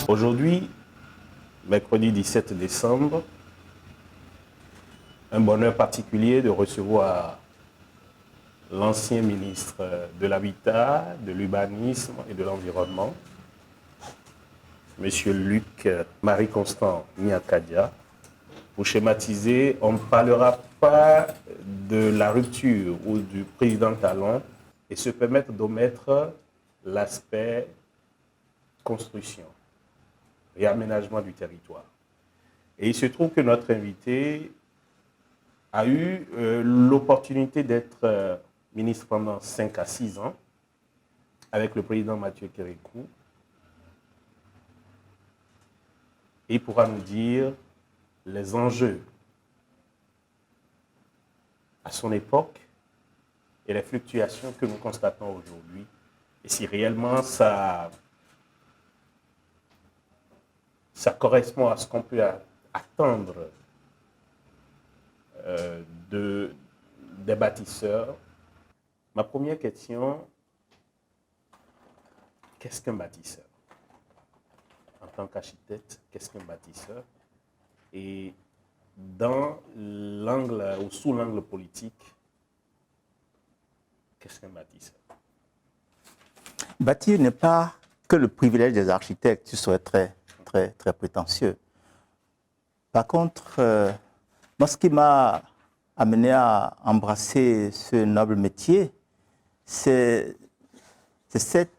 Aujourd'hui, mercredi 17 décembre, un bonheur particulier de recevoir l'ancien ministre de l'Habitat, de l'Urbanisme et de l'Environnement, M. Luc Marie-Constant Nyakadia. Pour schématiser, on ne parlera pas de la rupture ou du président Talon et se permettre d'omettre l'aspect construction et aménagement du territoire. Et il se trouve que notre invité a eu l'opportunité d'être ministre pendant 5 à 6 ans avec le président Mathieu Kérékou. Et il pourra nous dire les enjeux à son époque et les fluctuations que nous constatons aujourd'hui. Et si réellement ça correspond à ce qu'on peut attendre des bâtisseurs. Ma première question, qu'est-ce qu'un bâtisseur? En tant qu'architecte, qu'est-ce qu'un bâtisseur? Et dans l'angle ou sous l'angle politique, qu'est-ce qu'un bâtisseur? Bâtir n'est pas que le privilège des architectes, tu serais très prétentieux. Par contre, moi, ce qui m'a amené à embrasser ce noble métier, c'est cette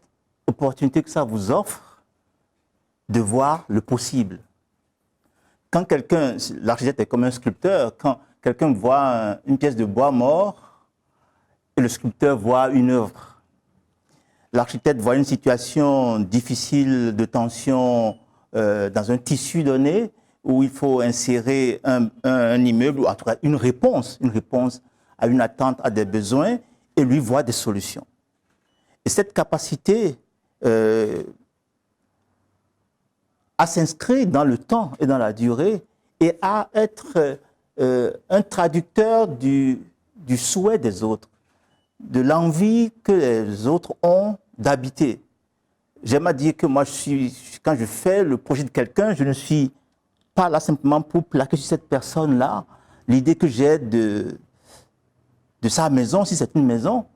opportunité que ça vous offre de voir le possible. Quand quelqu'un, l'architecte est comme un sculpteur, quand quelqu'un voit une pièce de bois mort, et le sculpteur voit une œuvre. L'architecte voit une situation difficile de tension dans un tissu donné, où il faut insérer un immeuble, ou en tout cas une réponse à une attente, à des besoins, et lui voit des solutions. Et cette capacité à s'inscrire dans le temps et dans la durée, et à être un traducteur du souhait des autres, de l'envie que les autres ont d'habiter. J'aime à dire que moi, quand je fais le projet de quelqu'un, je ne suis pas là simplement pour plaquer sur cette personne-là l'idée que j'ai de sa maison, si c'est une maison,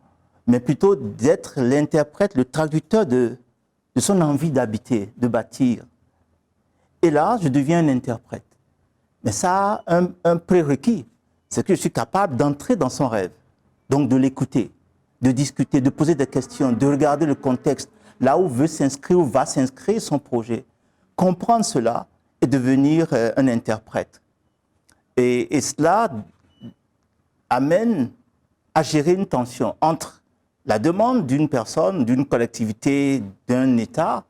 mais plutôt d'être l'interprète, le traducteur de son envie d'habiter, de bâtir. Et là, je deviens un interprète. Mais ça a un prérequis, c'est que je suis capable d'entrer dans son rêve, donc de l'écouter, de discuter, de poser des questions, de regarder le contexte, là où veut s'inscrire, où va s'inscrire son projet. Comprendre cela et devenir un interprète. Et cela amène à gérer une tension entre la demande d'une personne, d'une collectivité, d'un État,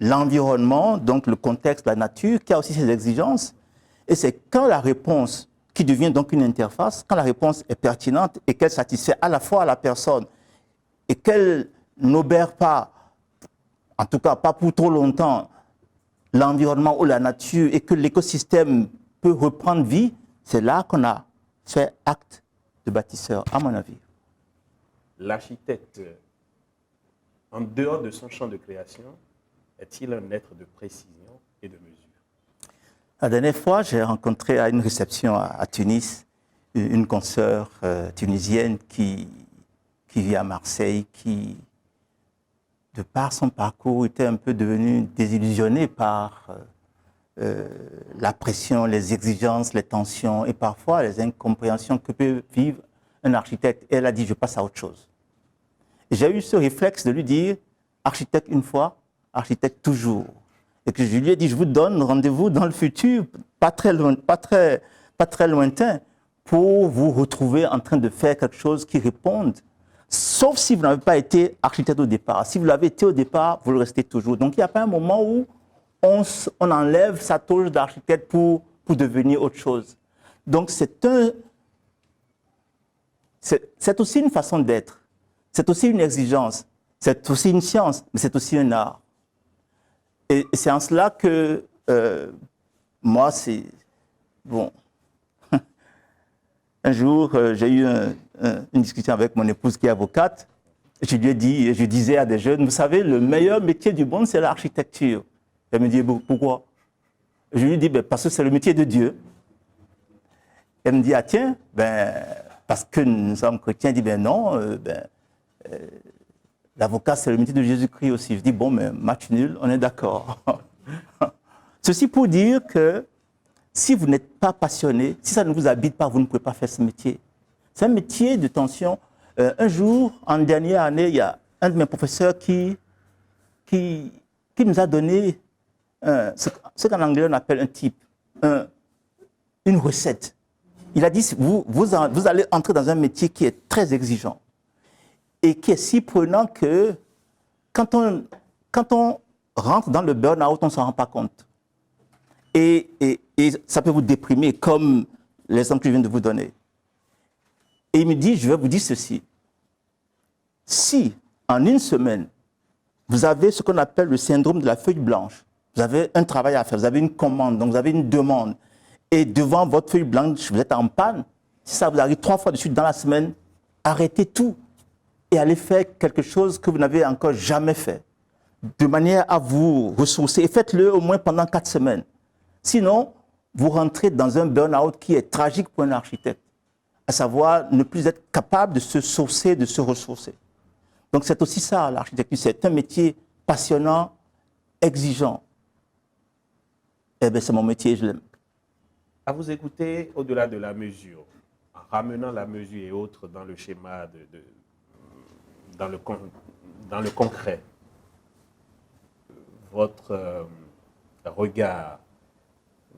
l'environnement, donc le contexte, la nature, qui a aussi ses exigences. Et c'est quand la réponse, qui devient donc une interface, quand la réponse est pertinente et qu'elle satisfait à la fois la personne et qu'elle n'obère pas, en tout cas pas pour trop longtemps, l'environnement ou la nature et que l'écosystème peut reprendre vie, c'est là qu'on a fait acte de bâtisseur, à mon avis. L'architecte, en dehors de son champ de création, est-il un être de précision et de mesure? La dernière fois, j'ai rencontré à une réception à Tunis une consoeur tunisienne qui vit à Marseille, qui, de par son parcours, était un peu devenue désillusionnée par la pression, les exigences, les tensions et parfois les incompréhensions que peut vivre un architecte. Et elle a dit, je passe à autre chose. Et j'ai eu ce réflexe de lui dire, architecte une fois, architecte toujours. Et que je lui ai dit, je vous donne rendez-vous dans le futur, pas très lointain, pour vous retrouver en train de faire quelque chose qui réponde. Sauf si vous n'avez pas été architecte au départ. Si vous l'avez été au départ, vous le restez toujours. Donc il n'y a pas un moment où on enlève sa toge d'architecte pour devenir autre chose. Donc c'est aussi une façon d'être. C'est aussi une exigence. C'est aussi une science, mais c'est aussi un art. Et c'est en cela que moi, c'est... Bon. Un jour, j'ai eu une discussion avec mon épouse qui est avocate. Je lui ai dit, je disais à des jeunes, vous savez, le meilleur métier du monde, c'est l'architecture. Elle me dit, pourquoi? Je lui dis, parce que c'est le métier de Dieu. Elle me dit, ah tiens, parce que nous sommes chrétiens. Elle dit, non, l'avocat, c'est le métier de Jésus-Christ aussi. Je dis, bon, mais match nul, on est d'accord. Ceci pour dire que si vous n'êtes pas passionné, si ça ne vous habite pas, vous ne pouvez pas faire ce métier. C'est un métier de tension. Un jour, en dernière année, il y a un de mes professeurs qui nous a donné ce qu'en anglais on appelle un tip, une recette. Il a dit, vous allez entrer dans un métier qui est très exigeant et qui est si prenant que quand on rentre dans le burn-out, on ne s'en rend pas compte. Et ça peut vous déprimer, comme l'exemple que je viens de vous donner. Et il me dit, je vais vous dire ceci. Si, en une semaine, vous avez ce qu'on appelle le syndrome de la feuille blanche, vous avez un travail à faire, vous avez une commande, donc vous avez une demande, et devant votre feuille blanche, vous êtes en panne, si ça vous arrive 3 fois de suite dans la semaine, arrêtez tout et allez faire quelque chose que vous n'avez encore jamais fait, de manière à vous ressourcer, et faites-le au moins pendant 4 semaines. Sinon, vous rentrez dans un burn-out qui est tragique pour un architecte, à savoir ne plus être capable de se sourcer, de se ressourcer. Donc c'est aussi ça, l'architecture, c'est un métier passionnant, exigeant. Eh bien, c'est mon métier, je l'aime. À vous écouter, au-delà de la mesure, en ramenant la mesure et autres dans le schéma, dans le concret, votre regard,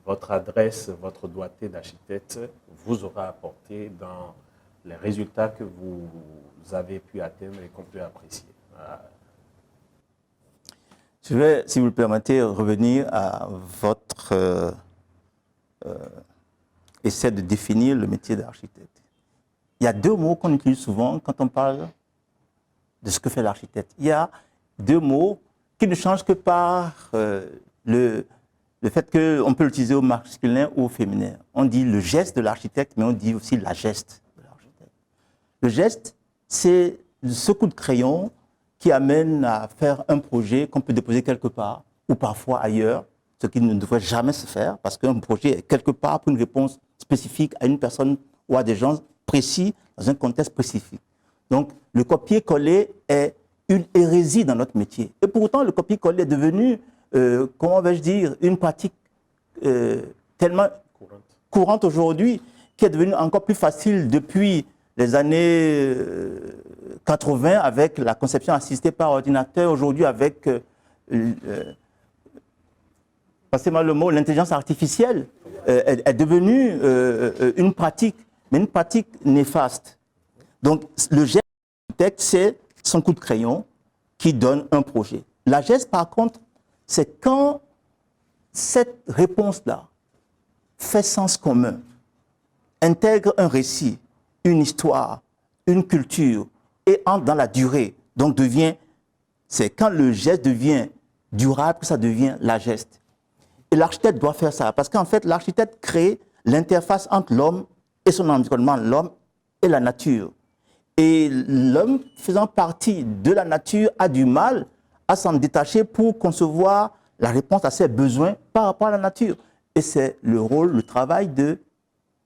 votre adresse, votre doigté d'architecte vous aura apporté dans les résultats que vous avez pu atteindre et qu'on peut apprécier. Je vais, si vous le permettez, revenir à votre essai de définir le métier d'architecte. Il y a 2 mots qu'on utilise souvent quand on parle de ce que fait l'architecte. Il y a 2 mots qui ne changent que par le fait qu'on peut l'utiliser au masculin ou au féminin. On dit le geste de l'architecte, mais on dit aussi la geste de l'architecte. Le geste, c'est ce coup de crayon qui amène à faire un projet qu'on peut déposer quelque part ou parfois ailleurs, ce qui ne devrait jamais se faire parce qu'un projet est quelque part pour une réponse spécifique à une personne ou à des gens précis dans un contexte spécifique. Donc, le copier-coller est une hérésie dans notre métier. Et pourtant, le copier-coller est devenu, comment vais-je dire, une pratique tellement courante aujourd'hui qui est devenue encore plus facile depuis les années 80 avec la conception assistée par ordinateur, aujourd'hui avec, passez-moi le mot, l'intelligence artificielle est devenue une pratique, mais une pratique néfaste. Donc le geste architecte, c'est son coup de crayon qui donne un projet. La geste, par contre, c'est quand cette réponse-là fait sens commun, intègre un récit, une histoire, une culture, et entre dans la durée. Donc c'est quand le geste devient durable que ça devient la geste. Et l'architecte doit faire ça, parce qu'en fait, l'architecte crée l'interface entre l'homme et son environnement, l'homme et la nature. Et l'homme, faisant partie de la nature, a du mal à s'en détacher pour concevoir la réponse à ses besoins par rapport à la nature. Et c'est le rôle, le travail de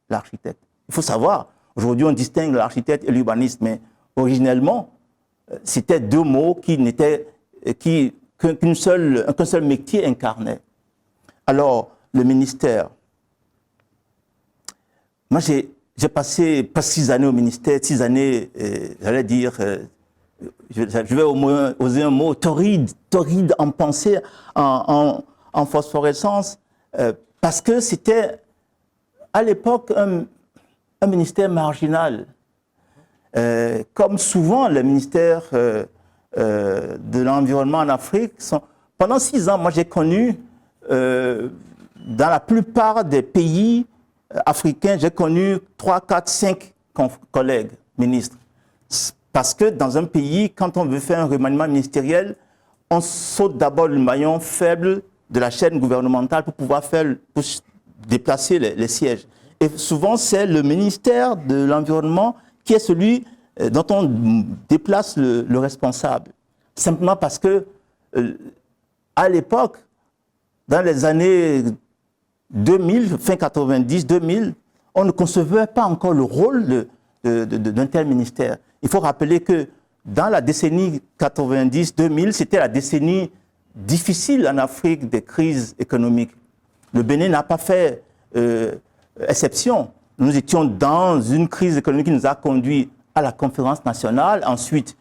l'architecte. Il faut savoir, aujourd'hui on distingue l'architecte et l'urbaniste, mais originellement, c'était 2 mots qu'un seul métier incarnait. Alors, le ministère, moi j'ai passé presque 6 années au ministère, 6 années, j'allais dire, je vais au moins oser un mot, torride en pensée, en phosphorescence, parce que c'était à l'époque un ministère marginal. Comme souvent les ministères de l'environnement en Afrique, pendant 6 ans, moi j'ai connu, dans la plupart des pays africains, j'ai connu 3, 4, 5 collègues ministres. Parce que dans un pays, quand on veut faire un remaniement ministériel, on saute d'abord le maillon faible de la chaîne gouvernementale pour pouvoir déplacer les sièges. Et souvent, c'est le ministère de l'Environnement qui est celui dont on déplace le responsable. Simplement parce que, à l'époque, dans les années 2000, fin 90, 2000, on ne concevait pas encore le rôle d'un tel ministère. Il faut rappeler que dans la décennie 90-2000, c'était la décennie difficile en Afrique des crises économiques. Le Bénin n'a pas fait exception. Nous étions dans une crise économique qui nous a conduit à la conférence nationale, ensuite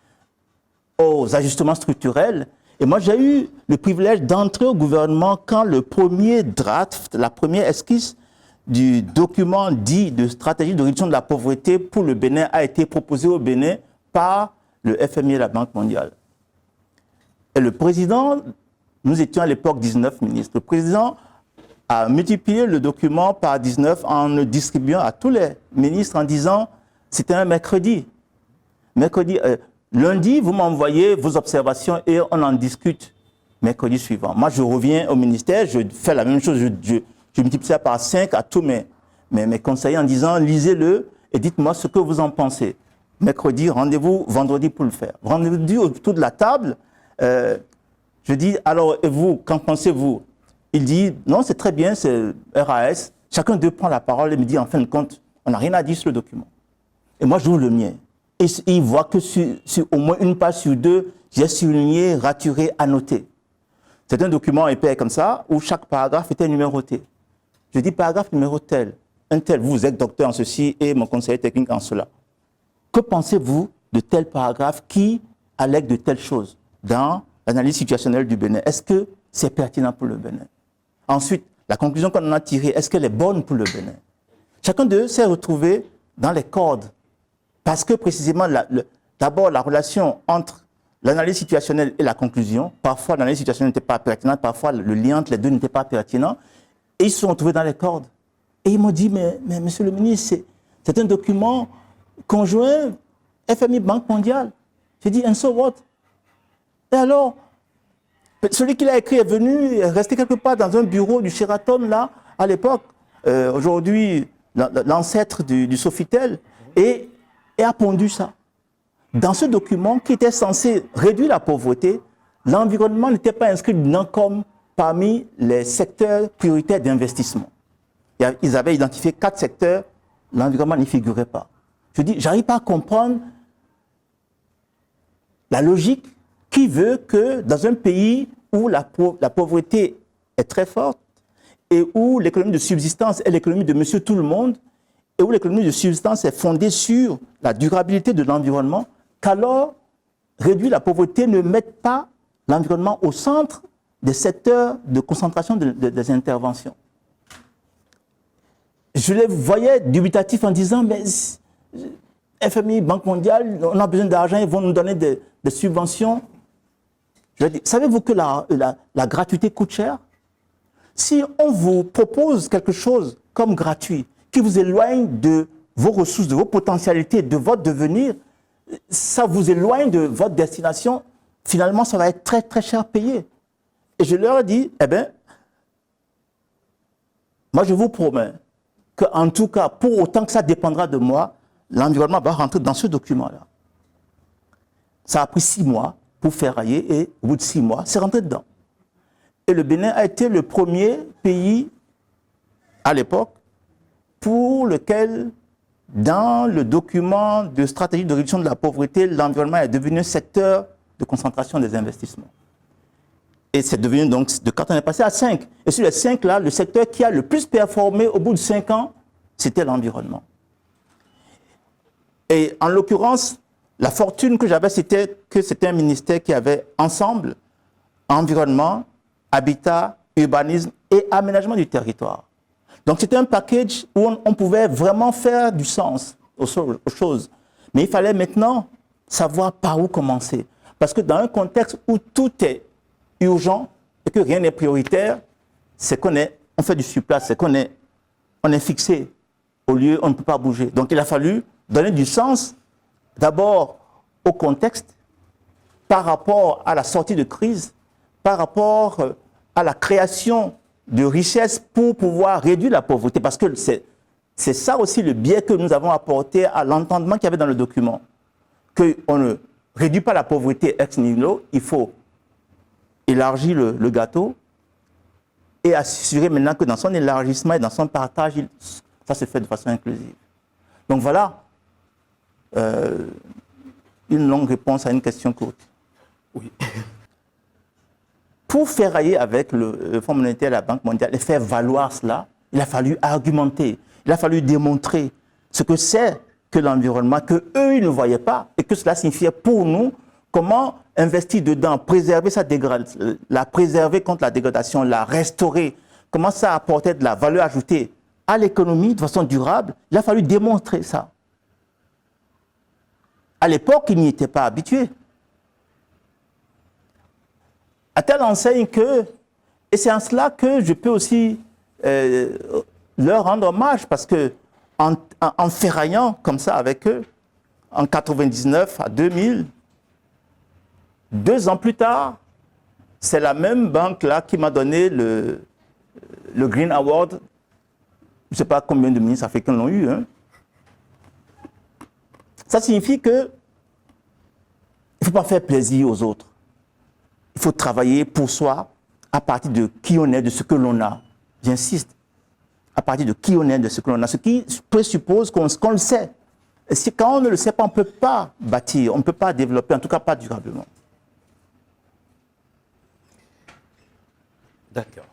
aux ajustements structurels. Et moi, j'ai eu le privilège d'entrer au gouvernement quand le premier draft, la première esquisse du document dit de stratégie de réduction de la pauvreté pour le Bénin a été proposé au Bénin par le FMI et la Banque mondiale. Et le président, nous étions à l'époque 19 ministres, le président a multiplié le document par 19 en le distribuant à tous les ministres en disant c'était un mercredi. Lundi, vous m'envoyez vos observations et on en discute mercredi suivant. Moi, je reviens au ministère, je fais la même chose, je multiplie ça par 5 à tous mes conseillers en disant lisez-le et dites-moi ce que vous en pensez. Mercredi, rendez-vous vendredi pour le faire. Vendredi, autour de la table, je dis alors, et vous, qu'en pensez-vous? Il dit non, c'est très bien, c'est RAS. Chacun d'eux prend la parole et me dit en fin de compte, on n'a rien à dire sur le document. Et moi, j'ouvre le mien. Et il voit que sur au moins une page sur deux, j'ai souligné, raturé, annoté. C'est un document épais comme ça, où chaque paragraphe était numéroté. Je dis paragraphe numéro tel, un tel, vous êtes docteur en ceci et mon conseiller technique en cela. Que pensez-vous de tel paragraphe qui allègue de telles choses dans l'analyse situationnelle du Bénin? Est-ce que c'est pertinent pour le Bénin? Ensuite, la conclusion qu'on en a tirée, est-ce qu'elle est bonne pour le Bénin? Chacun d'eux s'est retrouvé dans les cordes. Parce que précisément, d'abord, la relation entre l'analyse situationnelle et la conclusion, parfois l'analyse situationnelle n'était pas pertinente, parfois le lien entre les deux n'était pas pertinent, et ils se sont retrouvés dans les cordes. Et ils m'ont dit, mais monsieur le ministre, c'est un document conjoint FMI Banque mondiale. J'ai dit, and so what? Et alors, celui qui l'a écrit est venu, est resté quelque part dans un bureau du Sheraton, là, à l'époque, aujourd'hui, l'ancêtre du Sofitel, et a pondu ça. Dans ce document qui était censé réduire la pauvreté, l'environnement n'était pas inscrit comme parmi les secteurs prioritaires d'investissement. Ils avaient identifié 4 secteurs, l'environnement n'y figurait pas. Je dis, j'arrive pas à comprendre la logique qui veut que dans un pays où la pauvreté est très forte et où l'économie de subsistance est l'économie de monsieur tout le monde, et où l'économie de subsistance est fondée sur la durabilité de l'environnement, qu'alors réduire la pauvreté ne mette pas l'environnement au centre des secteurs de concentration des interventions. Je les voyais dubitatifs en disant, mais FMI, Banque mondiale, on a besoin d'argent, ils vont nous donner des subventions. Je dis, savez-vous que la gratuité coûte cher? Si on vous propose quelque chose comme gratuit, qui vous éloigne de vos ressources, de vos potentialités, de votre devenir, ça vous éloigne de votre destination, finalement, ça va être très, très cher payé. Et je leur ai dit, eh bien, moi, je vous promets qu'en tout cas, pour autant que ça dépendra de moi, l'environnement va rentrer dans ce document-là. Ça a pris 6 mois pour ferrailler et au bout de 6 mois, c'est rentré dedans. Et le Bénin a été le premier pays, à l'époque, pour lequel, dans le document de stratégie de réduction de la pauvreté, l'environnement est devenu un secteur de concentration des investissements. Et c'est devenu donc, de 4 ans, on est passé à 5. Et sur les 5 là, le secteur qui a le plus performé au bout de 5 ans, c'était l'environnement. Et en l'occurrence, la fortune que j'avais, c'était que c'était un ministère qui avait ensemble environnement, habitat, urbanisme et aménagement du territoire. Donc c'était un package où on pouvait vraiment faire du sens aux choses. Mais il fallait maintenant savoir par où commencer. Parce que dans un contexte où tout est urgent et que rien n'est prioritaire, c'est on fait du surplace, c'est qu'on est fixé au lieu, on ne peut pas bouger. Donc il a fallu donner du sens d'abord au contexte, par rapport à la sortie de crise, par rapport à la création de richesses pour pouvoir réduire la pauvreté. Parce que c'est C'est ça aussi le biais que nous avons apporté à l'entendement qu'il y avait dans le document. Qu'on ne réduit pas la pauvreté ex nihilo, il faut élargir le gâteau et assurer maintenant que dans son élargissement et dans son partage, ça se fait de façon inclusive. Donc voilà une longue réponse à une question courte. Oui. Pour ferrailler avec le Fonds monétaire et la Banque mondiale et faire valoir cela, il a fallu argumenter, il a fallu démontrer ce que c'est que l'environnement, que eux ils ne voyaient pas et que cela signifiait pour nous comment investir dedans, préserver sa dégradation, la préserver contre la dégradation, la restaurer, comment ça apportait de la valeur ajoutée à l'économie de façon durable. Il a fallu démontrer ça. À l'époque, ils n'y étaient pas habitués. À telle enseigne que, et c'est en cela que je peux aussi leur rendre hommage, parce que en ferraillant comme ça avec eux, en 99 à 2000, 2 ans plus tard, c'est la même banque-là qui m'a donné le Green Award. Je ne sais pas combien de ministres africains l'ont eu. Hein. Ça signifie que il ne faut pas faire plaisir aux autres. Il faut travailler pour soi à partir de qui on est, de ce que l'on a. J'insiste. À partir de qui on est, de ce que l'on a. Ce qui présuppose qu'on le sait. Et si, quand on ne le sait pas, on ne peut pas bâtir, on ne peut pas développer, en tout cas pas durablement. D'accord.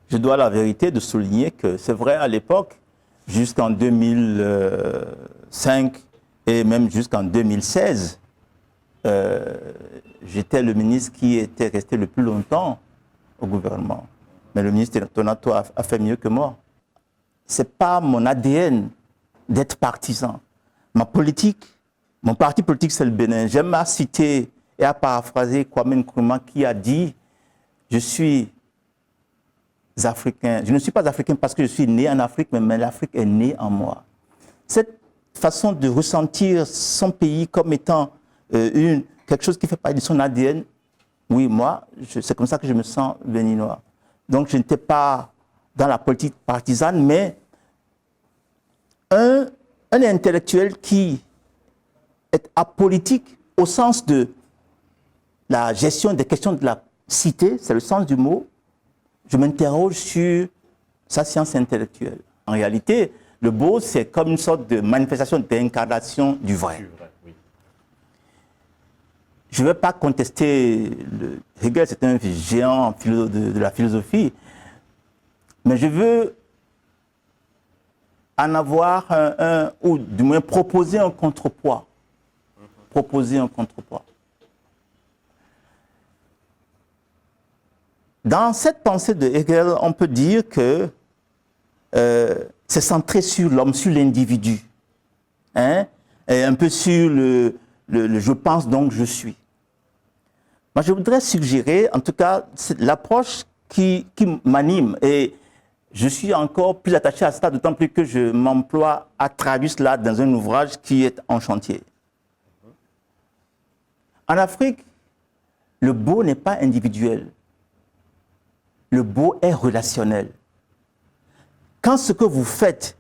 Je dois la vérité de souligner que c'est vrai à l'époque, jusqu'en 2005 et même jusqu'en 2016, j'étais le ministre qui était resté le plus longtemps au gouvernement. Mais le ministre Tonato a fait mieux que moi. Ce n'est pas mon ADN d'être partisan. Ma politique, mon parti politique, c'est le Bénin. J'aime à citer et à paraphraser Kwame Nkrumah qui a dit « Je suis africain. Je ne suis pas africain parce que je suis né en Afrique, mais l'Afrique est née en moi. » Cette façon de ressentir son pays comme étant quelque chose qui fait partie de son ADN, oui, moi, c'est comme ça que je me sens béninois. Donc, je n'étais pas dans la politique partisane, mais un intellectuel qui est apolitique au sens de la gestion des questions de la cité, c'est le sens du mot, je m'interroge sur sa science intellectuelle. En réalité, le beau, c'est comme une sorte de manifestation d'incarnation du vrai. Oui. Je ne vais pas contester Hegel, c'est un géant de la philosophie, mais je veux en avoir ou du moins proposer un contrepoids. Proposer un contrepoids. Dans cette pensée de Hegel, on peut dire que c'est centré sur l'homme, sur l'individu. Hein? Et un peu sur le je pense donc je suis. Moi, je voudrais suggérer, en tout cas, l'approche qui m'anime. Et je suis encore plus attaché à ça, d'autant plus que je m'emploie à traduire cela dans un ouvrage qui est en chantier. En Afrique, le beau n'est pas individuel. Le beau est relationnel. Quand ce que vous faites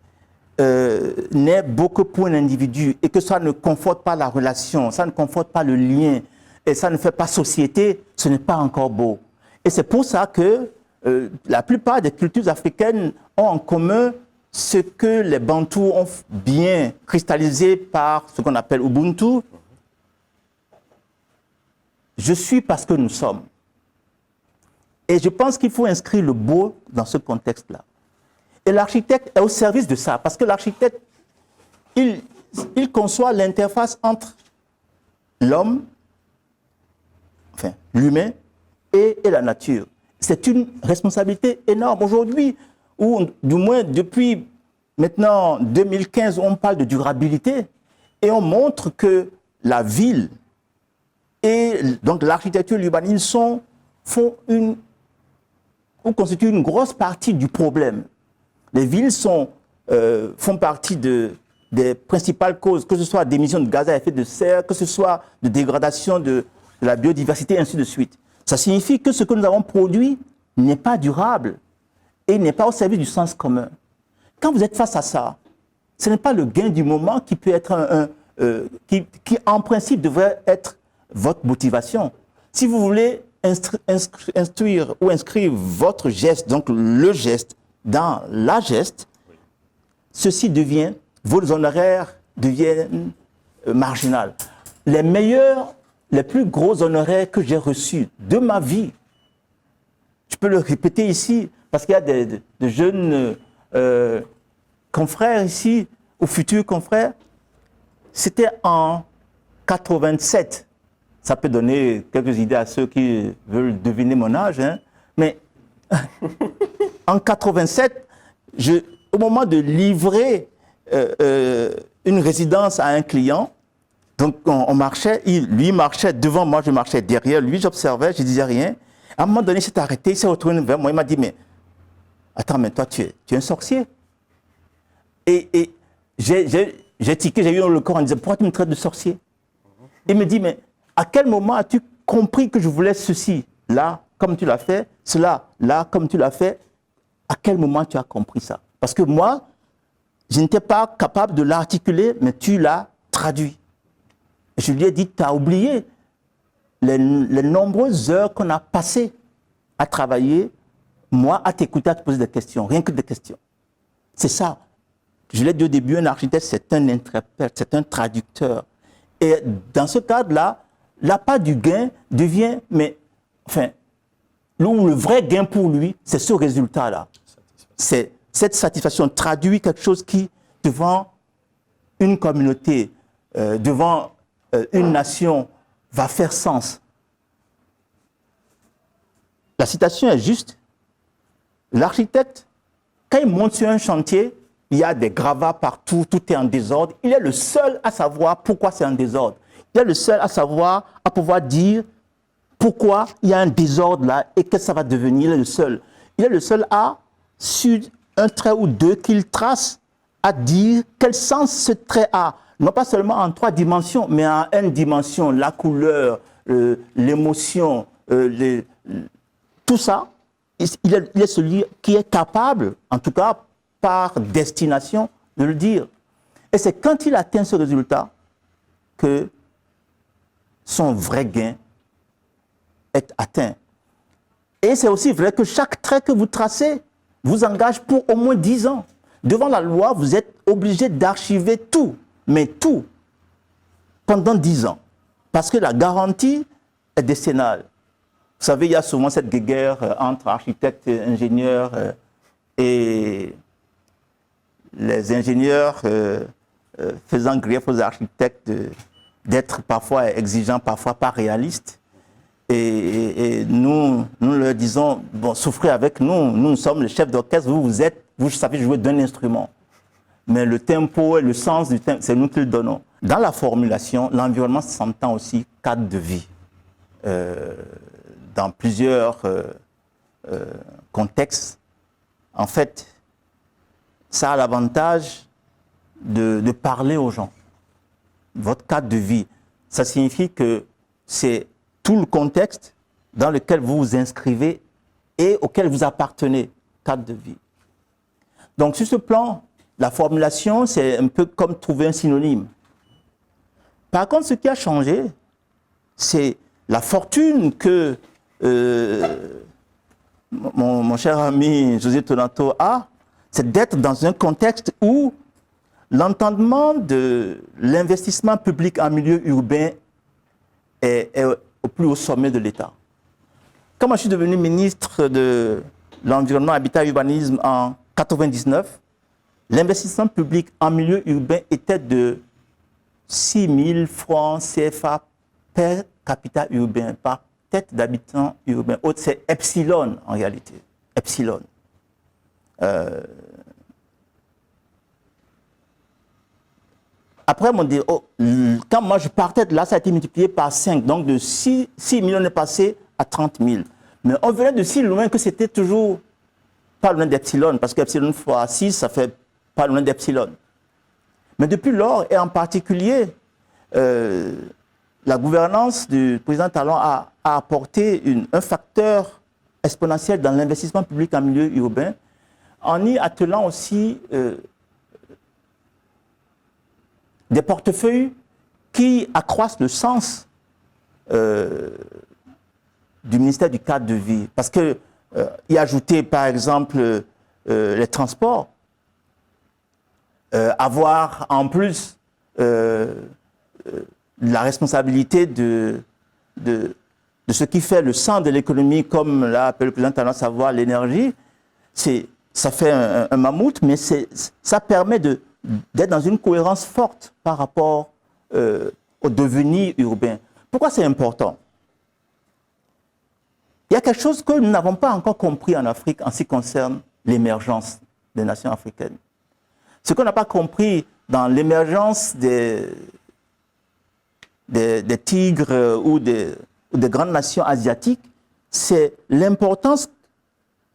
n'est beau que pour un individu et que ça ne conforte pas la relation, ça ne conforte pas le lien et ça ne fait pas société, ce n'est pas encore beau. Et c'est pour ça que la plupart des cultures africaines ont en commun ce que les Bantous ont bien cristallisé par ce qu'on appelle Ubuntu. Je suis parce que nous sommes. Et je pense qu'il faut inscrire le beau dans ce contexte-là. Et l'architecte est au service de ça, parce que l'architecte, il conçoit l'interface entre l'homme, enfin l'humain, et la nature. C'est une responsabilité énorme. Aujourd'hui, ou du moins depuis maintenant 2015, on parle de durabilité, et on montre que la ville et donc l'architecture et l'urbanisme constituent une grosse partie du problème. Les villes font partie des principales causes, que ce soit d'émissions de gaz à effet de serre, que ce soit de dégradation de la biodiversité, et ainsi de suite. Ça signifie que ce que nous avons produit n'est pas durable et n'est pas au service du sens commun. Quand vous êtes face à ça, ce n'est pas le gain du moment qui peut être qui en principe devrait être votre motivation. Si vous voulez instruire ou inscrire votre geste, donc le geste, dans la geste, ceci devient, vos honoraires deviennent marginaux. Les meilleurs, les plus gros honoraires que j'ai reçus de ma vie, je peux le répéter ici, parce qu'il y a de jeunes confrères ici, ou futurs confrères, c'était en 87. Ça peut donner quelques idées à ceux qui veulent deviner mon âge, hein. Mais en 87, au moment de livrer une résidence à un client, donc on marchait, lui marchait devant moi, je marchais derrière lui, j'observais, je ne disais rien. À un moment donné, il s'est arrêté, il s'est retourné vers moi, il m'a dit, mais attends, mais toi, tu es un sorcier. Et j'ai tiqué, j'ai eu dans le corps en disant, pourquoi tu me traites de sorcier? Il me dit, mais à quel moment as-tu compris que je voulais ceci, là, comme tu l'as fait, cela, là, comme tu l'as fait? À quel moment tu as compris ça? Parce que moi, je n'étais pas capable de l'articuler, mais tu l'as traduit. Et je lui ai dit, tu as oublié les nombreuses heures qu'on a passées à travailler, moi, à t'écouter, à te poser des questions, rien que des questions. C'est ça. Je l'ai dit au début, un architecte, c'est un interprète, c'est un traducteur. Et dans ce cadre-là, la part du gain devient, mais, enfin, le vrai gain pour lui, c'est ce résultat-là. C'est cette satisfaction traduit quelque chose qui, devant une communauté, devant une nation, va faire sens. La citation est juste. L'architecte, quand il monte sur un chantier, il y a des gravats partout, tout est en désordre. Il est le seul à savoir pourquoi c'est en désordre. Il est le seul à savoir, à pouvoir dire pourquoi il y a un désordre là et que ça va devenir. Il est le seul. Il est le seul à, sur un trait ou deux qu'il trace, à dire quel sens ce trait a. Non pas seulement en 3 dimensions, mais en une dimension, la couleur, l'émotion, tout ça. Il est celui qui est capable, en tout cas par destination, de le dire. Et c'est quand il atteint ce résultat que son vrai gain est atteint. Et c'est aussi vrai que chaque trait que vous tracez vous engage pour au moins 10 ans. Devant la loi, vous êtes obligé d'archiver tout, mais tout, pendant 10 ans. Parce que la garantie est décennale. Vous savez, il y a souvent cette guerre entre architectes et ingénieurs et les ingénieurs faisant grief aux architectes d'être parfois exigeants, parfois pas réalistes. Et nous leur disons, bon, souffrez avec nous, nous sommes les chefs d'orchestre, vous savez jouer d'un instrument. Mais le tempo et le sens du tempo, c'est nous qui le donnons. Dans la formulation, l'environnement s'entend aussi cadre de vie. Dans plusieurs contextes, en fait, ça a l'avantage de parler aux gens. Votre cadre de vie, ça signifie que c'est tout le contexte dans lequel vous vous inscrivez et auquel vous appartenez, cadre de vie. Donc, sur ce plan, la formulation, c'est un peu comme trouver un synonyme. Par contre, ce qui a changé, c'est la fortune que mon cher ami José Tonato a, c'est d'être dans un contexte où l'entendement de l'investissement public en milieu urbain est au plus haut sommet de l'État. Quand moi je suis devenu ministre de l'Environnement, Habitat et Urbanisme en 1999, l'investissement public en milieu urbain était de 6 000 francs CFA per capita urbain, par tête d'habitants urbains. C'est epsilon en réalité. Epsilon. Après, on dit, quand moi je partais de là, ça a été multiplié par 5. Donc de 6 millions, on est passé à 30 000. Mais on venait de si loin que c'était toujours pas loin d'epsilon, parce qu'epsilon fois 6, ça fait pas loin d'epsilon. Mais depuis lors, et en particulier, la gouvernance du président Talon a apporté un facteur exponentiel dans l'investissement public en milieu urbain en y attelant aussi des portefeuilles qui accroissent le sens du ministère du cadre de vie. Parce que y ajouter, par exemple, les transports, avoir en plus la responsabilité de ce qui fait le sang de l'économie, comme l'a appelé le président Talon, savoir l'énergie, ça fait un mammouth, mais ça permet d'être dans une cohérence forte par rapport au devenir urbain. Pourquoi c'est important? Il y a quelque chose que nous n'avons pas encore compris en Afrique en ce qui concerne l'émergence des nations africaines. Ce qu'on n'a pas compris dans l'émergence des tigres ou des grandes nations asiatiques, c'est l'importance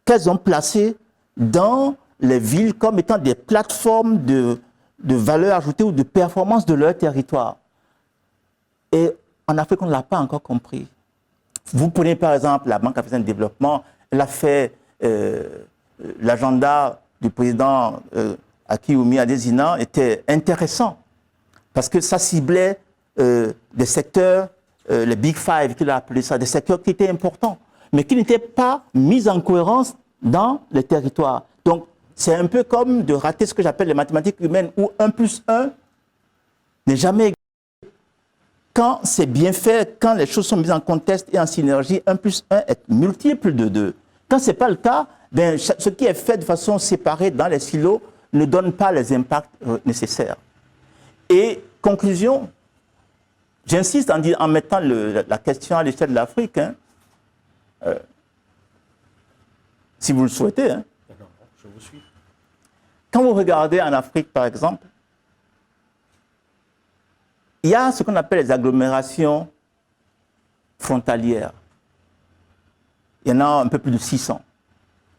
qu'elles ont placée dans les villes comme étant des plateformes de valeur ajoutée ou de performance de leur territoire. Et en Afrique, on ne l'a pas encore compris. Vous prenez par exemple la Banque africaine de développement, elle a fait l'agenda du président Aki-Oumi Adesina était intéressant parce que ça ciblait des secteurs, les Big Five qu'il a appelé ça, des secteurs qui étaient importants, mais qui n'étaient pas mis en cohérence dans les territoires. Donc c'est un peu comme de rater ce que j'appelle les mathématiques humaines où 1 plus 1 n'est jamais égal. Quand c'est bien fait, quand les choses sont mises en contexte et en synergie, 1 plus 1 est multiple de 2. Quand ce n'est pas le cas, ben, ce qui est fait de façon séparée dans les silos ne donne pas les impacts nécessaires. Et conclusion, j'insiste en mettant la question à l'échelle de l'Afrique, hein, si vous le souhaitez. Hein. Non, je vous suis. Quand vous regardez en Afrique, par exemple, il y a ce qu'on appelle les agglomérations frontalières. Il y en a un peu plus de 600.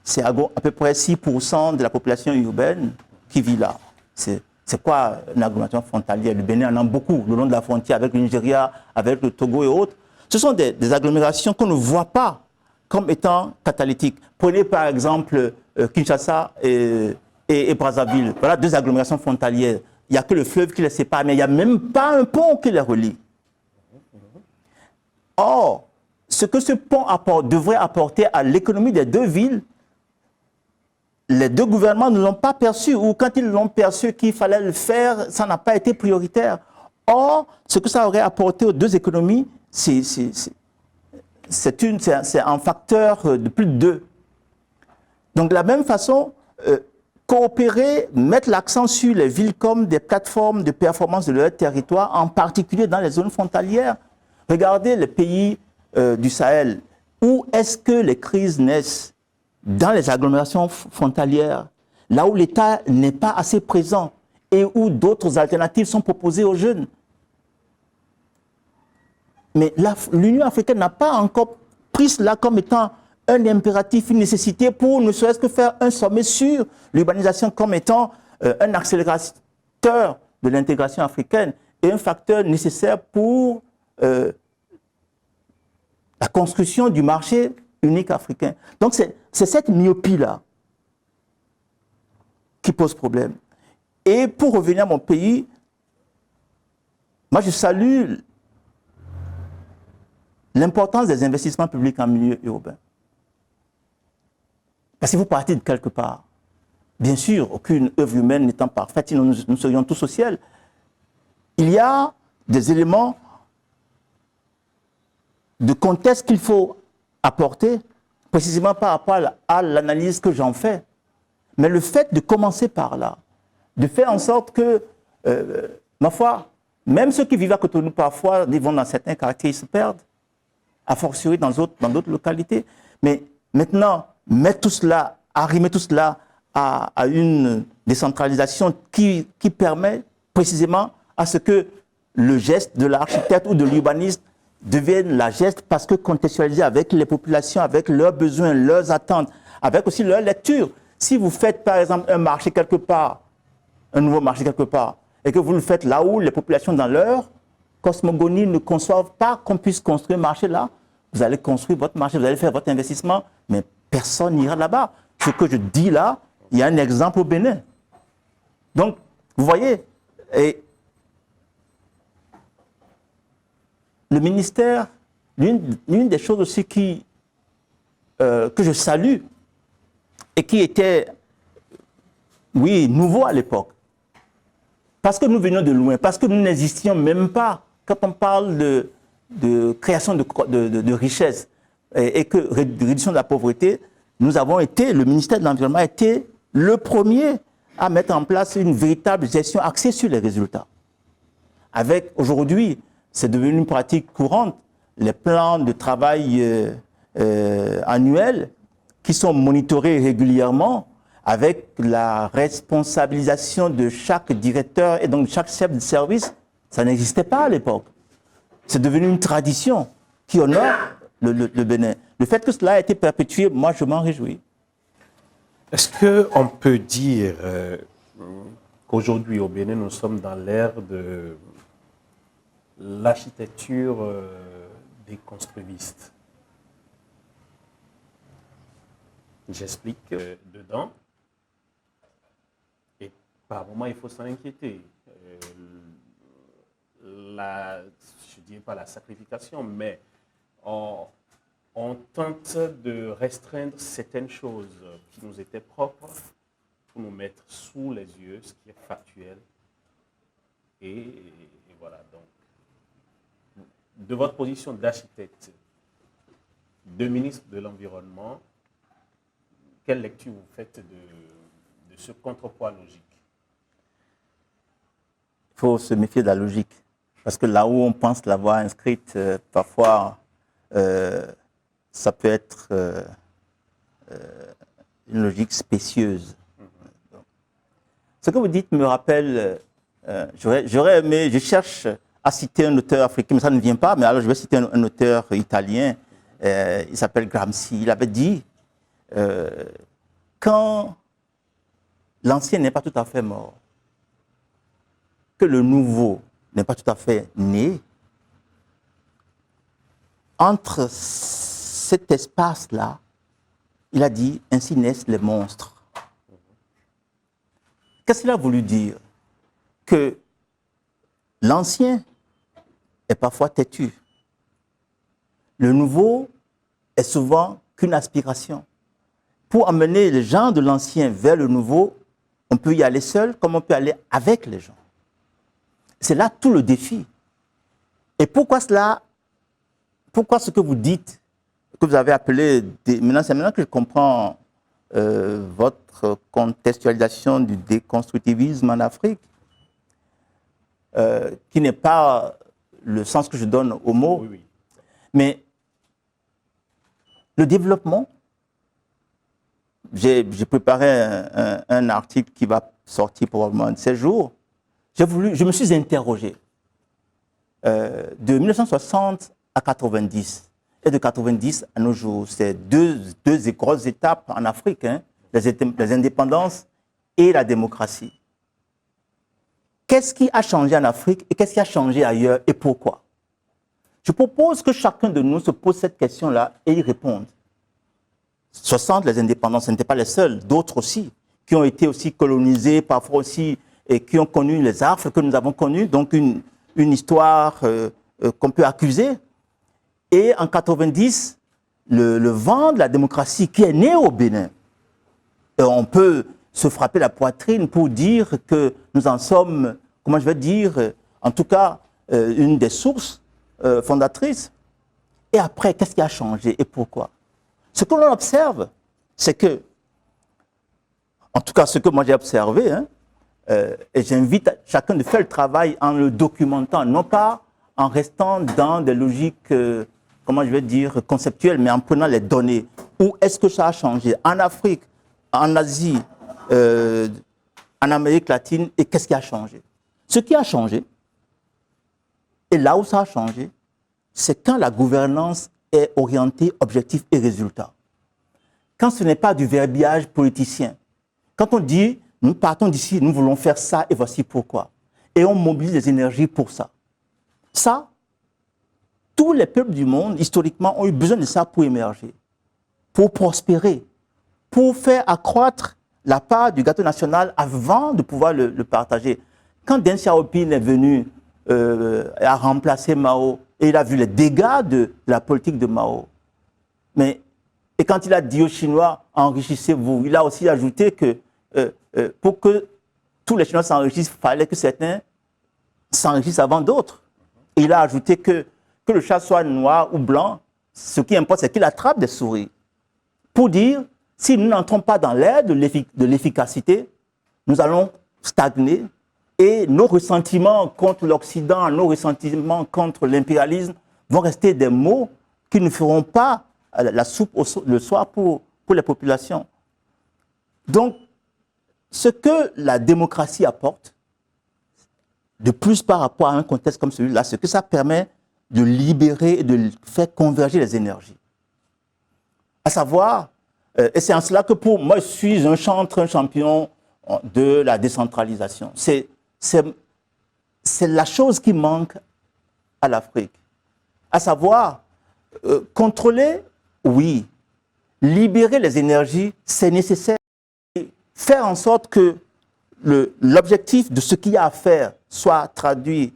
C'est à peu près 6% de la population urbaine qui vit là. C'est quoi une agglomération frontalière? Le Bénin en a beaucoup, le long de la frontière avec le Nigeria, avec le Togo et autres. Ce sont des agglomérations qu'on ne voit pas comme étant catalytiques. Prenez par exemple Kinshasa et Brazzaville. Voilà 2 agglomérations frontalières. Il n'y a que le fleuve qui les sépare, mais il n'y a même pas un pont qui les relie. Or, ce que ce pont devrait apporter à l'économie des 2 villes, les 2 gouvernements ne l'ont pas perçu, ou quand ils l'ont perçu qu'il fallait le faire, ça n'a pas été prioritaire. Or, ce que ça aurait apporté aux 2 économies, c'est un facteur de plus de 2. Donc, de la même façon, coopérer, mettre l'accent sur les villes comme des plateformes de performance de leur territoire, en particulier dans les zones frontalières. Regardez les pays du Sahel. Où est-ce que les crises naissent? Dans les agglomérations frontalières, là où l'État n'est pas assez présent et où d'autres alternatives sont proposées aux jeunes. Mais l'Union africaine n'a pas encore pris cela comme étant un impératif, une nécessité pour ne serait-ce que faire un sommet sur l'urbanisation comme étant un accélérateur de l'intégration africaine et un facteur nécessaire pour la construction du marché unique africain. Donc c'est cette myopie-là qui pose problème. Et pour revenir à mon pays, moi je salue l'importance des investissements publics en milieu urbain. Parce qu'il faut partir de quelque part. Bien sûr, aucune œuvre humaine n'étant parfaite, sinon nous serions tous au ciel. Il y a des éléments de contexte qu'il faut apporter, précisément par rapport à l'analyse que j'en fais. Mais le fait de commencer par là, de faire en sorte que, ma foi, même ceux qui vivent à Cotonou parfois, vont dans certains quartiers, ils se perdent, a fortiori dans d'autres localités. Mais maintenant, mettre tout cela, arrimer tout cela à une décentralisation qui permet précisément à ce que le geste de l'architecte ou de l'urbaniste devienne la geste parce que contextualisé avec les populations, avec leurs besoins, leurs attentes, avec aussi leur lecture. Si vous faites par exemple un marché quelque part, un nouveau marché quelque part, et que vous le faites là où les populations dans leur cosmogonie ne conçoivent pas qu'on puisse construire un marché là, vous allez construire votre marché, vous allez faire votre investissement, mais personne n'ira là-bas. Ce que je dis là, il y a un exemple au Bénin. Donc, vous voyez, et le ministère, l'une des choses aussi que je salue et qui était, oui, nouveau à l'époque, parce que nous venions de loin, parce que nous n'existions même pas quand on parle de création de richesses et que réduction de la pauvreté, nous avons été, le ministère de l'Environnement a été le premier à mettre en place une véritable gestion axée sur les résultats. Avec, aujourd'hui, c'est devenu une pratique courante, les plans de travail annuels qui sont monitorés régulièrement avec la responsabilisation de chaque directeur et donc chaque chef de service. Ça n'existait pas à l'époque. C'est devenu une tradition qui honore le Bénin. Le fait que cela a été perpétué, moi, je m'en réjouis. Est-ce qu'on peut dire qu'aujourd'hui, au Bénin, nous sommes dans l'ère de l'architecture déconstructiviste? J'explique dedans. Et par moments, il faut s'en inquiéter. Je ne dirais pas la sacrification, mais on tente de restreindre certaines choses qui nous étaient propres pour nous mettre sous les yeux ce qui est factuel. Et voilà, donc, de votre position d'architecte, de ministre de l'Environnement, quelle lecture vous faites de ce contrepoids logique? Il faut se méfier de la logique. Parce que là où on pense l'avoir inscrite, parfois, ça peut être une logique spécieuse. Ce que vous dites me rappelle, j'aurais aimé, je cherche à citer un auteur africain, mais ça ne vient pas, mais alors je vais citer un auteur italien, il s'appelle Gramsci. Il avait dit, quand l'ancien n'est pas tout à fait mort, que le nouveau n'est pas tout à fait né, entre cet espace-là, il a dit, ainsi naissent les monstres. Qu'est-ce qu'il a voulu dire? Que l'ancien est parfois têtu. Le nouveau est souvent qu'une aspiration. Pour amener les gens de l'ancien vers le nouveau, on peut y aller seul comme on peut aller avec les gens. C'est là tout le défi. Et pourquoi cela? Pourquoi ce que vous dites, que vous avez appelé, c'est maintenant que je comprends votre contextualisation du déconstructivisme en Afrique, qui n'est pas le sens que je donne au mot, Oui, oui. Mais le développement, j'ai préparé un article qui va sortir probablement de ces jours. Je me suis interrogé de 1960 à 90 et de 90 à nos jours. C'est deux grosses étapes en Afrique, hein, les indépendances et la démocratie. Qu'est-ce qui a changé en Afrique et qu'est-ce qui a changé ailleurs et pourquoi? Je propose que chacun de nous se pose cette question-là et y réponde. 60, les indépendances, ce n'étaient pas les seuls, d'autres aussi, qui ont été aussi colonisés, parfois aussi, et qui ont connu les affres que nous avons connus, donc une histoire qu'on peut accuser. Et en 90, le vent de la démocratie qui est né au Bénin, et on peut se frapper la poitrine pour dire que nous en sommes, comment je vais dire, en tout cas, une des sources fondatrices. Et après, qu'est-ce qui a changé et pourquoi? Ce que l'on observe, c'est que, en tout cas ce que moi j'ai observé, hein, et j'invite chacun de faire le travail en le documentant, non pas en restant dans des logiques, comment je vais dire, conceptuelles, mais en prenant les données. Où est-ce que ça a changé? En Afrique, en Asie, en Amérique latine, et qu'est-ce qui a changé? Ce qui a changé, et là où ça a changé, c'est quand la gouvernance est orientée objectif et résultat. Quand ce n'est pas du verbiage politicien. Quand on dit, nous partons d'ici, nous voulons faire ça et voici pourquoi. Et on mobilise les énergies pour ça. Ça, tous les peuples du monde, historiquement, ont eu besoin de ça pour émerger, pour prospérer, pour faire accroître la part du gâteau national avant de pouvoir le partager. Quand Deng Xiaoping est venu à remplacer Mao, et il a vu les dégâts de la politique de Mao, et quand il a dit aux Chinois, enrichissez-vous, il a aussi ajouté que pour que tous les Chinois s'enrichissent, il fallait que certains s'enrichissent avant d'autres. Et il a ajouté que le chat soit noir ou blanc, ce qui importe, c'est qu'il attrape des souris. Pour dire, si nous n'entrons pas dans l'ère de l'efficacité, nous allons stagner et nos ressentiments contre l'Occident, nos ressentiments contre l'impérialisme vont rester des mots qui ne feront pas la soupe le soir pour les populations. Donc, ce que la démocratie apporte, de plus par rapport à un contexte comme celui-là, c'est que ça permet de libérer et de faire converger les énergies. À savoir, et c'est en cela que pour moi, je suis un chantre, un champion de la décentralisation. C'est la chose qui manque à l'Afrique. À savoir, contrôler, oui. Libérer les énergies, c'est nécessaire. Faire en sorte que l'objectif de ce qu'il y a à faire soit traduit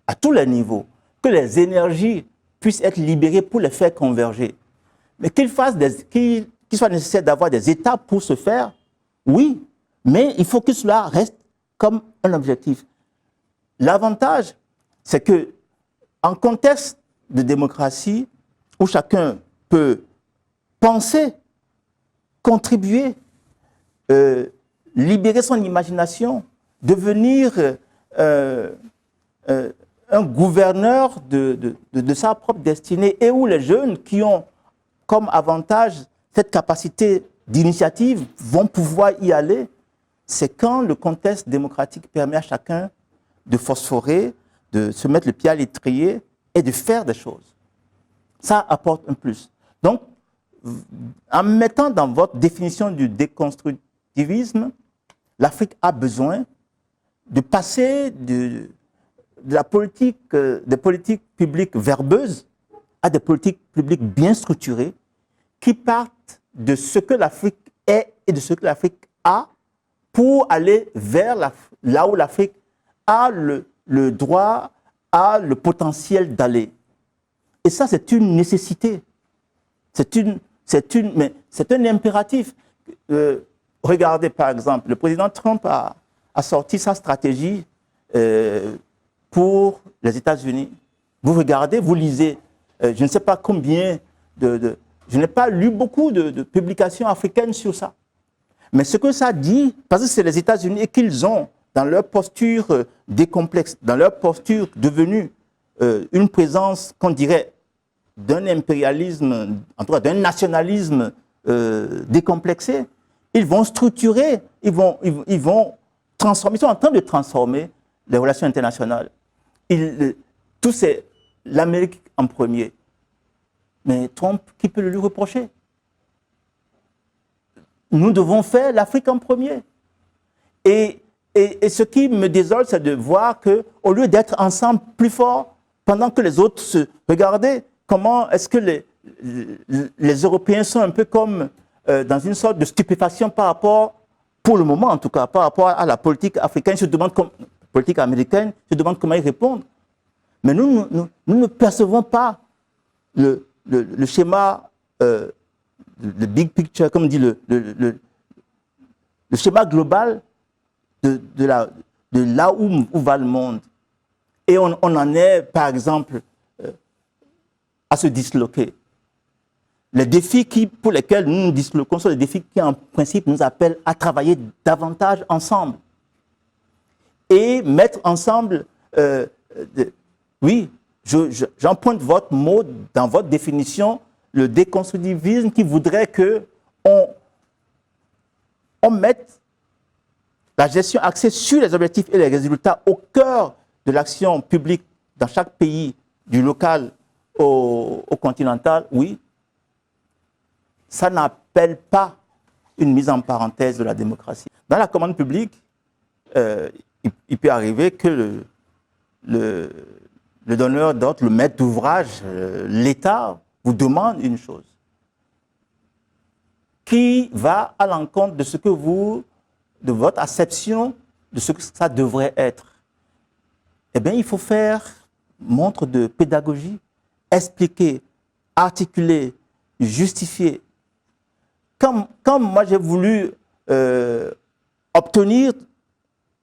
à tous les niveaux, que les énergies puissent être libérées pour les faire converger. Mais qu'il soit nécessaire d'avoir des étapes pour ce faire, oui, mais il faut que cela reste comme un objectif. L'avantage, c'est que en contexte de démocratie, où chacun peut penser, contribuer, libérer son imagination, devenir un gouverneur de sa propre destinée, et où les jeunes qui ont comme avantage cette capacité d'initiative vont pouvoir y aller, c'est quand le contexte démocratique permet à chacun de phosphorer, de se mettre le pied à l'étrier et de faire des choses. Ça apporte un plus. Donc, en mettant dans votre définition du déconstructivisme, l'Afrique a besoin de passer des politiques publiques verbeuses à des politiques publiques bien structurées qui partent de ce que l'Afrique est et de ce que l'Afrique a pour aller vers là où l'Afrique a le droit, a le potentiel d'aller. Et ça, c'est une nécessité. C'est un impératif. Regardez, par exemple, le président Trump a sorti sa stratégie pour les États-Unis. Vous regardez, vous lisez. Je ne sais pas combien je n'ai pas lu beaucoup de publications africaines sur ça. Mais ce que ça dit, parce que c'est les États-Unis et qu'ils ont, dans leur posture décomplexe, dans leur posture devenue une présence, qu'on dirait, d'un impérialisme, en tout cas d'un nationalisme décomplexé, ils vont structurer, ils vont transformer, ils sont en train de transformer les relations internationales. Tout c'est l'Amérique en premier. Mais Trump, qui peut le lui reprocher? Nous devons faire l'Afrique en premier. Et ce qui me désole, c'est de voir qu'au lieu d'être ensemble plus forts, pendant que les autres se regardaient, comment est-ce que les Européens sont un peu comme dans une sorte de stupéfaction par rapport, pour le moment en tout cas, par rapport à la politique africaine, politique américaine, se demandent comment ils répondent. Mais nous ne percevons pas le schéma, le big picture, comme dit le schéma global de là où va le monde. Et on en est, par exemple, à se disloquer. Les défis pour lesquels nous nous disloquons sont des défis qui, en principe, nous appellent à travailler davantage ensemble. Et mettre ensemble, oui, j'emprunte votre mot dans votre définition, le déconstructivisme qui voudrait qu'on mette la gestion axée sur les objectifs et les résultats au cœur de l'action publique dans chaque pays, du local au continental, oui. Ça n'appelle pas une mise en parenthèse de la démocratie. Dans la commande publique, il peut arriver que le donneur d'ordre, le maître d'ouvrage, l'État vous demande une chose. qui va à l'encontre de ce que de votre acception de ce que ça devrait être. Eh bien, il faut faire montre de pédagogie, expliquer, articuler, justifier. Comme moi j'ai voulu obtenir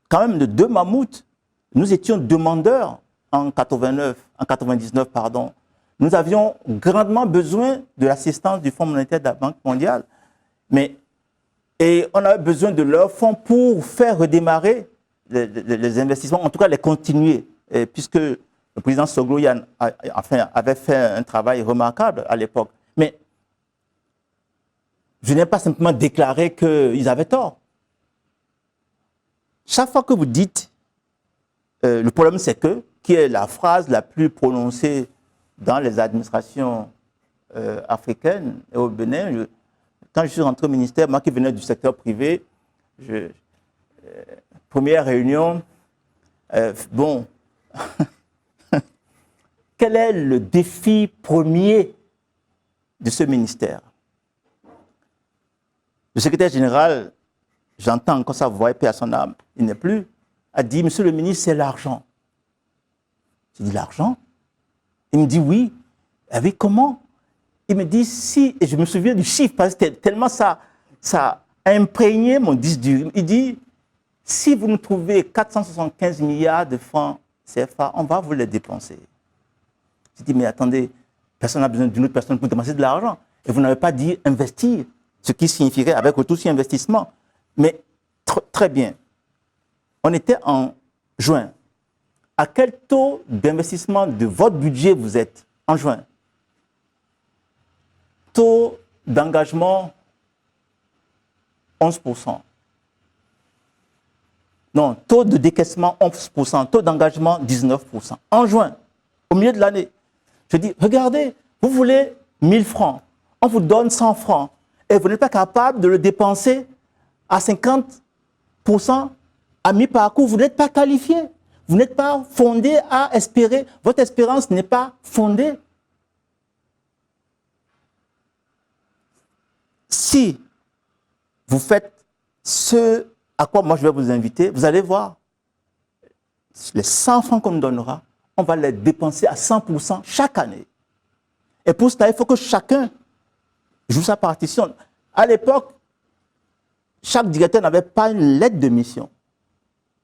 quand même de 2 mammouths, nous étions demandeurs en 99, pardon. Nous avions grandement besoin de l'assistance du Fonds monétaire de la Banque mondiale, et on avait besoin de leurs fonds pour faire redémarrer les investissements, en tout cas les continuer, puisque le président Soglo avait fait un travail remarquable à l'époque. Mais je n'ai pas simplement déclaré qu'ils avaient tort. Chaque fois que vous dites, le problème c'est que, qui est la phrase la plus prononcée dans les administrations africaines et au Bénin, quand je suis rentré au ministère, moi qui venais du secteur privé, première réunion, bon, quel est le défi premier de ce ministère? Le secrétaire général, j'entends encore sa voix, paix à son âme, il n'est plus, a dit, monsieur le ministre, c'est l'argent. J'ai dit, l'argent? Il me dit, oui. Avec comment? Il me dit, si, et je me souviens du chiffre, parce que tellement ça a imprégné mon disque dur. Il dit, si vous nous trouvez 475 milliards de francs CFA, on va vous les dépenser. J'ai dit, mais attendez, personne n'a besoin d'une autre personne pour dépenser de l'argent. Et vous n'avez pas dit investir, ce qui signifierait avec retour sur investissement. Mais très bien. On était en juin. À quel taux d'investissement de votre budget vous êtes en juin? Taux d'engagement 11%. Non, taux de décaissement 11%, taux d'engagement 19%. En juin, au milieu de l'année. Je dis, regardez, vous voulez 1000 francs, on vous donne 100 francs, et vous n'êtes pas capable de le dépenser à 50% à mi-parcours, vous n'êtes pas qualifié. Vous n'êtes pas fondé à espérer, votre espérance n'est pas fondée. Si vous faites ce à quoi moi je vais vous inviter, vous allez voir, les 100 francs qu'on nous donnera, on va les dépenser à 100% chaque année. Et pour cela, il faut que chacun joue sa partition. À l'époque, chaque directeur n'avait pas une lettre de mission.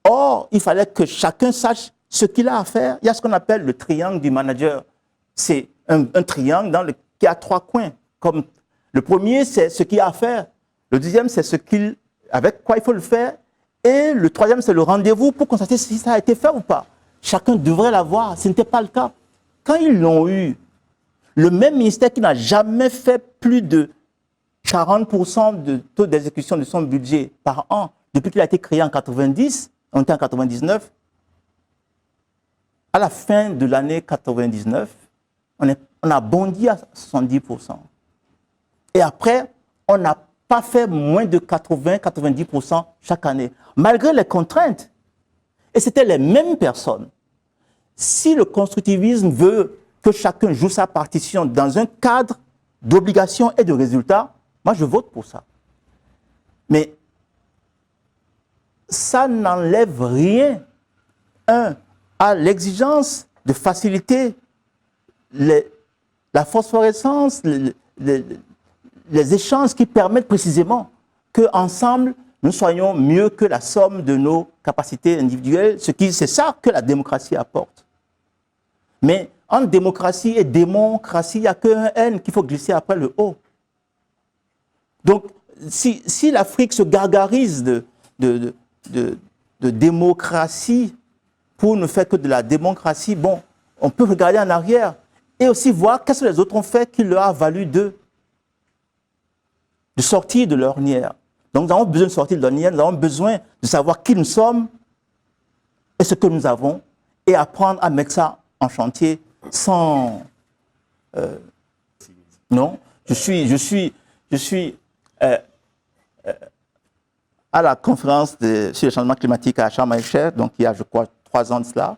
Or, il fallait que chacun sache ce qu'il a à faire. Il y a ce qu'on appelle le triangle du manager. C'est un triangle qui a 3 coins. Comme le premier, c'est ce qu'il a à faire. Le deuxième, c'est avec quoi il faut le faire. Et le troisième, c'est le rendez-vous pour constater si ça a été fait ou pas. Chacun devrait l'avoir. Ce n'était pas le cas. Quand ils l'ont eu, le même ministère qui n'a jamais fait plus de 40% de taux d'exécution de son budget par an, depuis qu'il a été créé en 90, on était en 99, à la fin de l'année 99, on a bondi à 70%. Et après, on n'a pas fait moins de 80-90% chaque année, malgré les contraintes. Et c'était les mêmes personnes. Si le constructivisme veut que chacun joue sa partition dans un cadre d'obligation et de résultats, moi je vote pour ça. Mais ça n'enlève rien, à l'exigence de faciliter la phosphorescence, les échanges qui permettent précisément qu'ensemble, nous soyons mieux que la somme de nos capacités individuelles. C'est ça que la démocratie apporte. Mais entre démocratie et démocratie, il n'y a qu'un N qu'il faut glisser après le O. Donc, si l'Afrique se gargarise de démocratie pour ne faire que de la démocratie, bon, on peut regarder en arrière et aussi voir qu'est-ce que les autres ont fait qui leur a valu de sortir de l'ornière. Donc nous avons besoin de sortir de l'ornière, nous avons besoin de savoir qui nous sommes et ce que nous avons et apprendre à mettre ça en chantier sans... non, je suis à la conférence sur le changement climatique à Sharm el-Sheikh, donc il y a, je crois, 3 ans de cela.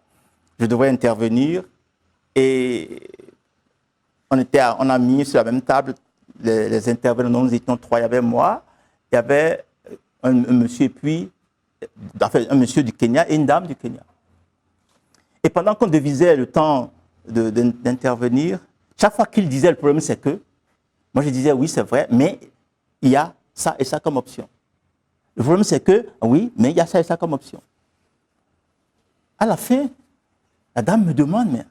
Je devrais intervenir et on a mis sur la même table les intervenants, nous étions 3, il y avait moi, il y avait un monsieur, et puis, enfin, un monsieur du Kenya et une dame du Kenya. Et pendant qu'on devisait le temps d'intervenir, chaque fois qu'il disait le problème c'est que, moi je disais oui c'est vrai, mais il y a ça et ça comme option. Le problème c'est que, oui, mais il y a ça et ça comme option. À la fin, la dame me demande,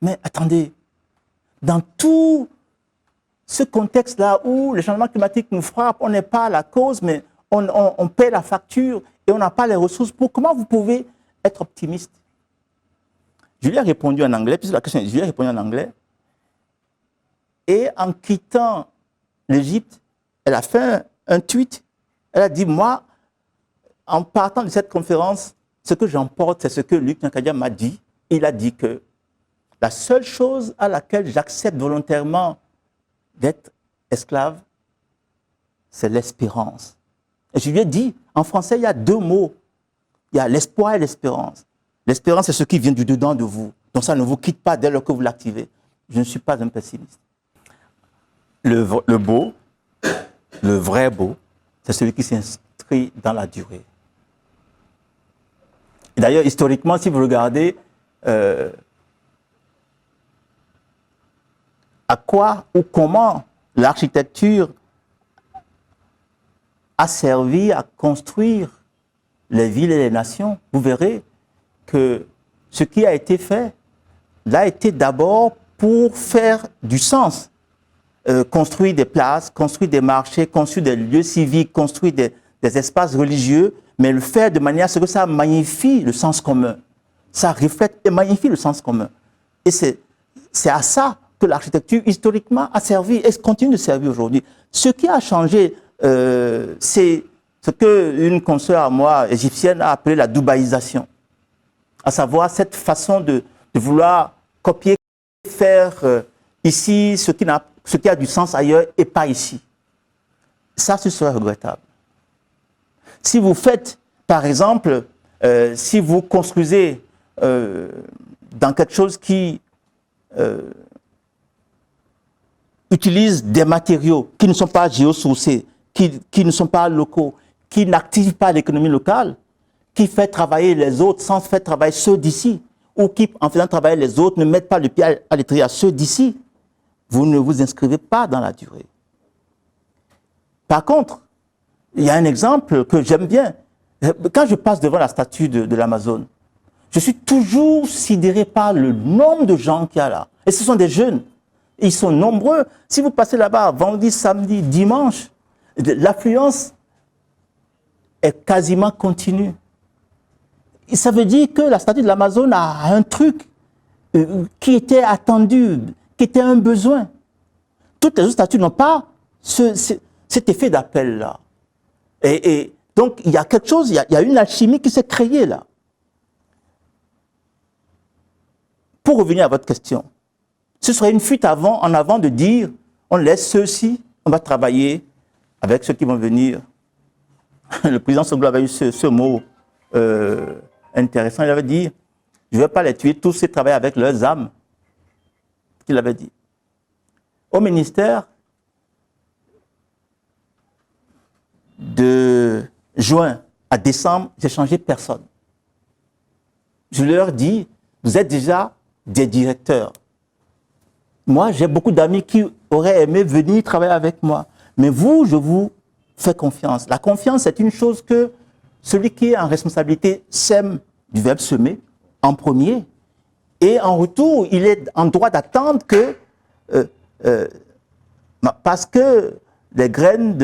mais attendez, dans tout ce contexte-là où le changement climatique nous frappe, on n'est pas à la cause, mais on paie la facture et on n'a pas les ressources pour. Comment vous pouvez être optimiste? Je lui ai répondu en anglais, puisque la question, je lui ai répondu en anglais. Et en quittant l'Égypte, elle a fait un tweet. Elle a dit, moi, en partant de cette conférence, ce que j'emporte, c'est ce que Luc Nakadia m'a dit. Il a dit que la seule chose à laquelle j'accepte volontairement d'être esclave, c'est l'espérance. Et je lui ai dit, en français, il y a 2 mots. Il y a l'espoir et l'espérance. L'espérance, c'est ce qui vient du dedans de vous. Donc ça ne vous quitte pas dès lors que vous l'activez. Je ne suis pas un pessimiste. Le beau, le vrai beau, c'est celui qui s'inscrit dans la durée. D'ailleurs, historiquement, si vous regardez à quoi ou comment l'architecture a servi à construire les villes et les nations, vous verrez que ce qui a été fait l'a été d'abord pour faire du sens. Construire des places, construire des marchés, construire des lieux civiques, construire des espaces religieux, mais le faire de manière à ce que ça magnifie le sens commun. Ça reflète et magnifie le sens commun. Et c'est à ça que l'architecture, historiquement, a servi et continue de servir aujourd'hui. Ce qui a changé, c'est ce qu'une consoeur à moi, égyptienne, a appelé la dubaïsation. À savoir cette façon de vouloir copier, faire ici ce qui a du sens ailleurs et pas ici. Ça, ce serait regrettable. Si vous faites, par exemple, si vous construisez dans quelque chose qui utilise des matériaux qui ne sont pas géosourcés, qui ne sont pas locaux, qui n'activent pas l'économie locale, qui fait travailler les autres sans faire travailler ceux d'ici, ou qui, en faisant travailler les autres, ne mettent pas le pied à l'étrier à ceux d'ici, vous ne vous inscrivez pas dans la durée. Par contre, il y a un exemple que j'aime bien. Quand je passe devant la statue de l'Amazone, je suis toujours sidéré par le nombre de gens qu'il y a là. Et ce sont des jeunes. Ils sont nombreux. Si vous passez là-bas vendredi, samedi, dimanche, l'affluence est quasiment continue. Et ça veut dire que la statue de l'Amazone a un truc qui était attendu, qui était un besoin. Toutes les autres statues n'ont pas cet effet d'appel-là. Et donc, il y a quelque chose, il y a une alchimie qui s'est créée là. Pour revenir à votre question, ce serait une fuite en avant de dire, on laisse ceux-ci, on va travailler avec ceux qui vont venir. Le président Songolo avait eu ce mot intéressant, il avait dit, je ne vais pas les tuer, tous ces travaillent avec leurs âmes. Il avait dit. Au ministère, de juin à décembre, j'ai changé personne. Je leur dis, vous êtes déjà des directeurs. Moi, j'ai beaucoup d'amis qui auraient aimé venir travailler avec moi. Mais vous, je vous fais confiance. La confiance, c'est une chose que celui qui est en responsabilité sème, du verbe semer, en premier. Et en retour, il est en droit d'attendre que, parce que les graines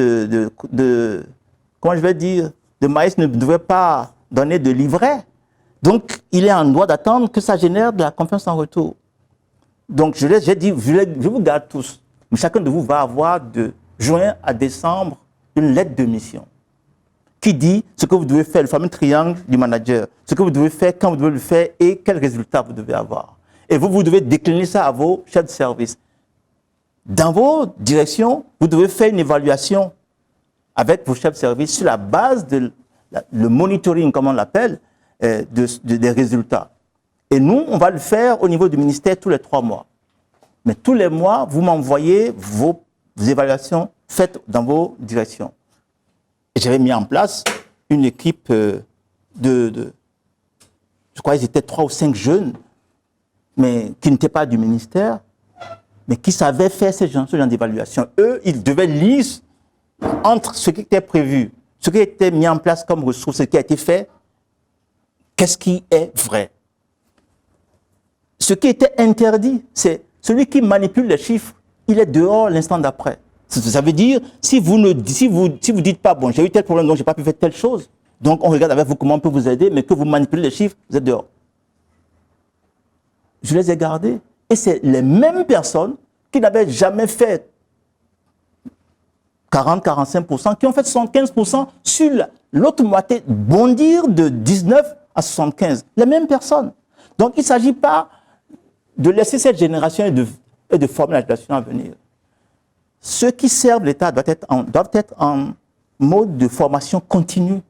comment je vais dire, de maïs ne devaient pas donner de livret. Donc, il est en droit d'attendre que ça génère de la confiance en retour. Donc, j'ai dit, je vous garde tous. Mais chacun de vous va avoir de juin à décembre une lettre de mission qui dit ce que vous devez faire, le fameux triangle du manager, ce que vous devez faire, quand vous devez le faire et quels résultats vous devez avoir. Et vous devez décliner ça à vos chefs de service. Dans vos directions, vous devez faire une évaluation avec vos chefs de service sur la base de le monitoring, comme on l'appelle, des résultats. Et nous, on va le faire au niveau du ministère tous les 3 mois. Mais tous les mois, vous m'envoyez vos des évaluations faites dans vos directions. Et j'avais mis en place une équipe je crois qu'ils étaient 3 ou 5 jeunes, mais qui n'étaient pas du ministère, mais qui savaient faire ce genre d'évaluation. Eux, ils devaient lire entre ce qui était prévu, ce qui était mis en place comme ressource, ce qui a été fait, qu'est-ce qui est vrai. Ce qui était interdit, c'est celui qui manipule les chiffres, il est dehors l'instant d'après. Ça veut dire, si vous dites pas, bon, j'ai eu tel problème, donc j'ai pas pu faire telle chose, donc on regarde avec vous comment on peut vous aider, mais que vous manipulez les chiffres, vous êtes dehors. Je les ai gardés. Et c'est les mêmes personnes qui n'avaient jamais fait 40-45%, qui ont fait 75% sur l'autre moitié, bondir de 19 à 75. Les mêmes personnes. Donc il ne s'agit pas de laisser cette génération et de former la génération à venir. Ceux qui servent l'État doivent être en mode de formation continue.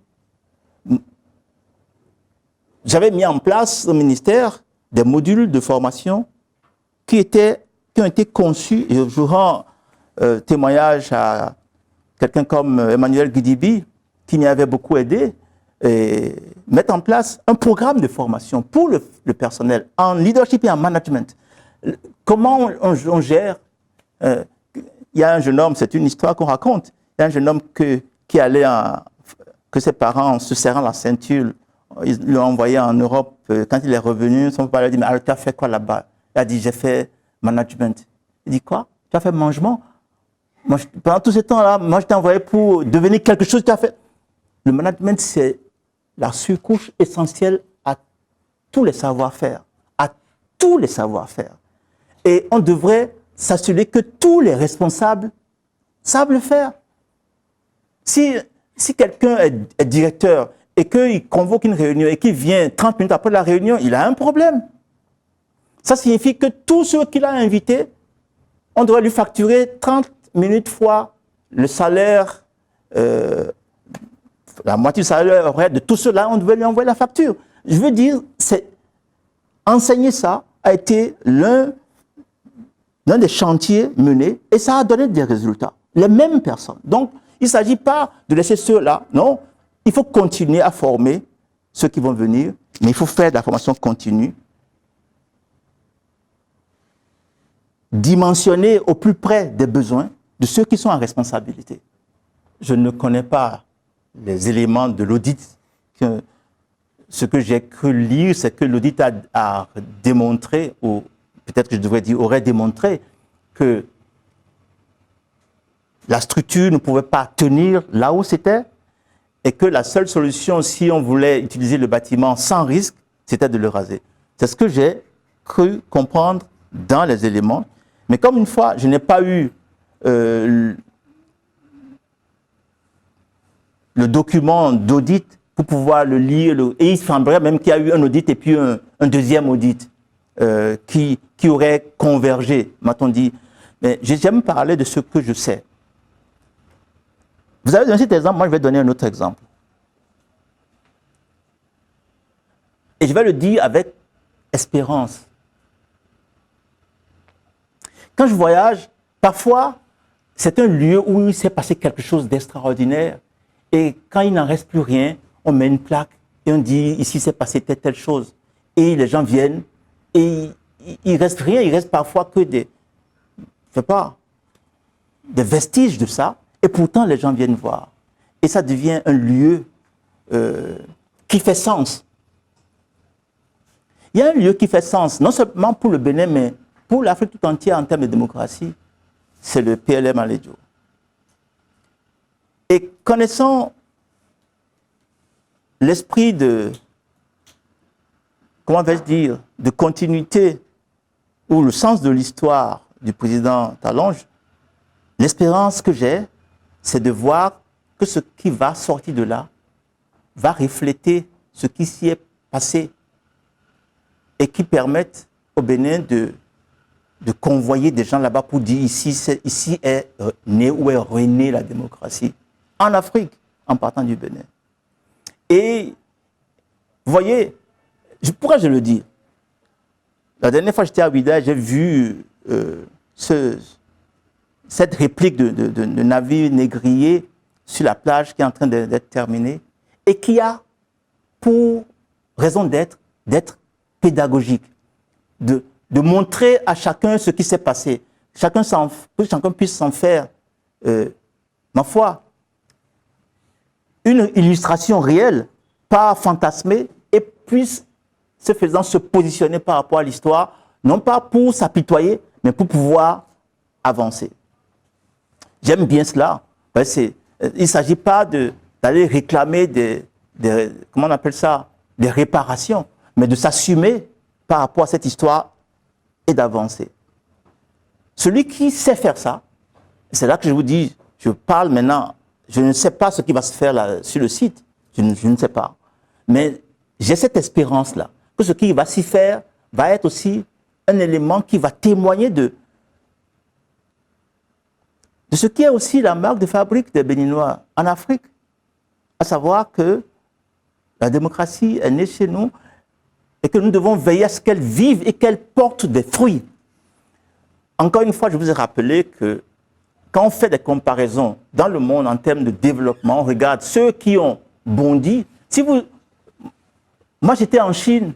J'avais mis en place au ministère des modules de formation qui ont été conçus, et je rends témoignage à quelqu'un comme Emmanuel Guidibi, qui m'y avait beaucoup aidé, et mettre en place un programme de formation pour le personnel en leadership et en management. Comment on gère il y a un jeune homme, c'est une histoire qu'on raconte, il y a un jeune homme qui allait, que ses parents, en se serrant la ceinture, ils l'ont envoyé en Europe. Quand il est revenu, son papa lui a dit, mais alors, tu as fait quoi là-bas? Il a dit, j'ai fait management. Il dit, quoi? Tu as fait management? Moi, pendant tout ce temps-là, moi, je t'ai envoyé pour devenir quelque chose que tu as fait. Le management, c'est la surcouche essentielle à tous les savoir-faire. À tous les savoir-faire. Et on devrait s'assurer que tous les responsables savent le faire. Si quelqu'un est directeur et qu'il convoque une réunion et qu'il vient 30 minutes après la réunion, il a un problème. Ça signifie que tous ceux qu'il a invités, on doit lui facturer 30 minutes fois le salaire, la moitié du salaire de tout cela, on devait lui envoyer la facture. Je veux dire, enseigner ça a été l'un des chantiers menés et ça a donné des résultats. Les mêmes personnes. Donc, il ne s'agit pas de laisser ceux-là, non. Il faut continuer à former ceux qui vont venir, mais il faut faire de la formation continue, dimensionner au plus près des besoins de ceux qui sont en responsabilité. Je ne connais pas les éléments de l'audit. Ce que j'ai cru lire, c'est que l'audit a démontré, ou peut-être que je devrais dire aurait démontré, que la structure ne pouvait pas tenir là où c'était et que la seule solution, si on voulait utiliser le bâtiment sans risque, c'était de le raser. C'est ce que j'ai cru comprendre dans les éléments. Mais comme une fois, je n'ai pas eu le document d'audit pour pouvoir le lire, et il semblerait même qu'il y a eu un audit et puis un deuxième audit qui aurait convergé, m'a-t-on dit. Mais j'aime parler de ce que je sais. Vous avez donné cet exemple, moi je vais donner un autre exemple. Et je vais le dire avec espérance. Quand je voyage, parfois, c'est un lieu où il s'est passé quelque chose d'extraordinaire. Et quand il n'en reste plus rien, on met une plaque et on dit, ici s'est passé telle chose. Et les gens viennent et il ne reste rien, il reste parfois que des vestiges de ça. Et pourtant, les gens viennent voir. Et ça devient un lieu qui fait sens. Il y a un lieu qui fait sens, non seulement pour le Bénin, mais pour l'Afrique tout entière en termes de démocratie. C'est le PLM Alédio. Et connaissant l'esprit de, comment vais-je dire, de continuité ou le sens de l'histoire du président Talonge, l'espérance que j'ai, c'est de voir que ce qui va sortir de là va refléter ce qui s'y est passé et qui permette au Bénin de convoyer des gens là-bas pour dire ici est née ou est renée la démocratie. En Afrique, en partant du Bénin. Et vous voyez, pourquoi je le dis? La dernière fois que j'étais à Ouidah, j'ai vu cette réplique de navire négrier sur la plage qui est en train d'être terminée et qui a pour raison d'être pédagogique, de montrer à chacun ce qui s'est passé, que chacun puisse s'en faire, ma foi, une illustration réelle, pas fantasmée, et puisse, ce faisant, se positionner par rapport à l'histoire, non pas pour s'apitoyer, mais pour pouvoir avancer. J'aime bien cela. Il ne s'agit pas d'aller réclamer comment on appelle ça, des réparations, mais de s'assumer par rapport à cette histoire et d'avancer. Celui qui sait faire ça, c'est là que je vous dis, je parle maintenant, je ne sais pas ce qui va se faire là, sur le site, je ne sais pas. Mais j'ai cette espérance-là, que ce qui va s'y faire va être aussi un élément qui va témoigner de ce qui est aussi la marque de fabrique des Béninois en Afrique, à savoir que la démocratie est née chez nous et que nous devons veiller à ce qu'elle vive et qu'elle porte des fruits. Encore une fois, je vous ai rappelé que quand on fait des comparaisons dans le monde en termes de développement, on regarde ceux qui ont bondi. Moi, j'étais en Chine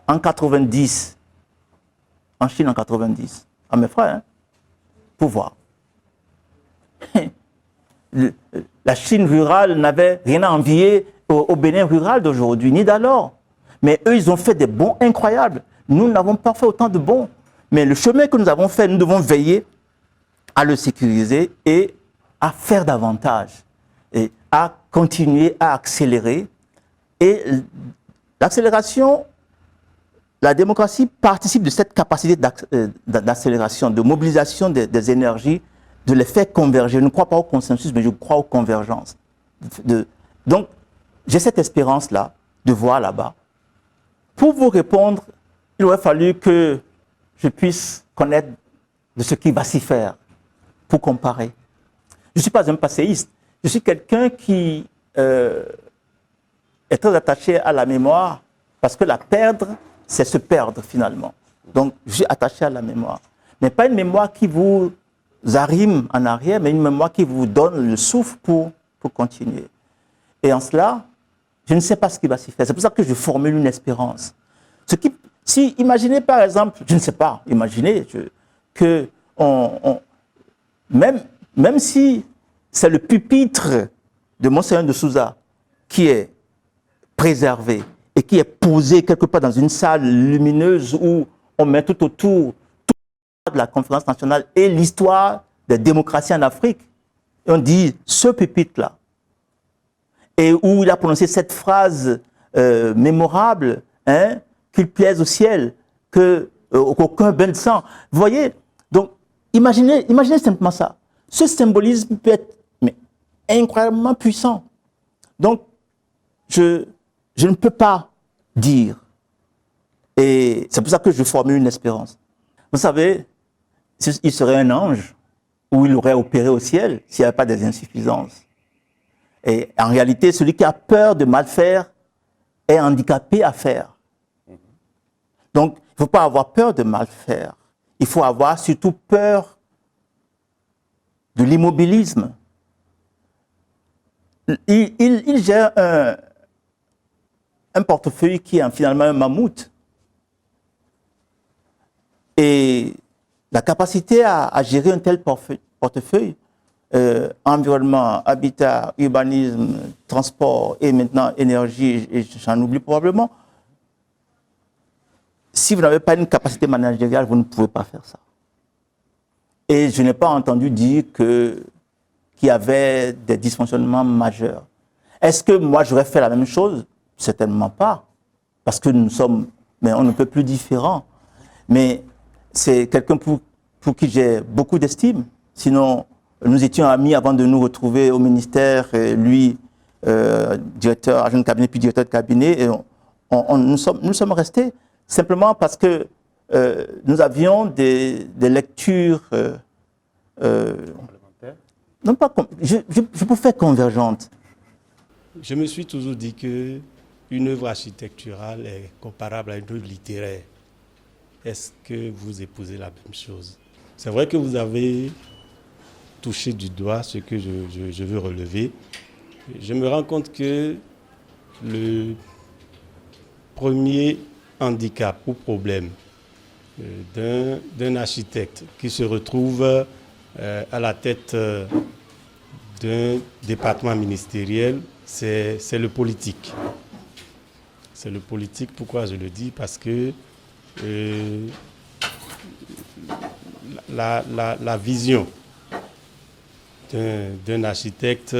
en 90. En Chine en 90. À mes frères, hein, pour voir. La Chine rurale n'avait rien à envier au Bénin rural d'aujourd'hui, ni d'alors. Mais eux, ils ont fait des bons incroyables. Nous n'avons pas fait autant de bons. Mais le chemin que nous avons fait, nous devons veiller à le sécuriser et à faire davantage. Et à continuer à accélérer. Et l'accélération, la démocratie participe de cette capacité d'accélération, de mobilisation des énergies, de les faire converger. Je ne crois pas au consensus, mais je crois aux convergences. Donc, j'ai cette espérance-là de voir là-bas. Pour vous répondre, il aurait fallu que je puisse connaître de ce qui va s'y faire pour comparer. Je ne suis pas un passéiste. Je suis quelqu'un qui est très attaché à la mémoire parce que la perdre, c'est se perdre finalement. Donc, je suis attaché à la mémoire. Mais pas une mémoire qui vous arrime en arrière, mais une mémoire qui vous donne le souffle pour continuer. Et en cela, je ne sais pas ce qui va s'y faire. C'est pour ça que je formule une espérance. Si, imaginez par exemple, je ne sais pas, imaginez que même si c'est le pupitre de Monseigneur de Souza qui est préservé et qui est posé quelque part dans une salle lumineuse où on met tout autour de la conférence nationale et l'histoire des démocraties en Afrique. Et on dit ce pupitre-là, et où il a prononcé cette phrase mémorable, hein, qu'il plaise au ciel, qu'aucun bain de sang. Vous voyez, donc imaginez simplement ça. Ce symbolisme peut être incroyablement puissant. Donc, je ne peux pas dire. Et c'est pour ça que je formule une espérance. Vous savez, il serait un ange, ou il aurait opéré au ciel s'il n'y avait pas des insuffisances. Et en réalité, celui qui a peur de mal faire est handicapé à faire. Donc, il ne faut pas avoir peur de mal faire. Il faut avoir surtout peur de l'immobilisme. Il gère un portefeuille qui est finalement un mammouth. Et la capacité à gérer un tel portefeuille, environnement, habitat, urbanisme, transport et maintenant énergie, et j'en oublie probablement, si vous n'avez pas une capacité managériale, vous ne pouvez pas faire ça. Et je n'ai pas entendu dire qu'il y avait des dysfonctionnements majeurs. Est-ce que moi j'aurais fait la même chose? Certainement pas. Parce que nous sommes, mais on ne peut plus différents. Mais c'est quelqu'un pour qui j'ai beaucoup d'estime. Sinon, nous étions amis avant de nous retrouver au ministère, lui, directeur, agent de cabinet, puis directeur de cabinet, et nous sommes restés simplement parce que nous avions des lectures complémentaires. Non pas, je peux faire convergentes. Je me suis toujours dit qu'une œuvre architecturale est comparable à une œuvre littéraire. est-ce que vous épousez la même chose? C'est vrai que vous avez touché du doigt ce que je veux relever. Je me rends compte que le premier handicap ou problème d'un architecte qui se retrouve à la tête d'un département ministériel, c'est le politique. C'est le politique, pourquoi je le dis? Parce que la vision d'un architecte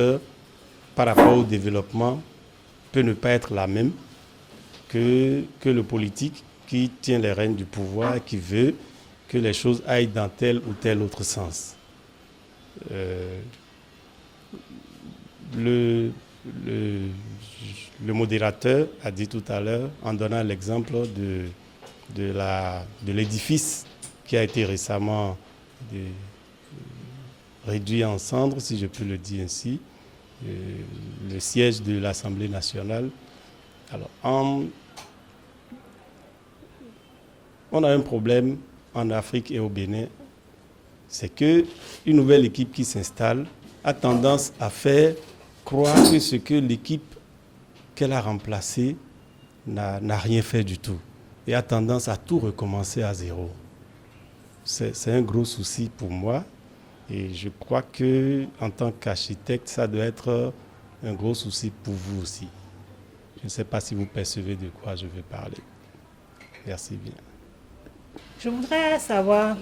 par rapport au développement peut ne pas être la même que le politique qui tient les rênes du pouvoir et qui veut que les choses aillent dans tel ou tel autre sens. Le modérateur a dit tout à l'heure, en donnant l'exemple de l'édifice qui a été récemment réduit en cendres, si je peux le dire ainsi, le siège de l'Assemblée nationale. Alors, on a un problème en Afrique et au Bénin, c'est qu'une nouvelle équipe qui s'installe a tendance à faire croire que ce que l'équipe qu'elle a remplacée n'a rien fait du tout et a tendance à tout recommencer à zéro. C'est un gros souci pour moi et je crois qu'en tant qu'architecte, ça doit être un gros souci pour vous aussi. Je ne sais pas si vous percevez de quoi je vais parler. Merci bien. Je voudrais savoir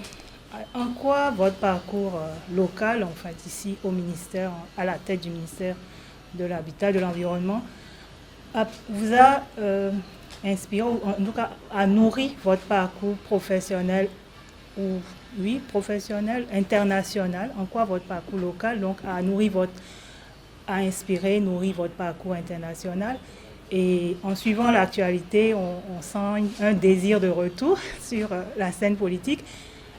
en quoi votre parcours local, en fait, ici au ministère, à la tête du ministère de l'Habitat, de l'Environnement, vous a inspiré, ou en tout cas a nourri votre parcours professionnel, ou oui, professionnel, international. En quoi votre parcours local donc a inspiré, nourri votre parcours international. Et en suivant l'actualité, on sent un désir de retour sur la scène politique.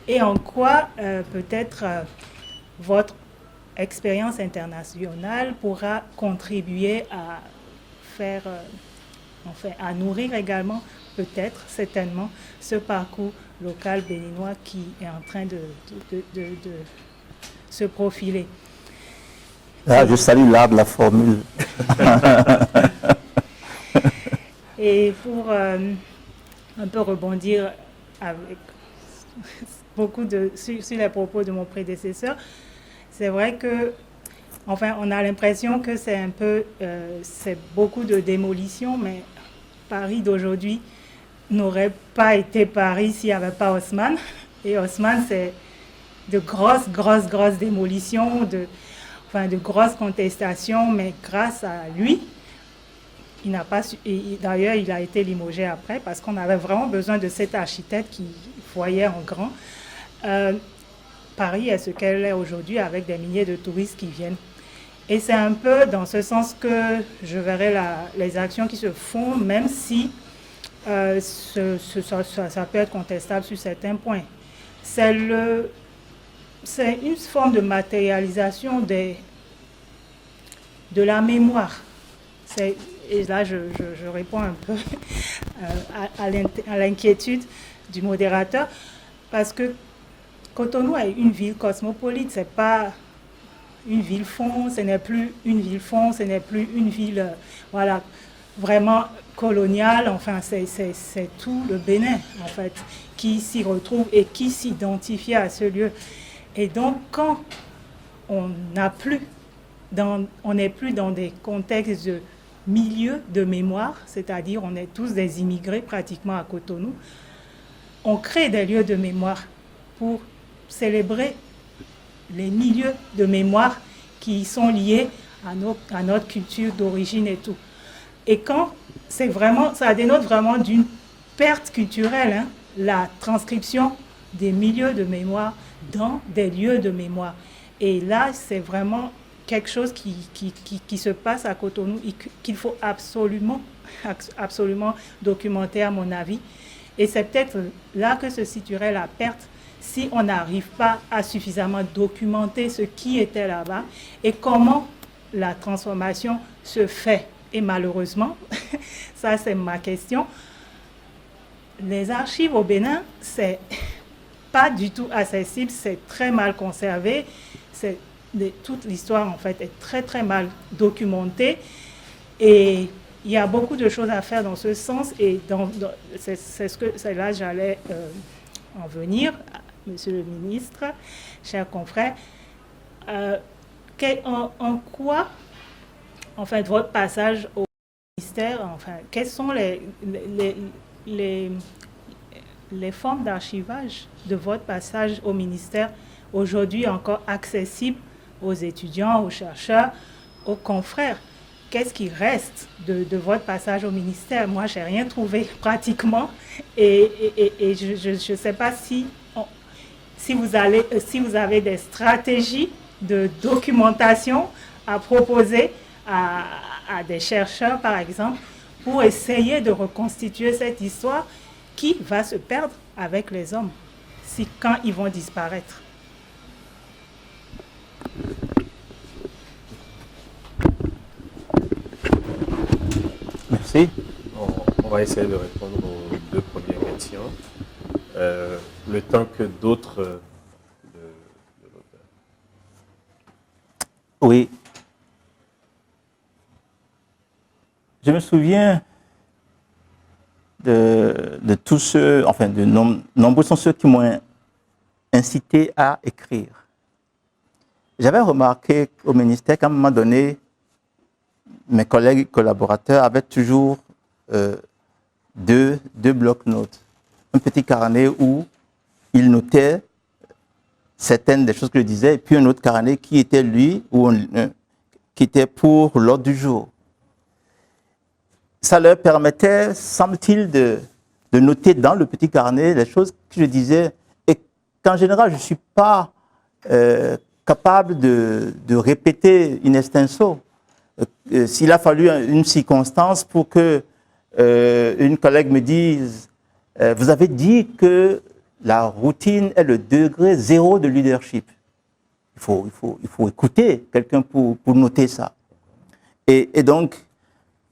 Et en quoi peut-être votre expérience internationale pourra contribuer à faire, à nourrir également, peut-être, certainement, ce parcours local béninois qui est en train de se profiler. Ah, je salue l'art de la formule. Et pour un peu rebondir avec sur les propos de mon prédécesseur, c'est vrai que, enfin, on a l'impression que c'est c'est beaucoup de démolition, mais Paris d'aujourd'hui n'aurait pas été Paris s'il n'y avait pas Haussmann. Et Haussmann, c'est de grosses démolitions, de grosses contestations, mais grâce à lui, il n'a pas su, et d'ailleurs il a été limogé après parce qu'on avait vraiment besoin de cet architecte qui voyait en grand. Paris est ce qu'elle est aujourd'hui avec des milliers de touristes qui viennent. Et c'est un peu dans ce sens que je verrai les actions qui se font, même si ça peut être contestable sur certains points. C'est une forme de matérialisation de la mémoire. Et là, je réponds un peu à l'inquiétude du modérateur, parce que Cotonou est une ville cosmopolite, c'est pas une ville-fond, ce n'est plus une ville-fond, ce n'est plus une ville vraiment coloniale, enfin c'est tout le Bénin en fait qui s'y retrouve et qui s'identifie à ce lieu. Et donc quand on n'est plus dans des contextes de milieux de mémoire, c'est-à-dire on est tous des immigrés pratiquement à Cotonou, on crée des lieux de mémoire pour célébrer les milieux de mémoire qui sont liés à notre culture d'origine et tout. Et quand ça dénote vraiment d'une perte culturelle, la transcription des milieux de mémoire dans des lieux de mémoire. Et là, c'est vraiment quelque chose qui se passe à Cotonou et qu'il faut absolument documenter à mon avis. Et c'est peut-être là que se situerait la perte si on n'arrive pas à suffisamment documenter ce qui était là-bas et comment la transformation se fait. Et malheureusement, ça c'est ma question, les archives au Bénin, c'est pas du tout accessible, c'est très mal conservé. Toute l'histoire, en fait, est très, très mal documentée. Et il y a beaucoup de choses à faire dans ce sens. Et c'est là j'allais en venir, Monsieur le ministre, chers confrères. En quoi, en fait, votre passage au ministère, enfin, quelles sont les formes d'archivage de votre passage au ministère aujourd'hui encore accessibles aux étudiants, aux chercheurs, aux confrères? Qu'est-ce qui reste de votre passage au ministère? Moi, je n'ai rien trouvé pratiquement et je ne sais pas si vous avez des stratégies de documentation à proposer à des chercheurs, par exemple, pour essayer de reconstituer cette histoire qui va se perdre avec les hommes, quand ils vont disparaître. Merci. On va essayer de répondre aux deux premières questions. Le temps que d'autres de l'auteur. Oui. Je me souviens de tous ceux, enfin de nombreux sont ceux qui m'ont incité à écrire. J'avais remarqué au ministère qu'à un moment donné, mes collègues et collaborateurs avaient toujours deux blocs-notes. Un petit carnet où ils notaient certaines des choses que je disais, et puis un autre carnet qui était lui, qui était pour l'ordre du jour. Ça leur permettait, semble-t-il, de noter dans le petit carnet les choses que je disais, et qu'en général, je ne suis pas capable de répéter in extenso. S'il a fallu une circonstance pour que une collègue me dise « Vous avez dit que la routine est le degré zéro de leadership. » Il faut écouter quelqu'un pour noter ça. Et donc,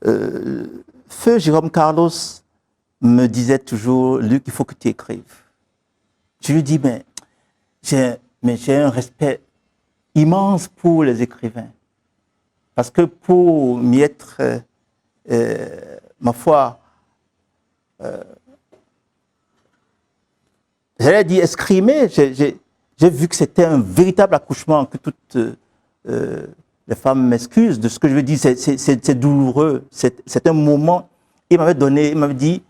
Feu Jérôme Carlos me disait toujours « Luc, il faut que tu écrives. » Je lui dis « Mais j'ai un respect immense pour les écrivains. Parce que pour m'y être, ma foi, j'allais dire escrimé, j'ai vu que c'était un véritable accouchement, que toutes les femmes m'excusent de ce que je veux dire, c'est douloureux, c'est un moment. Il m'avait dit,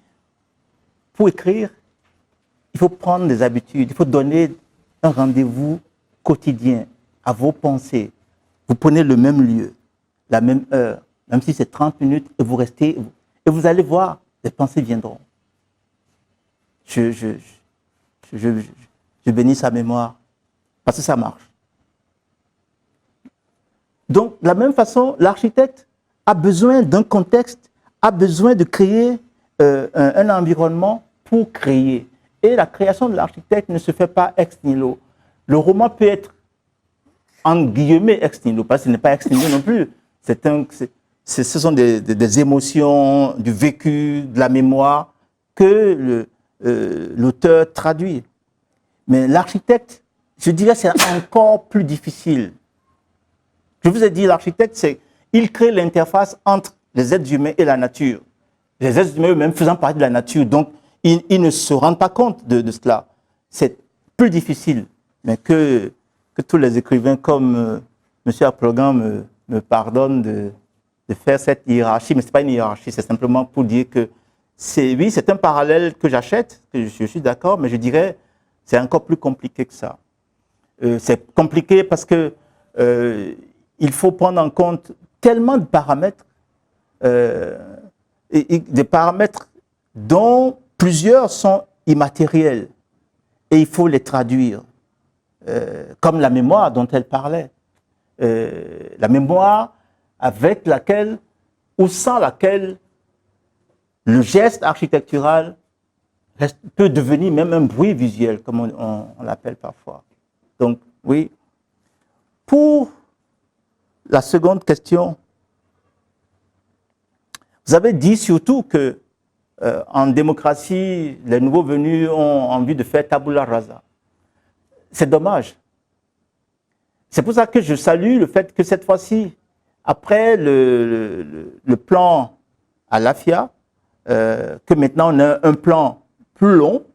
pour écrire, il faut prendre des habitudes, il faut donner un rendez-vous quotidien à vos pensées. Vous prenez le même lieu, la même heure, même si c'est 30 minutes, et vous restez, et vous allez voir, les pensées viendront. Je bénis sa mémoire, parce que ça marche. Donc, de la même façon, l'architecte a besoin d'un contexte, a besoin de créer un environnement pour créer. Et la création de l'architecte ne se fait pas ex nihilo. Le roman peut être, en guillemets, ex nihilo, parce qu'il n'est pas ex nihilo non plus. Ce sont des émotions, du vécu, de la mémoire que l'auteur traduit. Mais l'architecte, je dirais, c'est encore plus difficile. Je vous ai dit, l'architecte, il crée l'interface entre les êtres humains et la nature. Les êtres humains eux-mêmes faisant partie de la nature. Donc, ils ne se rendent pas compte de cela. C'est plus difficile. Mais que tous les écrivains comme M. Aplogan me pardonnent de faire cette hiérarchie. Mais ce n'est pas une hiérarchie, c'est simplement pour dire que oui, c'est un parallèle que j'achète, que je suis d'accord, mais je dirais c'est encore plus compliqué que ça. C'est compliqué parce que il faut prendre en compte tellement de paramètres, et des paramètres dont plusieurs sont immatériels. Et il faut les traduire, comme la mémoire dont elle parlait. La mémoire avec laquelle, ou sans laquelle, le geste architectural peut devenir même un bruit visuel, comme on l'appelle parfois. Donc, oui. Pour la seconde question, vous avez dit surtout que en démocratie, les nouveaux venus ont envie de faire tabula rasa. C'est dommage. C'est pour ça que je salue le fait que cette fois-ci, après le plan à l'AFIA, que maintenant on a un plan plus long,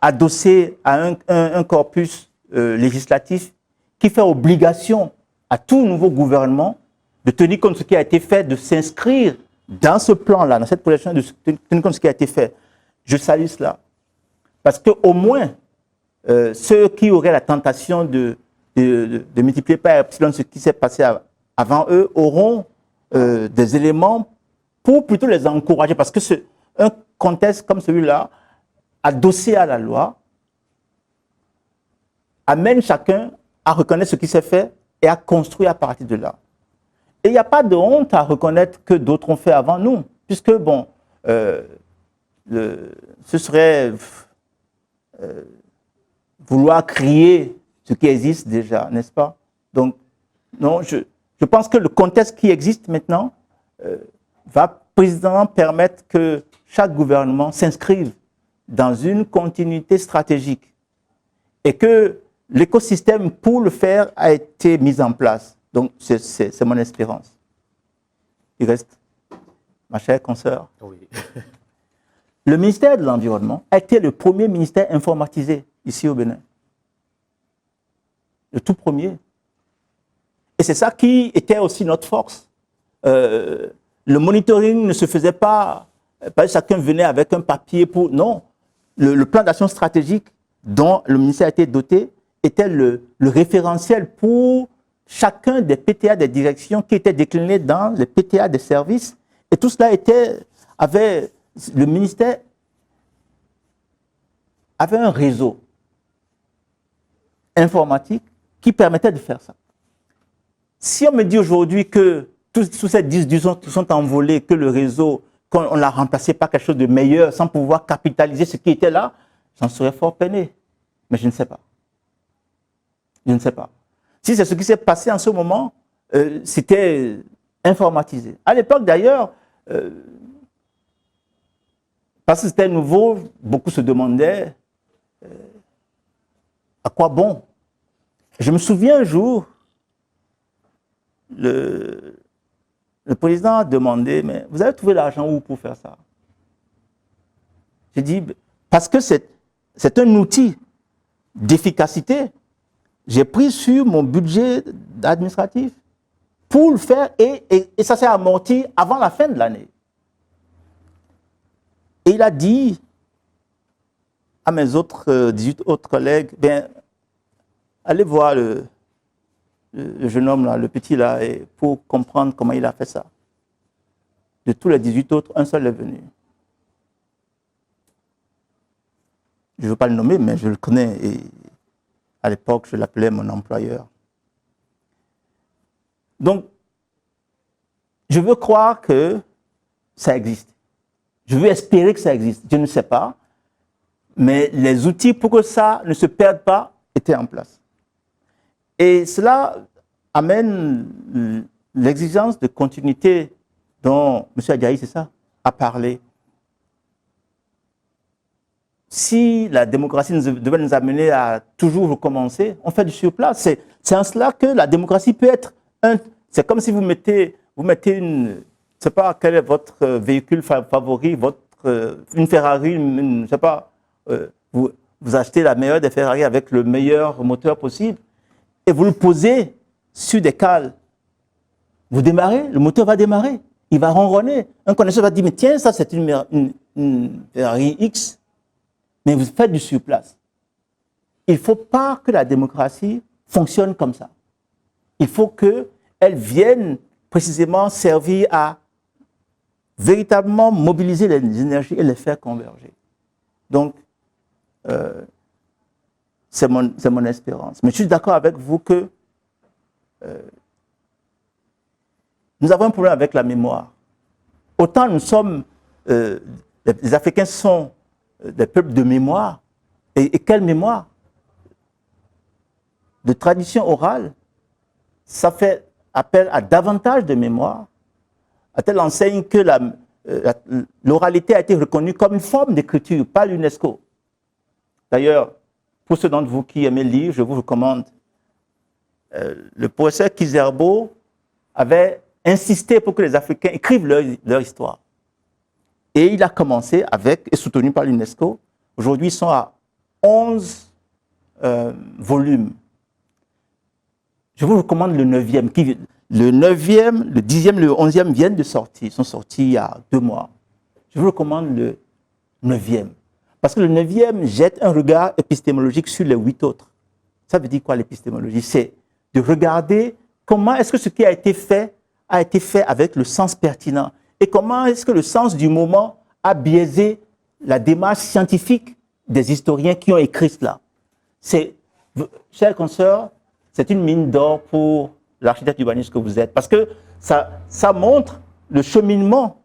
adossé à un corpus législatif qui fait obligation à tout nouveau gouvernement de tenir compte de ce qui a été fait, de s'inscrire dans ce plan-là, dans cette projection, de tenir compte de ce qui a été fait. Je salue cela. Parce qu'au moins, ceux qui auraient la tentation de multiplier par epsilon ce qui s'est passé avant eux auront des éléments pour plutôt les encourager. Parce que un contexte comme celui-là, adossé à la loi, amène chacun à reconnaître ce qui s'est fait et à construire à partir de là. Et il n'y a pas de honte à reconnaître que d'autres ont fait avant nous, puisque, bon, ce serait vouloir crier ce qui existe déjà, n'est-ce pas? Donc, non, je pense que le contexte qui existe maintenant va précisément permettre que chaque gouvernement s'inscrive dans une continuité stratégique et que l'écosystème pour le faire a été mis en place. Donc, c'est mon espérance. Il reste, ma chère consoeur. Oui. Le ministère de l'Environnement a été le premier ministère informatisé ici au Bénin. Le tout premier. Et c'est ça qui était aussi notre force. Le monitoring ne se faisait pas chacun venait avec un papier pour... Non, le plan d'action stratégique dont le ministère a été doté était le référentiel pour chacun des PTA des directions qui étaient déclinés dans les PTA des services. Et tout cela le ministère avait un réseau informatique qui permettait de faire ça. Si on me dit aujourd'hui que tous ces 10 sont envolés, que le réseau, qu'on l'a remplacé par quelque chose de meilleur sans pouvoir capitaliser ce qui était là, j'en serais fort peiné. Mais je ne sais pas. Je ne sais pas. Si c'est ce qui s'est passé en ce moment, c'était informatisé. À l'époque d'ailleurs, parce que c'était nouveau, beaucoup se demandaient à quoi bon. Je me souviens un jour, le président a demandé, mais vous avez trouvé l'argent où pour faire ça? J'ai dit, parce que c'est un outil d'efficacité. J'ai pris sur mon budget administratif pour le faire et ça s'est amorti avant la fin de l'année. Et il a dit à mes 18 autres collègues, bien, allez voir le jeune homme là, le petit là, pour comprendre comment il a fait ça. De tous les 18 autres, un seul est venu. Je ne veux pas le nommer, mais je le connais. Et à l'époque, je l'appelais mon employeur. Donc, je veux croire que ça existe. Je veux espérer que ça existe. Je ne sais pas. Mais les outils pour que ça ne se perde pas étaient en place. Et cela amène l'exigence de continuité dont M. Adjaï, c'est ça, a parlé. Si la démocratie devait nous amener à toujours recommencer, on fait du surplace. C'est en cela que la démocratie peut être c'est comme si vous mettez une... Je ne sais pas quel est votre véhicule favori, une Ferrari, je ne sais pas, vous achetez la meilleure des Ferrari avec le meilleur moteur possible et vous le posez sur des cales. Vous démarrez, le moteur va démarrer, il va ronronner. Un connaisseur va dire, mais tiens, ça c'est une Ferrari X. Mais vous faites du surplace. Il ne faut pas que la démocratie fonctionne comme ça. Il faut qu'elle vienne précisément servir à véritablement mobiliser les énergies et les faire converger. Donc, c'est mon espérance. Mais je suis d'accord avec vous que nous avons un problème avec la mémoire. Autant nous sommes, les Africains sont des peuples de mémoire. Et quelle mémoire? De tradition orale, ça fait appel à davantage de mémoire, à telle enseigne que l'oralité a été reconnue comme une forme d'écriture par l'UNESCO. D'ailleurs, pour ceux d'entre vous qui aimez lire, je vous recommande. Le professeur Kizerbo avait insisté pour que les Africains écrivent leur histoire. Et il a commencé avec, et soutenu par l'UNESCO. Aujourd'hui, ils sont à 11 volumes. Je vous recommande le 9e. Le 9e, le 10e, le 11e viennent de sortir. Ils sont sortis il y a 2 mois. Je vous recommande le 9e. Parce que le 9e jette un regard épistémologique sur les 8 autres. Ça veut dire quoi l'épistémologie? C'est de regarder comment est-ce que ce qui a été fait avec le sens pertinent. Et comment est-ce que le sens du moment a biaisé la démarche scientifique des historiens qui ont écrit cela. Chers consoeurs, c'est une mine d'or pour l'architecte urbaniste que vous êtes, parce que ça montre le cheminement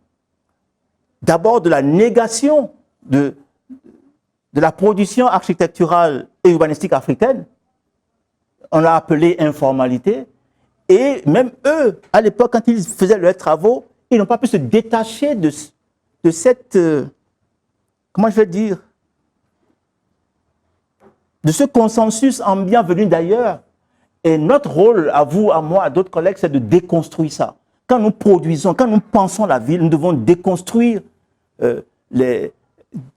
d'abord de la négation de la production architecturale et urbanistique africaine. On l'a appelé informalité. Et même eux, à l'époque, quand ils faisaient leurs travaux, ils n'ont pas pu se détacher de cette, comment je vais dire, de ce consensus ambiant venu d'ailleurs. Et notre rôle, à vous, à moi, à d'autres collègues, c'est de déconstruire ça. Quand nous produisons, quand nous pensons la ville, nous devons déconstruire,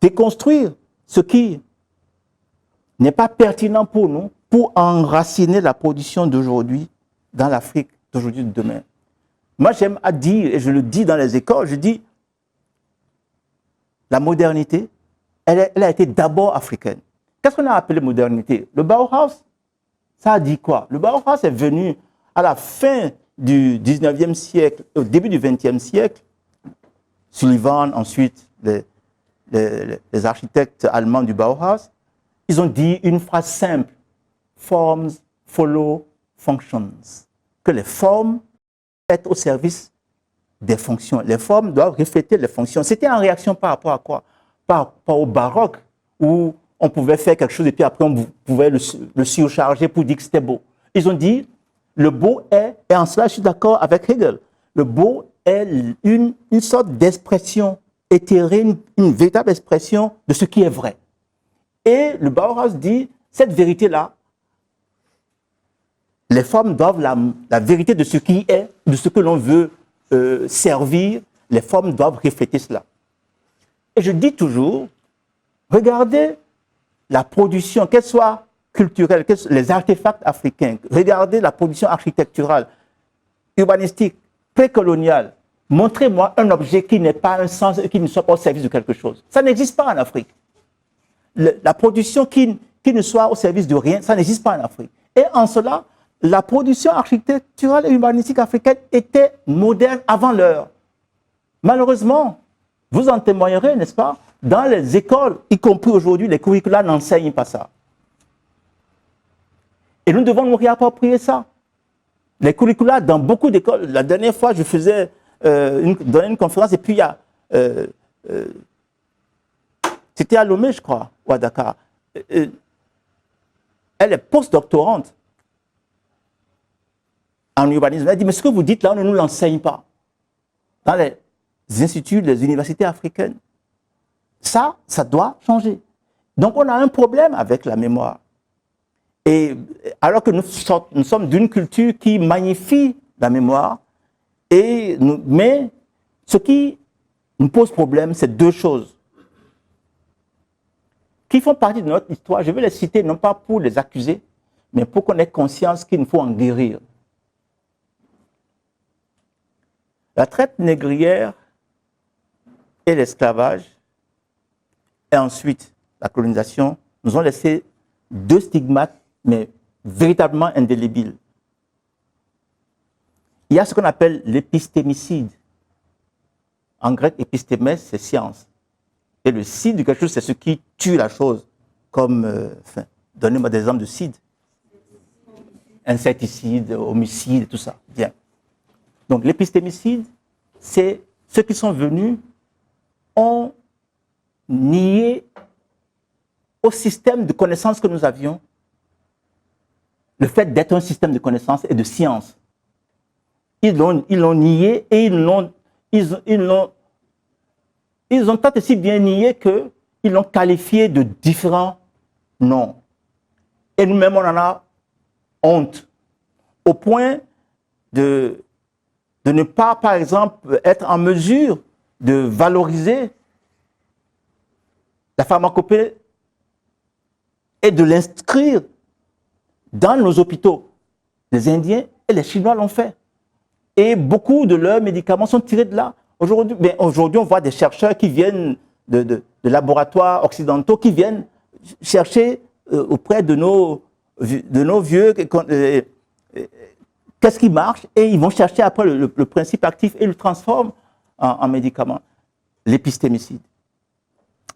déconstruire ce qui n'est pas pertinent pour nous, pour enraciner la production d'aujourd'hui dans l'Afrique d'aujourd'hui et de demain. Moi, j'aime à dire, et je le dis dans les écoles, je dis, la modernité, elle a été d'abord africaine. Qu'est-ce qu'on a appelé modernité? Le Bauhaus, ça a dit quoi? Le Bauhaus est venu à la fin du 19e siècle, au début du 20e siècle. Sullivan, ensuite, les architectes allemands du Bauhaus, ils ont dit une phrase simple. Forms follow functions. Que les formes être au service des fonctions. Les formes doivent refléter les fonctions. C'était en réaction par rapport à quoi? Par rapport au baroque, où on pouvait faire quelque chose et puis après on pouvait le surcharger pour dire que c'était beau. Ils ont dit, le beau est, et en cela je suis d'accord avec Hegel, le beau est une sorte d'expression éthérée, une véritable expression de ce qui est vrai. Et le Bauhaus dit, cette vérité-là, les formes doivent la vérité de ce qui est, de ce que l'on veut servir, les formes doivent refléter cela. Et je dis toujours, regardez la production, qu'elle soit culturelle, les artefacts africains, regardez la production architecturale, urbanistique, précoloniale. Montrez-moi un objet qui n'ait pas un sens, qui ne soit pas au service de quelque chose. Ça n'existe pas en Afrique. La production qui ne soit au service de rien, ça n'existe pas en Afrique. Et en cela, la production architecturale et urbanistique africaine était moderne avant l'heure. Malheureusement, vous en témoignerez, n'est-ce pas? Dans les écoles, y compris aujourd'hui, les curricula n'enseignent pas ça. Et nous devons nous réapproprier ça. Les curricula, dans beaucoup d'écoles, la dernière fois, je faisais une conférence et puis il y a... c'était à Lomé, je crois, ou à Dakar. Elle est post-doctorante en urbanisme. Elle dit, mais ce que vous dites là, on ne nous l'enseigne pas. Dans les instituts, les universités africaines. Ça doit changer. Donc on a un problème avec la mémoire. Et alors que nous sommes d'une culture qui magnifie la mémoire, mais ce qui nous pose problème, c'est deux choses qui font partie de notre histoire. Je vais les citer non pas pour les accuser, mais pour qu'on ait conscience qu'il nous faut en guérir. La traite négrière et l'esclavage, et ensuite la colonisation, nous ont laissé deux stigmates, mais véritablement indélébiles. Il y a ce qu'on appelle l'épistémicide. En grec, épistémès, c'est science. Et le cide de quelque chose, c'est ce qui tue la chose. Comme, donnez-moi des exemples de cide. Insecticide, homicide, tout ça. Bien. Donc l'épistémicide, c'est ceux qui sont venus ont nié au système de connaissances que nous avions le fait d'être un système de connaissances et de science. Ils l'ont nié et ils l'ont ils ont tant et si bien nié qu'ils l'ont qualifié de différents noms. Et nous-mêmes, on en a honte, au point de ne pas, par exemple, être en mesure de valoriser la pharmacopée et de l'inscrire dans nos hôpitaux. Les Indiens et les Chinois l'ont fait. Et beaucoup de leurs médicaments sont tirés de là. Aujourd'hui, on voit des chercheurs qui viennent de laboratoires occidentaux, qui viennent chercher auprès de nos vieux qu'est-ce qui marche, et ils vont chercher après le principe actif et le transforment en médicament. L'épistémicide.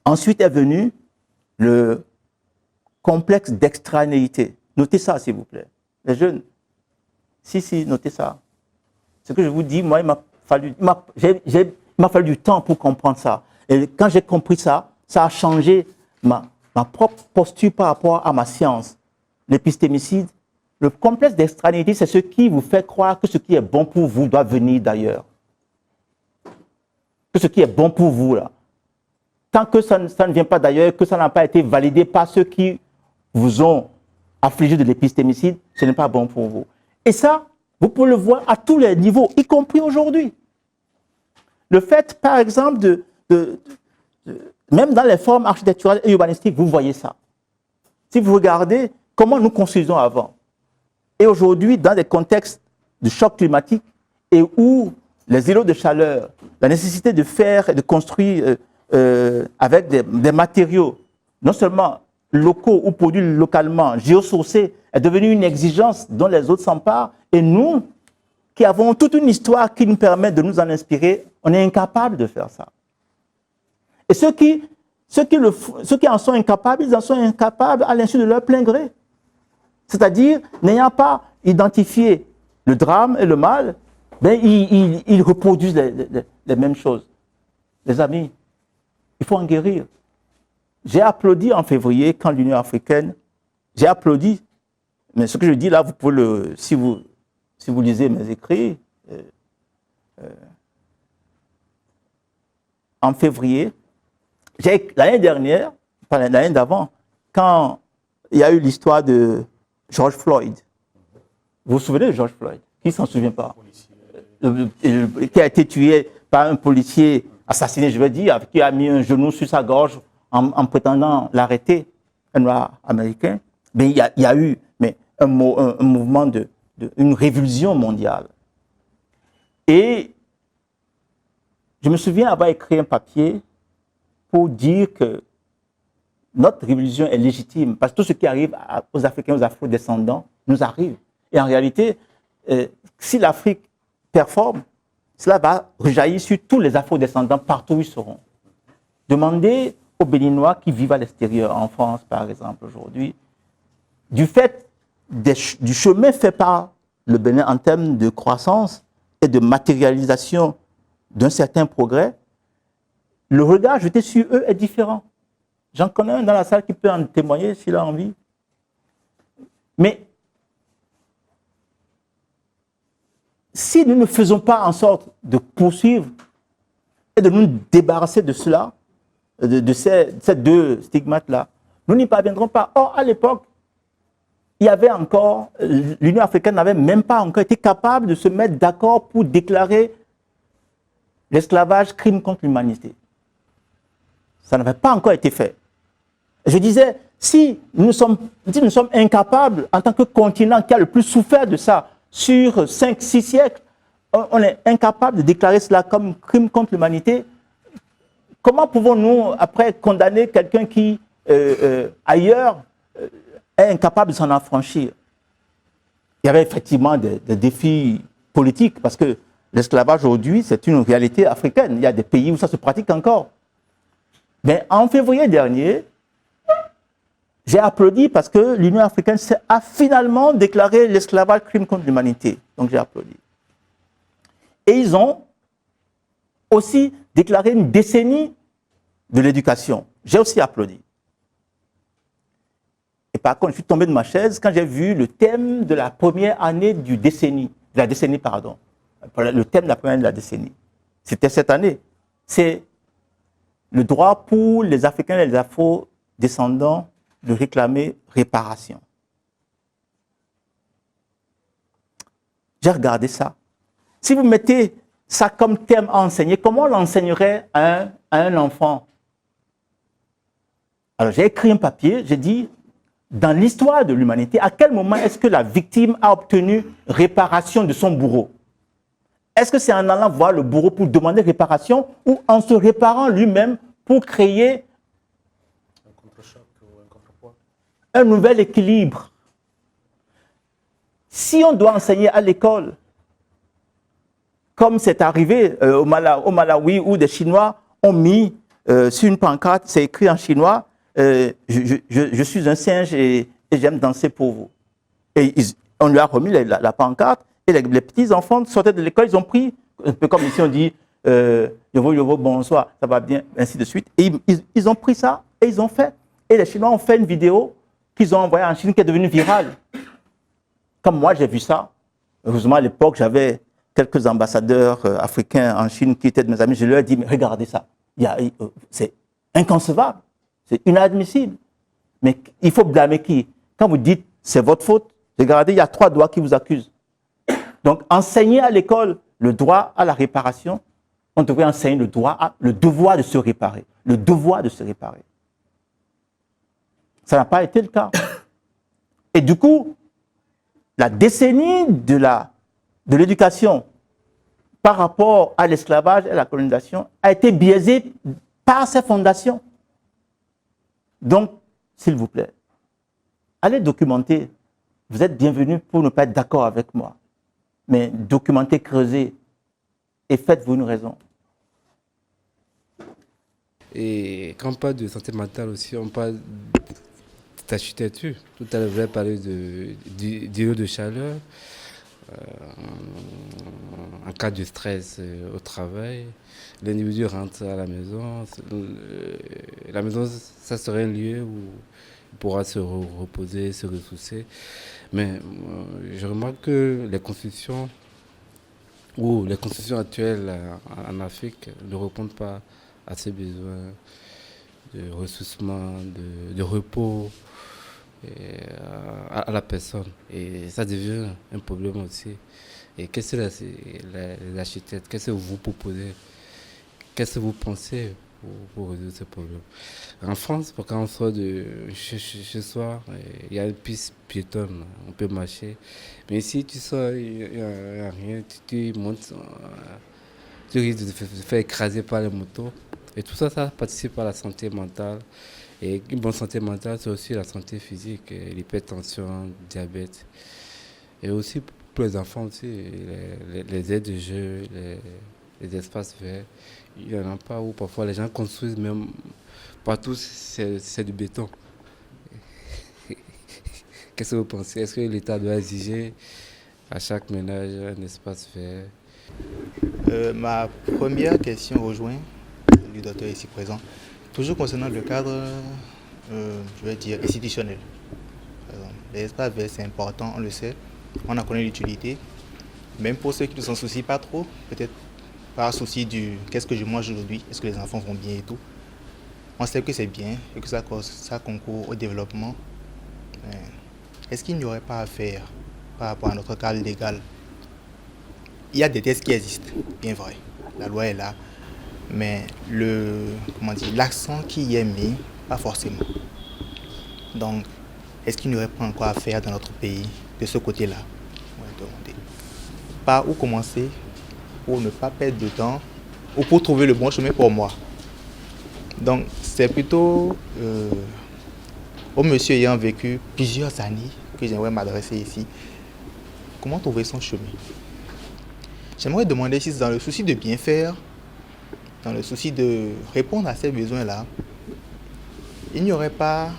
Ensuite est venu le complexe d'extranéité. Notez ça, s'il vous plaît. Les jeunes, si, notez ça. Ce que je vous dis, moi, il m'a fallu du temps pour comprendre ça. Et quand j'ai compris ça, ça a changé ma propre posture par rapport à ma science. L'épistémicide, le complexe d'extranéité, c'est ce qui vous fait croire que ce qui est bon pour vous doit venir d'ailleurs. Que ce qui est bon pour vous, là, tant que ça ne vient pas d'ailleurs, que ça n'a pas été validé par ceux qui vous ont affligé de l'épistémicide, ce n'est pas bon pour vous. Et ça, vous pouvez le voir à tous les niveaux, y compris aujourd'hui. Le fait, par exemple, même dans les formes architecturales et urbanistiques, vous voyez ça. Si vous regardez comment nous construisons avant, et aujourd'hui, dans des contextes de choc climatique, et où les îlots de chaleur, la nécessité de faire et de construire avec des matériaux, non seulement locaux ou produits localement, géosourcés, est devenue une exigence dont les autres s'emparent. Et nous, qui avons toute une histoire qui nous permet de nous en inspirer, on est incapables de faire ça. Et ceux qui en sont incapables, ils en sont incapables à l'insu de leur plein gré. C'est-à-dire, n'ayant pas identifié le drame et le mal, ben, ils reproduisent les mêmes choses. Les amis, il faut en guérir. J'ai applaudi en février quand l'Union africaine, j'ai applaudi, mais ce que je dis là, vous pouvez si vous lisez mes écrits, en février, l'année dernière, pas l'année d'avant, quand il y a eu l'histoire de George Floyd. Vous vous souvenez de George Floyd? Qui s'en souvient pas? Qui a été tué par un policier assassiné, je veux dire, qui a mis un genou sur sa gorge en prétendant l'arrêter, un noir américain. Mais il y a eu un mouvement une révolution mondiale. Et je me souviens avoir écrit un papier pour dire que notre révolution est légitime, parce que tout ce qui arrive aux Africains, aux Afro-descendants, nous arrive. Et en réalité, si l'Afrique performe, cela va rejaillir sur tous les Afro-descendants partout où ils seront. Demandez aux Béninois qui vivent à l'extérieur, en France par exemple aujourd'hui, du fait du chemin fait par le Bénin en termes de croissance et de matérialisation d'un certain progrès, le regard jeté sur eux est différent. J'en connais un dans la salle qui peut en témoigner s'il a envie. Mais si nous ne faisons pas en sorte de poursuivre et de nous débarrasser de cela, de ces deux stigmates-là, nous n'y parviendrons pas. Or, à l'époque, il y avait encore, l'Union africaine n'avait même pas encore été capable de se mettre d'accord pour déclarer l'esclavage crime contre l'humanité. Ça n'avait pas encore été fait. Je disais, si nous sommes incapables, en tant que continent qui a le plus souffert de ça, sur 5-6 siècles, on est incapable de déclarer cela comme crime contre l'humanité, comment pouvons-nous, après, condamner quelqu'un qui, ailleurs, est incapable de s'en affranchir? Il y avait effectivement des défis politiques, parce que l'esclavage aujourd'hui, c'est une réalité africaine. Il y a des pays où ça se pratique encore. Mais en février dernier, j'ai applaudi parce que l'Union africaine a finalement déclaré l'esclavage crime contre l'humanité. Donc j'ai applaudi. Et ils ont aussi déclaré une décennie de l'éducation. J'ai aussi applaudi. Et par contre, je suis tombé de ma chaise quand j'ai vu le thème de la première année de la décennie, pardon. Le thème de la première année de la décennie. C'était cette année. C'est le droit pour les Africains et les Afro-descendants de réclamer réparation. J'ai regardé ça. Si vous mettez ça comme thème à enseigner, comment on l'enseignerait à un enfant? Alors j'ai écrit un papier, j'ai dit, dans l'histoire de l'humanité, à quel moment est-ce que la victime a obtenu réparation de son bourreau? Est-ce que c'est en allant voir le bourreau pour demander réparation ou en se réparant lui-même pour créer Un contre-choc ou un contrepoids. un nouvel équilibre? Si on doit enseigner à l'école, comme c'est arrivé au Malawi où des Chinois ont mis sur une pancarte, c'est écrit en chinois, je suis un singe et j'aime danser pour vous. Et on lui a remis la pancarte et les petits enfants sortaient de l'école, ils ont pris, un peu comme ici on dit, yovo, bonsoir, ça va bien, ainsi de suite. Et ils ont pris ça et ils ont fait. Et les Chinois ont fait une vidéo qu'ils ont envoyée en Chine qui est devenue virale. Comme moi, j'ai vu ça. Heureusement, à l'époque, j'avais quelques ambassadeurs africains en Chine qui étaient de mes amis. Je leur ai dit, mais regardez ça. C'est inconcevable. C'est inadmissible. Mais il faut blâmer qui? Quand vous dites, c'est votre faute, regardez, il y a 3 doigts qui vous accusent. Donc, enseigner à l'école le droit à la réparation, on devrait enseigner le devoir de se réparer. Le devoir de se réparer. Ça n'a pas été le cas. Et du coup, la décennie de l'éducation par rapport à l'esclavage et à la colonisation a été biaisée par ses fondations. Donc, s'il vous plaît, allez documenter. Vous êtes bienvenus pour ne pas être d'accord avec moi. Mais documentez, creusez et faites-vous une raison. Et quand on parle de santé mentale aussi, on parle d'architecture. Tout à l'heure, vous avez parlé d'îlots de chaleur, en cas de stress au travail. L'individu rentre à la maison. La maison, ça serait un lieu où il pourra se reposer, se ressourcer. Mais je remarque que les constructions actuelles en Afrique ne répondent pas à ces besoins de ressourcement, de repos à la personne. Et ça devient un problème aussi. Et qu'est-ce que les architectes, qu'est-ce que vous proposez? Qu'est-ce que vous pensez pour résoudre ce problème? En France, quand on sort de chez soi, il y a une piste piétonne, on peut marcher. Mais ici, tu sors, il n'y a rien, tu montes, tu risques de te faire écraser par les motos. Et tout ça, ça participe à la santé mentale. Et une bonne santé mentale, c'est aussi la santé physique, l'hypertension, le diabète. Et aussi pour les enfants aussi, les aires de jeu, les espaces verts. Il n'y en a pas où parfois les gens construisent même partout, c'est du béton. Qu'est-ce que vous pensez? Est-ce que l'État doit exiger à chaque ménage un espace vert? Ma première question rejoint le docteur ici présent. Toujours concernant le cadre, je vais dire, institutionnel. Les espaces verts, c'est important, on le sait. On en connaît l'utilité. Même pour ceux qui ne s'en soucient pas trop, peut-être par souci du qu'est-ce que je mange aujourd'hui, est-ce que les enfants vont bien et tout. On sait que c'est bien et que ça concourt au développement. Mais est-ce qu'il n'y aurait pas à faire par rapport à notre cadre légal? Il y a des tests qui existent, bien vrai. La loi est là. Mais l'accent qui y est mis, pas forcément. Donc, est-ce qu'il n'y aurait pas encore à faire dans notre pays de ce côté-là? On va demander. Par où commencer pour ne pas perdre de temps ou pour trouver le bon chemin pour moi. Donc, c'est plutôt au monsieur ayant vécu plusieurs années que j'aimerais m'adresser ici. Comment trouver son chemin? J'aimerais demander si dans le souci de bien faire, dans le souci de répondre à ces besoins-là, il n'y aurait pas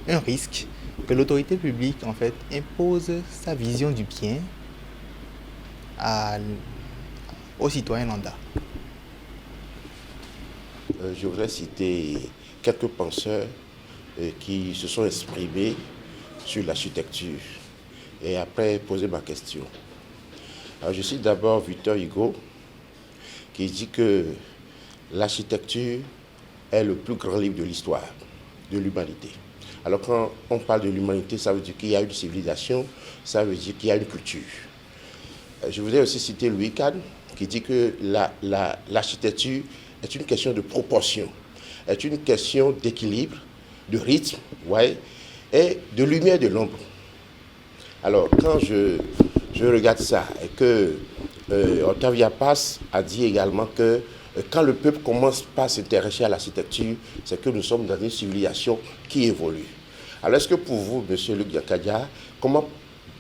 un risque que l'autorité publique en fait impose sa vision du bien aux citoyens lambda. Je voudrais citer quelques penseurs qui se sont exprimés sur l'architecture et après poser ma question. Alors, je cite d'abord Victor Hugo qui dit que l'architecture est le plus grand livre de l'histoire de l'humanité. Alors quand on parle de l'humanité, ça veut dire qu'il y a une civilisation, ça veut dire qu'il y a une culture. Je voudrais aussi citer Louis Kahn, qui dit que l'architecture est une question de proportion, est une question d'équilibre, de rythme, ouais, et de lumière et de l'ombre. Alors, quand je regarde ça, et que Octavia Paz a dit également que quand le peuple commence par s'intéresser à l'architecture, c'est que nous sommes dans une civilisation qui évolue. Alors, est-ce que pour vous, M. Luc Diakadia, comment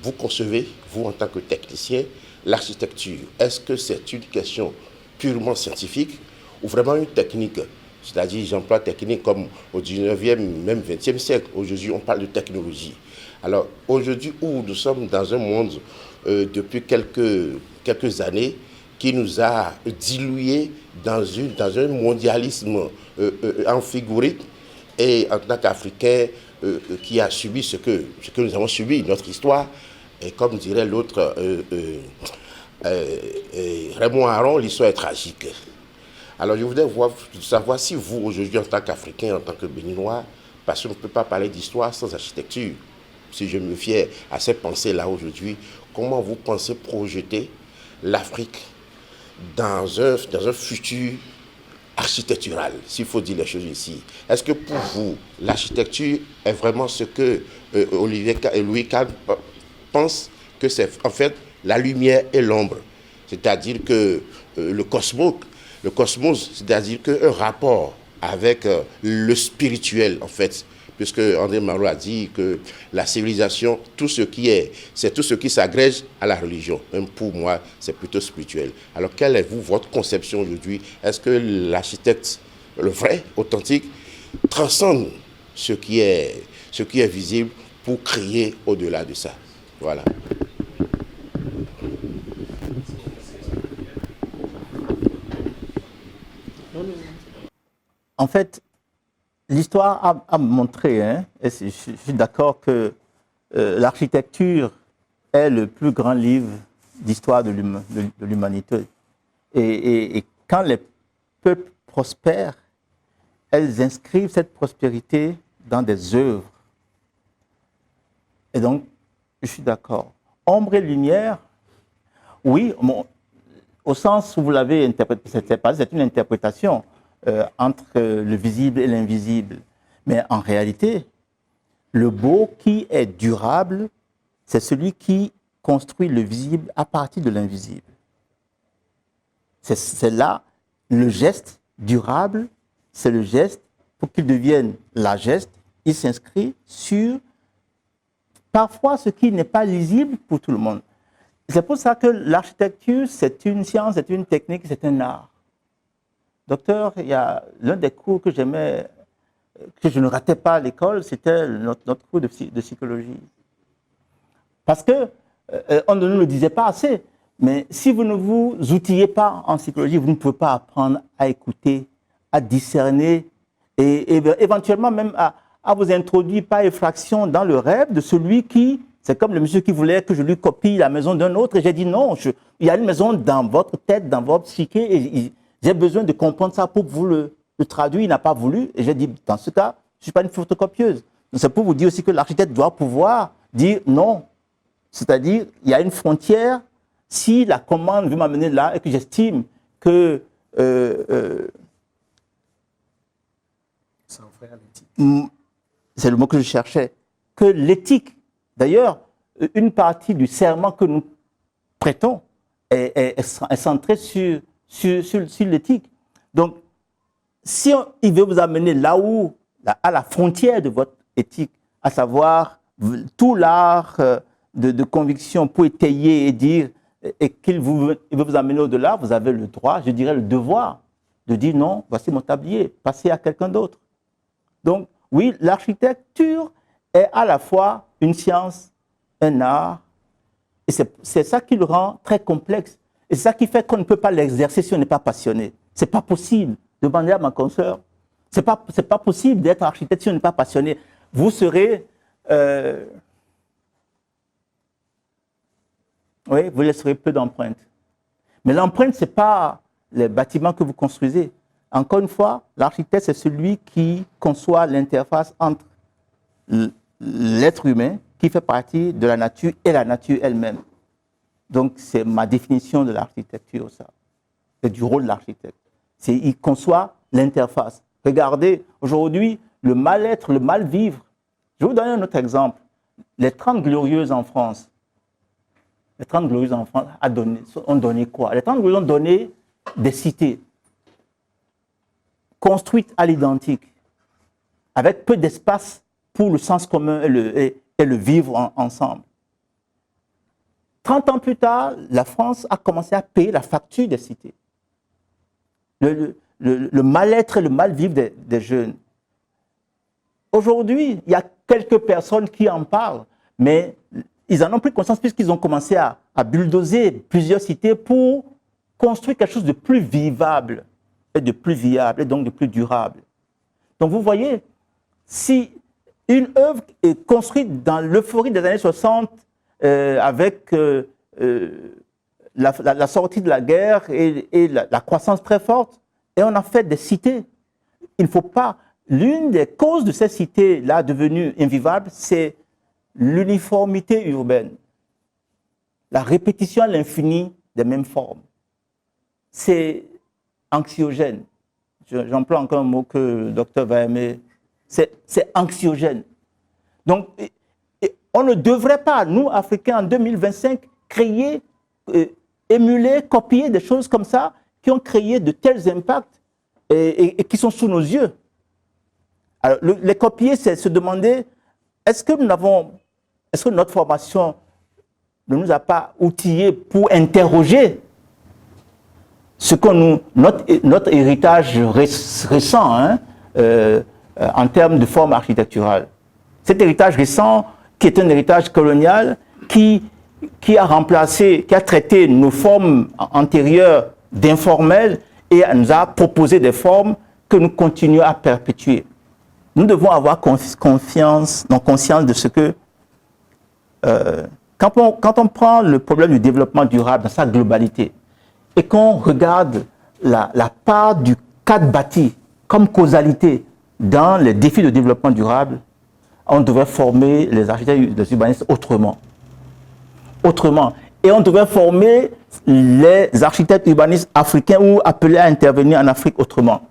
vous concevez, vous en tant que technicien, l'architecture? Est-ce que c'est une question purement scientifique ou vraiment une technique? C'est-à-dire, j'emploie technique comme au 19e, même 20e siècle. Aujourd'hui, on parle de technologie. Alors, aujourd'hui, où nous sommes dans un monde depuis quelques années qui nous a dilués dans un mondialisme amphigorique, et en tant qu'Africain qui a subi ce que nous avons subi, notre histoire, et comme dirait l'autre, Raymond Aron, l'histoire est tragique. Alors je voudrais savoir si vous, aujourd'hui, en tant qu'Africain, en tant que Béninois, parce qu'on ne peut pas parler d'histoire sans architecture, si je me fie à ces pensées-là aujourd'hui, comment vous pensez projeter l'Afrique dans un futur architectural, s'il faut dire les choses ici? Est-ce que pour vous, l'architecture est vraiment ce que Louis Kahn pense que c'est en fait la lumière et l'ombre? C'est-à-dire que le cosmos, c'est-à-dire qu'un rapport avec le spirituel, en fait, puisque André Malraux a dit que la civilisation, c'est tout ce qui s'agrège à la religion. Même pour moi, c'est plutôt spirituel. Alors, quelle est votre conception aujourd'hui? Est-ce que l'architecte, le vrai, authentique, transcende ce qui est visible pour créer au-delà de ça? Voilà. En fait, l'histoire a montré, et je suis d'accord que l'architecture est le plus grand livre d'histoire de l'humanité. Et quand les peuples prospèrent, elles inscrivent cette prospérité dans des œuvres. Et donc, je suis d'accord. Ombre et lumière, oui, au sens où vous l'avez interprété, c'est une interprétation entre le visible et l'invisible. Mais en réalité, le beau qui est durable, c'est celui qui construit le visible à partir de l'invisible. C'est là le geste durable, c'est le geste, pour qu'il devienne la geste, il s'inscrit sur parfois ce qui n'est pas lisible pour tout le monde. C'est pour ça que l'architecture, c'est une science, c'est une technique, c'est un art. Docteur, il y a l'un des cours que j'aimais, que je ne ratais pas à l'école, c'était notre cours de psychologie. Parce que on ne nous le disait pas assez, mais si vous ne vous outillez pas en psychologie, vous ne pouvez pas apprendre à écouter, à discerner et éventuellement même à vous introduire par effraction dans le rêve de celui qui, c'est comme le monsieur qui voulait que je lui copie la maison d'un autre, et j'ai dit non, il y a une maison dans votre tête, dans votre psyché, et j'ai besoin de comprendre ça pour vous le traduire, il n'a pas voulu, et j'ai dit, dans ce cas, je ne suis pas une photocopieuse. C'est pour vous dire aussi que l'architecte doit pouvoir dire non. C'est-à-dire, il y a une frontière, si la commande veut m'amener là, et que j'estime que c'est le mot que je cherchais, que l'éthique, d'ailleurs, une partie du serment que nous prêtons est centrée sur l'éthique. Donc, si il veut vous amener là où, à la frontière de votre éthique, à savoir tout l'art de conviction pour étayer et dire, et qu'il veut vous amener au-delà, vous avez le droit, je dirais le devoir, de dire non, voici mon tablier, passez à quelqu'un d'autre. Donc, oui, l'architecture est à la fois une science, un art, et c'est ça qui le rend très complexe. Et c'est ça qui fait qu'on ne peut pas l'exercer si on n'est pas passionné. Ce n'est pas possible. Demandez à ma consoeur. Ce n'est pas possible d'être architecte si on n'est pas passionné. Vous serez... oui, vous laisserez peu d'empreintes. Mais l'empreinte, ce n'est pas les bâtiments que vous construisez. encore une fois, l'architecte, c'est celui qui conçoit l'interface entre l'être humain, qui fait partie de la nature, et la nature elle-même. Donc, c'est ma définition de l'architecture, ça. C'est du rôle de l'architecte. Il conçoit l'interface. Regardez, aujourd'hui, le mal-être, le mal-vivre. Je vais vous donner un autre exemple. Les 30 Glorieuses en France. Les 30 Glorieuses en France ont donné quoi? Les 30 Glorieuses ont donné des cités construites à l'identique, avec peu d'espace pour le sens commun et le vivre ensemble. 30 ans plus tard, la France a commencé à payer la facture des cités. Le mal-être et le mal-vivre des jeunes. Aujourd'hui, il y a quelques personnes qui en parlent, mais ils en ont pris conscience puisqu'ils ont commencé à bulldozer plusieurs cités pour construire quelque chose de plus vivable et de plus viable et donc de plus durable. Donc vous voyez, si une œuvre est construite dans l'euphorie des années 60 avec la sortie de la guerre et la croissance très forte, et on a fait des cités. Il ne faut pas... L'une des causes de ces cités-là devenues invivables, c'est l'uniformité urbaine. La répétition à l'infini des mêmes formes. C'est anxiogène. J'emploie encore un mot que le docteur va aimer. C'est anxiogène. Donc, on ne devrait pas, nous, Africains, en 2025, créer, émuler, copier des choses comme ça qui ont créé de tels impacts et qui sont sous nos yeux. Alors, les copier, c'est se demander, est-ce que notre formation ne nous a pas outillés pour interroger ce que notre héritage récent hein, en termes de forme architecturale. Cet héritage récent, qui est un héritage colonial, qui a remplacé, qui a traité nos formes antérieures d'informelles et nous a proposé des formes que nous continuons à perpétuer. Nous devons avoir conscience de ce que, quand on prend le problème du développement durable dans sa globalité et qu'on regarde la part du cadre bâti comme causalité dans les défis de développement durable, on devrait former les architectes, les urbanistes autrement. Et on devrait former les architectes urbanistes africains ou appelés à intervenir en Afrique autrement.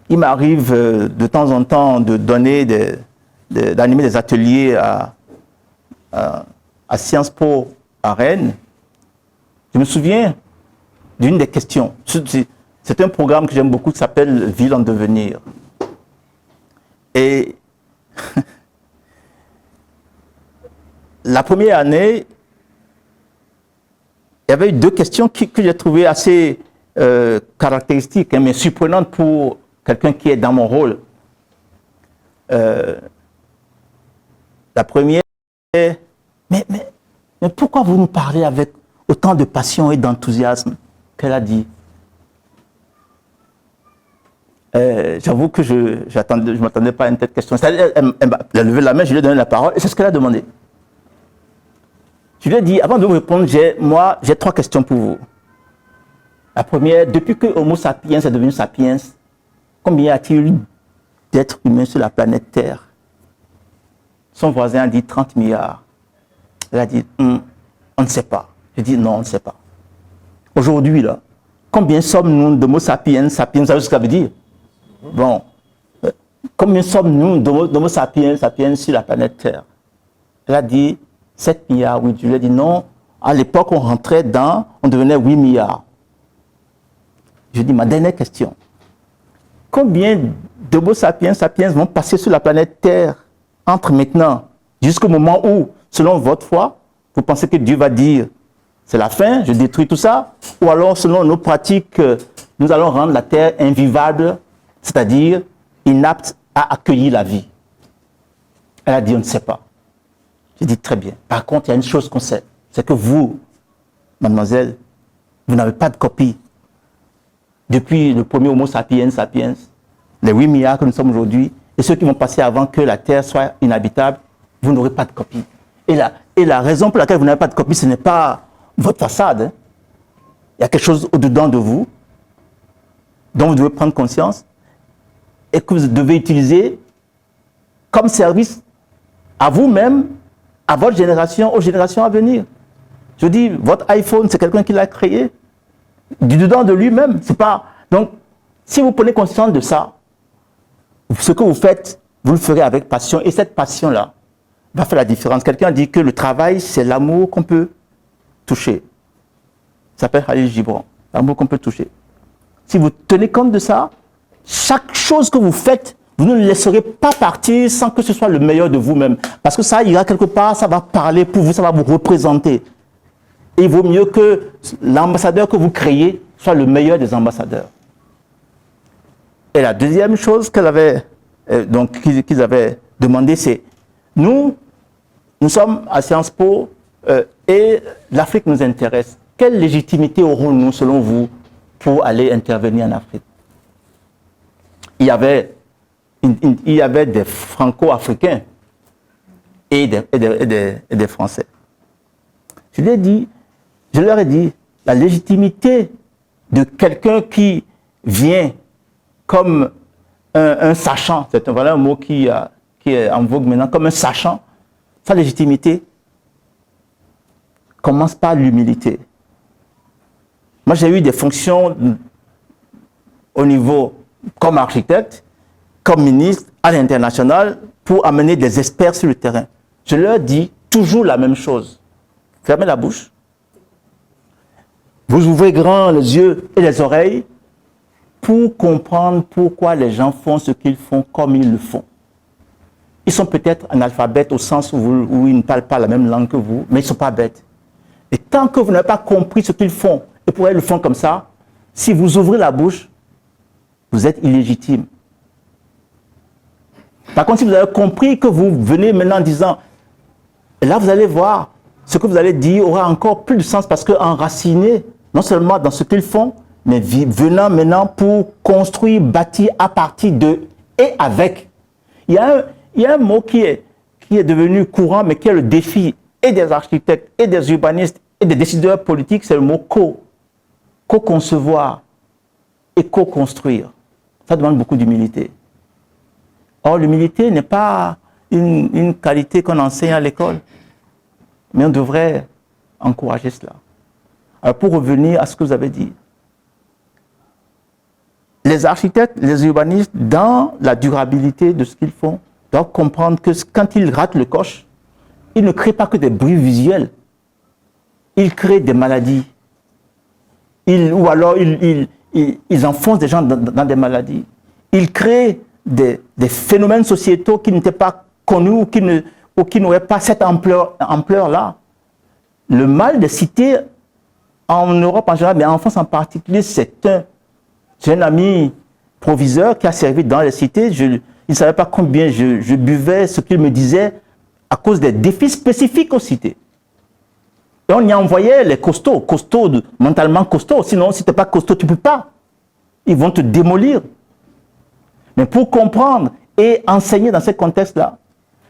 Il m'arrive de temps en temps d'animer des ateliers à Sciences Po à Rennes. Je me souviens d'une des questions. C'est un programme que j'aime beaucoup qui s'appelle Ville en devenir. Et la première année, il y avait eu deux questions que j'ai trouvées assez caractéristiques, mais surprenantes pour quelqu'un qui est dans mon rôle. La première est, mais pourquoi vous nous parlez avec autant de passion et d'enthousiasme qu'elle a dit? J'avoue que je ne m'attendais pas à une telle question. Elle a levé la main, je lui ai donné la parole et c'est ce qu'elle a demandé. Je lui ai dit, avant de vous répondre, j'ai trois questions pour vous. La première, depuis que Homo sapiens est devenu sapiens, combien y a-t-il d'êtres humains sur la planète Terre? Son voisin a dit 30 milliards. Elle a dit, on ne sait pas. J'ai dit, non, on ne sait pas. Aujourd'hui, là, combien sommes-nous d'Homo sapiens? Sapiens, vous savez ce que ça veut dire? Bon, combien sommes-nous d'Homo sapiens sur la planète Terre? Elle a dit 7 milliards, oui. Je lui ai dit non, à l'époque on devenait 8 milliards. Je dis ma dernière question. Combien d'Homo sapiens vont passer sur la planète Terre entre maintenant jusqu'au moment où, selon votre foi, vous pensez que Dieu va dire c'est la fin, je détruis tout ça, ou alors selon nos pratiques, nous allons rendre la Terre invivable, c'est-à-dire inapte à accueillir la vie. Elle a dit on ne sait pas. J'ai dit très bien. Par contre, il y a une chose qu'on sait, c'est que vous, mademoiselle, vous n'avez pas de copie. Depuis le premier Homo sapiens, les 8 milliards que nous sommes aujourd'hui, et ceux qui vont passer avant que la Terre soit inhabitable, vous n'aurez pas de copie. Et la raison pour laquelle vous n'avez pas de copie, ce n'est pas votre façade. Hein. Il y a quelque chose au-dedans de vous. dont vous devez prendre conscience et que vous devez utiliser comme service à vous-même, à votre génération, aux générations à venir. Je dis, votre iPhone, c'est quelqu'un qui l'a créé, du dedans de lui-même. C'est pas... Donc, si vous prenez conscience de ça, ce que vous faites, vous le ferez avec passion. Et cette passion-là va faire la différence. Quelqu'un dit que le travail, c'est l'amour qu'on peut toucher. Ça s'appelle Khalil Gibran. L'amour qu'on peut toucher. Si vous tenez compte de ça, chaque chose que vous faites, vous ne le laisserez pas partir sans que ce soit le meilleur de vous-même. Parce que ça ira quelque part, ça va parler pour vous, ça va vous représenter. Et il vaut mieux que l'ambassadeur que vous créez soit le meilleur des ambassadeurs. Et la deuxième chose qu'ils avaient demandé, c'est nous sommes à Sciences Po et l'Afrique nous intéresse. Quelle légitimité aurons-nous, selon vous, pour aller intervenir en Afrique? Il y avait des Franco-Africains et des Français. Je leur ai dit, la légitimité de quelqu'un qui vient comme un sachant, c'est un mot qui est en vogue maintenant, comme un sachant, sa légitimité commence par l'humilité. Moi, j'ai eu des fonctions au niveau comme architecte, comme ministre, à l'international, pour amener des experts sur le terrain. Je leur dis toujours la même chose. Fermez la bouche. Vous ouvrez grand les yeux et les oreilles pour comprendre pourquoi les gens font ce qu'ils font comme ils le font. Ils sont peut-être analphabètes au sens où ils ne parlent pas la même langue que vous, mais ils ne sont pas bêtes. Et tant que vous n'avez pas compris ce qu'ils font, et pourquoi ils le font comme ça, si vous ouvrez la bouche, vous êtes illégitime. Par contre, si vous avez compris que vous venez maintenant en disant, et là vous allez voir, ce que vous allez dire aura encore plus de sens parce qu'enraciné, non seulement dans ce qu'ils font, mais venant maintenant pour construire, bâtir à partir de et avec. Il y a un mot qui est devenu courant, mais qui est le défi et des architectes, et des urbanistes, et des décideurs politiques, c'est le mot co-concevoir et co-construire. Ça demande beaucoup d'humilité. Or, l'humilité n'est pas une qualité qu'on enseigne à l'école, mais on devrait encourager cela. Alors, pour revenir à ce que vous avez dit, les architectes, les urbanistes, dans la durabilité de ce qu'ils font, doivent comprendre que quand ils ratent le coche, ils ne créent pas que des bruits visuels, ils créent des maladies. Ou alors ils enfoncent des gens dans des maladies. Ils créent des phénomènes sociétaux qui n'étaient pas connus ou qui n'auraient pas cette ampleur-là. Le mal des cités en Europe en général, mais en France en particulier, j'ai un ami proviseur qui a servi dans les cités. Il ne savait pas combien je buvais ce qu'il me disait à cause des défis spécifiques aux cités. Et on y envoyait les costauds, mentalement costauds. Sinon, si tu n'es pas costaud, tu ne peux pas. Ils vont te démolir. Mais pour comprendre et enseigner dans ce contexte-là,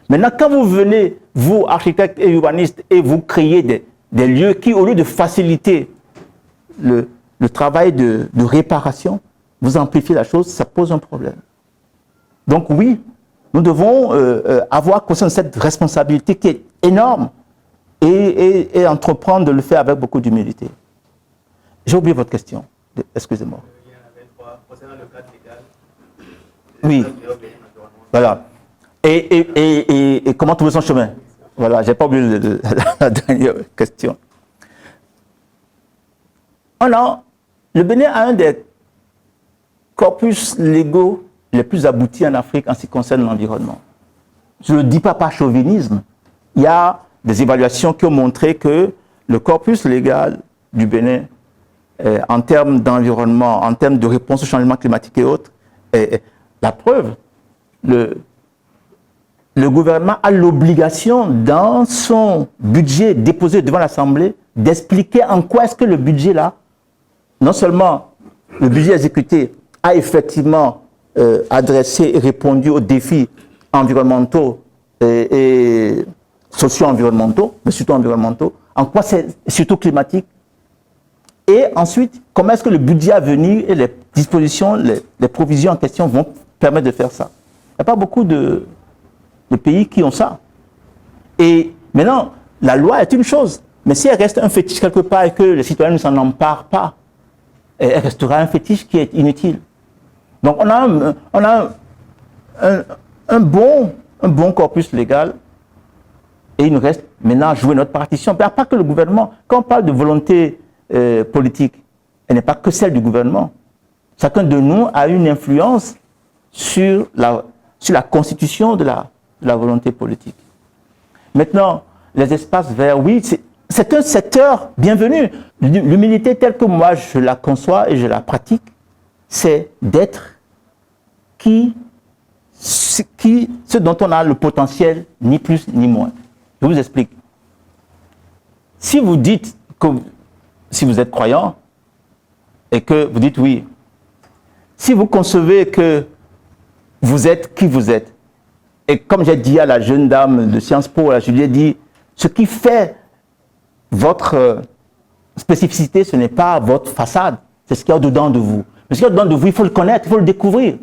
maintenant, quand vous venez, vous, architectes et urbanistes, et vous créez des lieux qui, au lieu de faciliter le travail de réparation, vous amplifiez la chose, ça pose un problème. Donc oui, nous devons avoir conscience de cette responsabilité qui est énorme et entreprendre de le faire avec beaucoup d'humilité. J'ai oublié votre question, excusez-moi. Il y en avait trois, concernant le cadre légal. Oui, voilà. Et comment trouver son chemin? Voilà, je n'ai pas oublié la dernière question. Le Bénin a un des corpus légaux les plus aboutis en Afrique en ce qui concerne l'environnement. Je ne le dis pas par chauvinisme. Il y a des évaluations qui ont montré que le corpus légal du Bénin, en termes d'environnement, en termes de réponse au changement climatique et autres, la preuve, le gouvernement a l'obligation, dans son budget déposé devant l'Assemblée, d'expliquer en quoi est-ce que le budget là, non seulement le budget exécuté a effectivement adressé et répondu aux défis environnementaux et socio-environnementaux, mais surtout environnementaux, en quoi c'est surtout climatique, Et ensuite, comment est-ce que le budget à venir et les dispositions, les provisions en question vont permettre de faire ça? Il n'y a pas beaucoup de pays qui ont ça. Et maintenant, la loi est une chose, mais si elle reste un fétiche quelque part et que les citoyens ne s'en emparent pas, elle restera un fétiche qui est inutile. Donc on a un bon corpus légal et il nous reste maintenant à jouer notre partition. Il n'y a pas que le gouvernement. Quand on parle de volonté politique, elle n'est pas que celle du gouvernement. Chacun de nous a une influence sur la constitution de la volonté politique. Maintenant, les espaces verts, oui, c'est un secteur bienvenu. L'humilité telle que moi je la conçois et je la pratique, c'est d'être ce dont on a le potentiel, ni plus ni moins. Je vous explique. Si vous dites que si vous êtes croyant et que vous dites oui, si vous concevez que vous êtes qui vous êtes, et comme j'ai dit à la jeune dame de Sciences Po, je lui ai dit, ce qui fait votre spécificité, ce n'est pas votre façade, c'est ce qu'il y a au-dedans de vous. Mais ce qu'il y a au-dedans de vous, il faut le connaître, il faut le découvrir.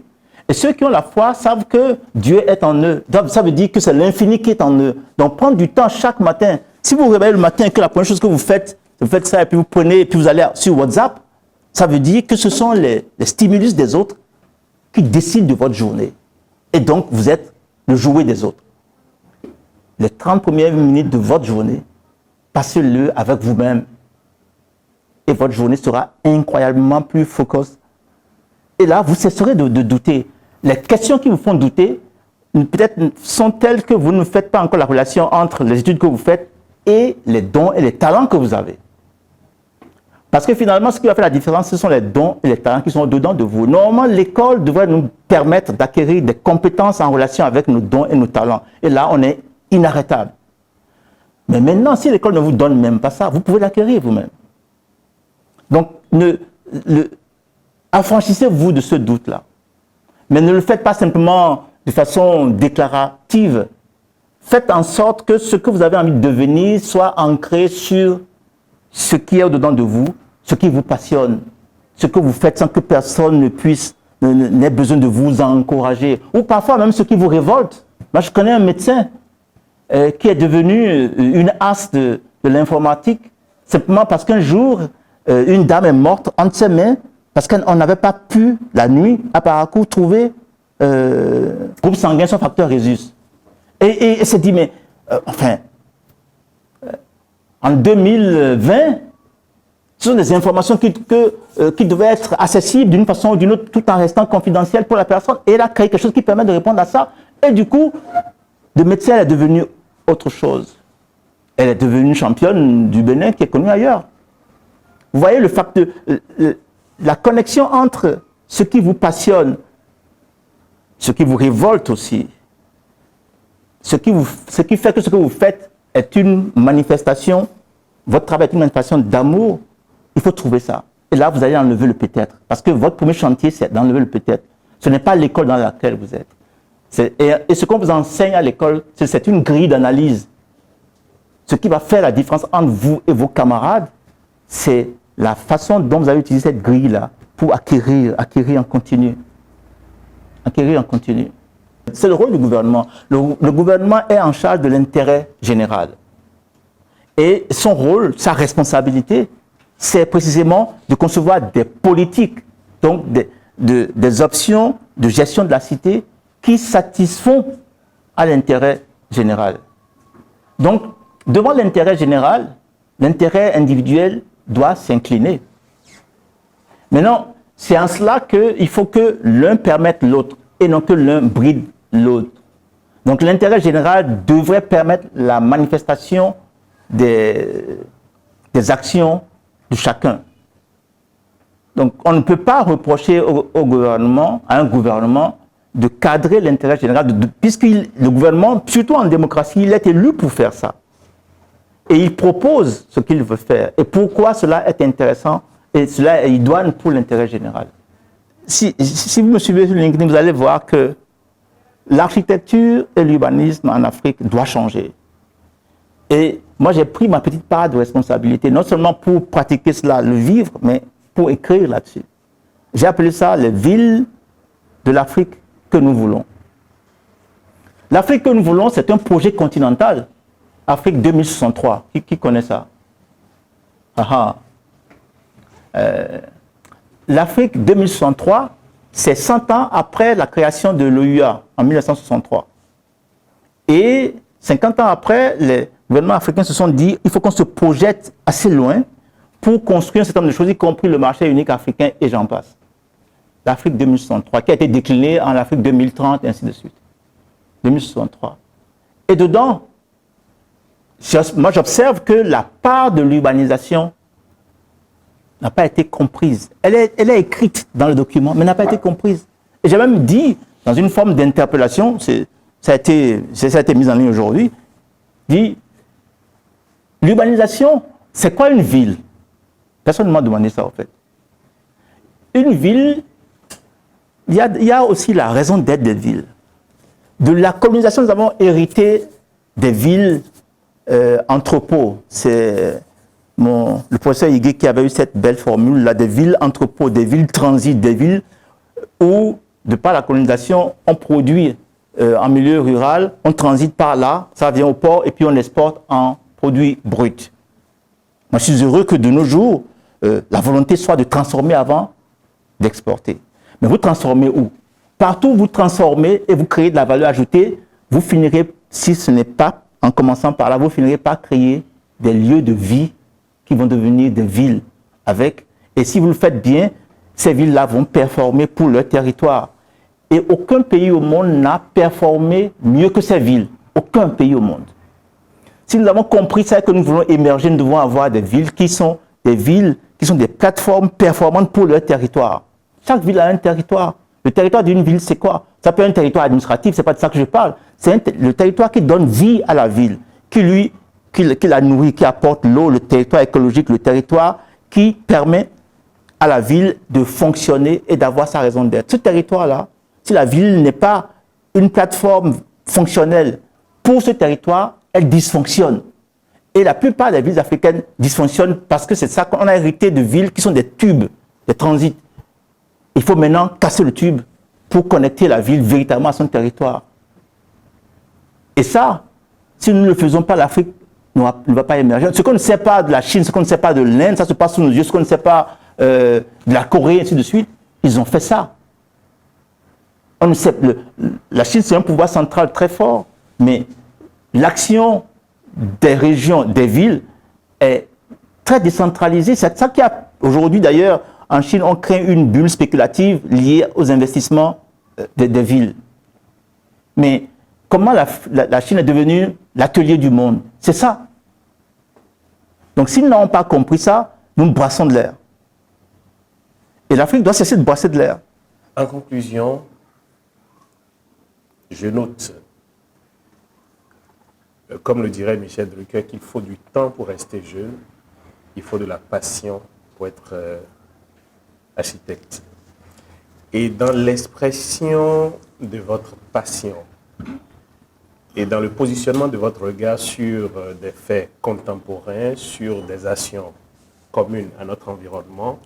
Et ceux qui ont la foi savent que Dieu est en eux. Donc, ça veut dire que c'est l'infini qui est en eux. Donc, prendre du temps chaque matin. Si vous vous réveillez le matin et que la première chose que vous faites ça et puis vous prenez et puis vous allez sur WhatsApp, ça veut dire que ce sont les stimulus des autres qui décident de votre journée. Et donc, vous êtes le jouet des autres. Les 30 premières minutes de votre journée, passez-le avec vous-même. Et votre journée sera incroyablement plus focus. Et là, vous cesserez de douter. Les questions qui vous font douter, peut-être sont telles que vous ne faites pas encore la relation entre les études que vous faites et les dons et les talents que vous avez. Parce que finalement, ce qui va faire la différence, ce sont les dons et les talents qui sont au-dedans de vous. Normalement, l'école devrait nous permettre d'acquérir des compétences en relation avec nos dons et nos talents. Et là, on est inarrêtable. Mais maintenant, si l'école ne vous donne même pas ça, vous pouvez l'acquérir vous-même. Donc, affranchissez-vous de ce doute-là. Mais ne le faites pas simplement de façon déclarative. Faites en sorte que ce que vous avez envie de devenir soit ancré sur ce qui est au-dedans de vous, ce qui vous passionne, ce que vous faites sans que personne n'ait besoin de vous encourager, ou parfois même ce qui vous révolte. Moi, je connais un médecin qui est devenu une as de l'informatique, simplement parce qu'un jour, une dame est morte entre ses mains, parce qu'on n'avait pas pu, la nuit, à Parakou, trouver groupe sanguin son facteur Rhésus. Et elle s'est dit, mais en 2020, ce sont des informations qui devaient être accessibles d'une façon ou d'une autre, tout en restant confidentielles pour la personne. Et elle a créé quelque chose qui permet de répondre à ça. Et du coup, de médecin, elle est devenue autre chose. Elle est devenue championne du Bénin qui est connue ailleurs. Vous voyez le facteur, la connexion entre ce qui vous passionne, ce qui vous révolte aussi, ce qui fait que ce que vous faites est une manifestation, votre travail est une manifestation d'amour, il faut trouver ça. Et là, vous allez enlever le peut-être. Parce que votre premier chantier, c'est d'enlever le peut-être. Ce n'est pas l'école dans laquelle vous êtes. Et ce qu'on vous enseigne à l'école, c'est une grille d'analyse. Ce qui va faire la différence entre vous et vos camarades, c'est la façon dont vous avez utilisé cette grille-là pour acquérir en continu. Acquérir en continu. C'est le rôle du gouvernement. Le gouvernement est en charge de l'intérêt général. Et son rôle, sa responsabilité, c'est précisément de concevoir des politiques, donc des options de gestion de la cité qui satisfont à l'intérêt général. Donc, devant l'intérêt général, l'intérêt individuel doit s'incliner. Maintenant, c'est en cela qu'il faut que l'un permette l'autre et non que l'un bride l'autre. Donc l'intérêt général devrait permettre la manifestation des actions de chacun. Donc on ne peut pas reprocher à un gouvernement de cadrer l'intérêt général, puisque le gouvernement, surtout en démocratie, il est élu pour faire ça. Et il propose ce qu'il veut faire. Et pourquoi cela est intéressant et cela est idoine pour l'intérêt général. Si vous me suivez sur LinkedIn, vous allez voir que l'architecture et l'urbanisme en Afrique doivent changer. Et moi j'ai pris ma petite part de responsabilité, non seulement pour pratiquer cela, le vivre, mais pour écrire là-dessus. J'ai appelé ça les villes de l'Afrique que nous voulons. L'Afrique que nous voulons, c'est un projet continental. Afrique 2063, qui connaît ça? L'Afrique 2063, c'est 100 ans après la création de l'OUA en 1963. Et 50 ans après, les gouvernements africains se sont dit il faut qu'on se projette assez loin pour construire un certain nombre de choses, y compris le marché unique africain, et j'en passe. L'Afrique 2063, qui a été déclinée en Afrique 2030, et ainsi de suite. 2063. Et dedans, moi j'observe que la part de l'urbanisation n'a pas été comprise. Elle est écrite dans le document, mais n'a pas été comprise. Et j'ai même dit, dans une forme d'interpellation, ça a été mis en ligne aujourd'hui, dit, l'urbanisation, c'est quoi une ville? Personne ne m'a demandé ça, en fait. Une ville, il y a aussi la raison d'être des villes. De la colonisation, nous avons hérité des villes entrepôts. C'est le professeur Higué qui avait eu cette belle formule-là, des villes entrepôts, des villes transit, des villes où, de par la colonisation, on produit en milieu rural, on transite par là, ça vient au port et puis on l'exporte en produits bruts. Moi, je suis heureux que de nos jours, la volonté soit de transformer avant d'exporter. Mais vous transformez où? Partout où vous transformez et vous créez de la valeur ajoutée, vous finirez, si ce n'est pas en commençant par là, vous finirez par créer des lieux de vie qui vont devenir des villes avec. Et si vous le faites bien, ces villes-là vont performer pour leur territoire. Et aucun pays au monde n'a performé mieux que ces villes. Aucun pays au monde. Si nous avons compris ça et que nous voulons émerger, nous devons avoir des villes qui sont des plateformes performantes pour leur territoire. Chaque ville a un territoire. Le territoire d'une ville, c'est quoi? Ça peut être un territoire administratif, c'est pas de ça que je parle. C'est le territoire qui donne vie à la ville, qui la nourrit, qui apporte l'eau, le territoire écologique, le territoire qui permet à la ville de fonctionner et d'avoir sa raison d'être. Ce territoire-là, si la ville n'est pas une plateforme fonctionnelle pour ce territoire, elle dysfonctionne. Et la plupart des villes africaines dysfonctionnent parce que c'est ça qu'on a hérité de villes qui sont des tubes, des transits. Il faut maintenant casser le tube pour connecter la ville véritablement à son territoire. Et ça, si nous ne le faisons pas, l'Afrique ne va pas émerger. Ce qu'on ne sait pas de la Chine, ce qu'on ne sait pas de l'Inde, ça se passe sous nos yeux, ce qu'on ne sait pas de la Corée, et ainsi de suite, ils ont fait ça. On ne sait, la Chine, c'est un pouvoir central très fort, mais l'action des régions, des villes, est très décentralisée. C'est ça qui a, aujourd'hui d'ailleurs, en Chine, on crée une bulle spéculative liée aux investissements des villes. Mais comment la Chine est devenue l'atelier du monde? C'est ça. Donc si nous n'avons pas compris ça, nous brassons de l'air. Et l'Afrique doit cesser de brasser de l'air. En conclusion, je note, comme le dirait Michel Drucker, qu'il faut du temps pour rester jeune, il faut de la passion pour être architecte. Et dans l'expression de votre passion et dans le positionnement de votre regard sur des faits contemporains, sur des actions communes à notre environnement,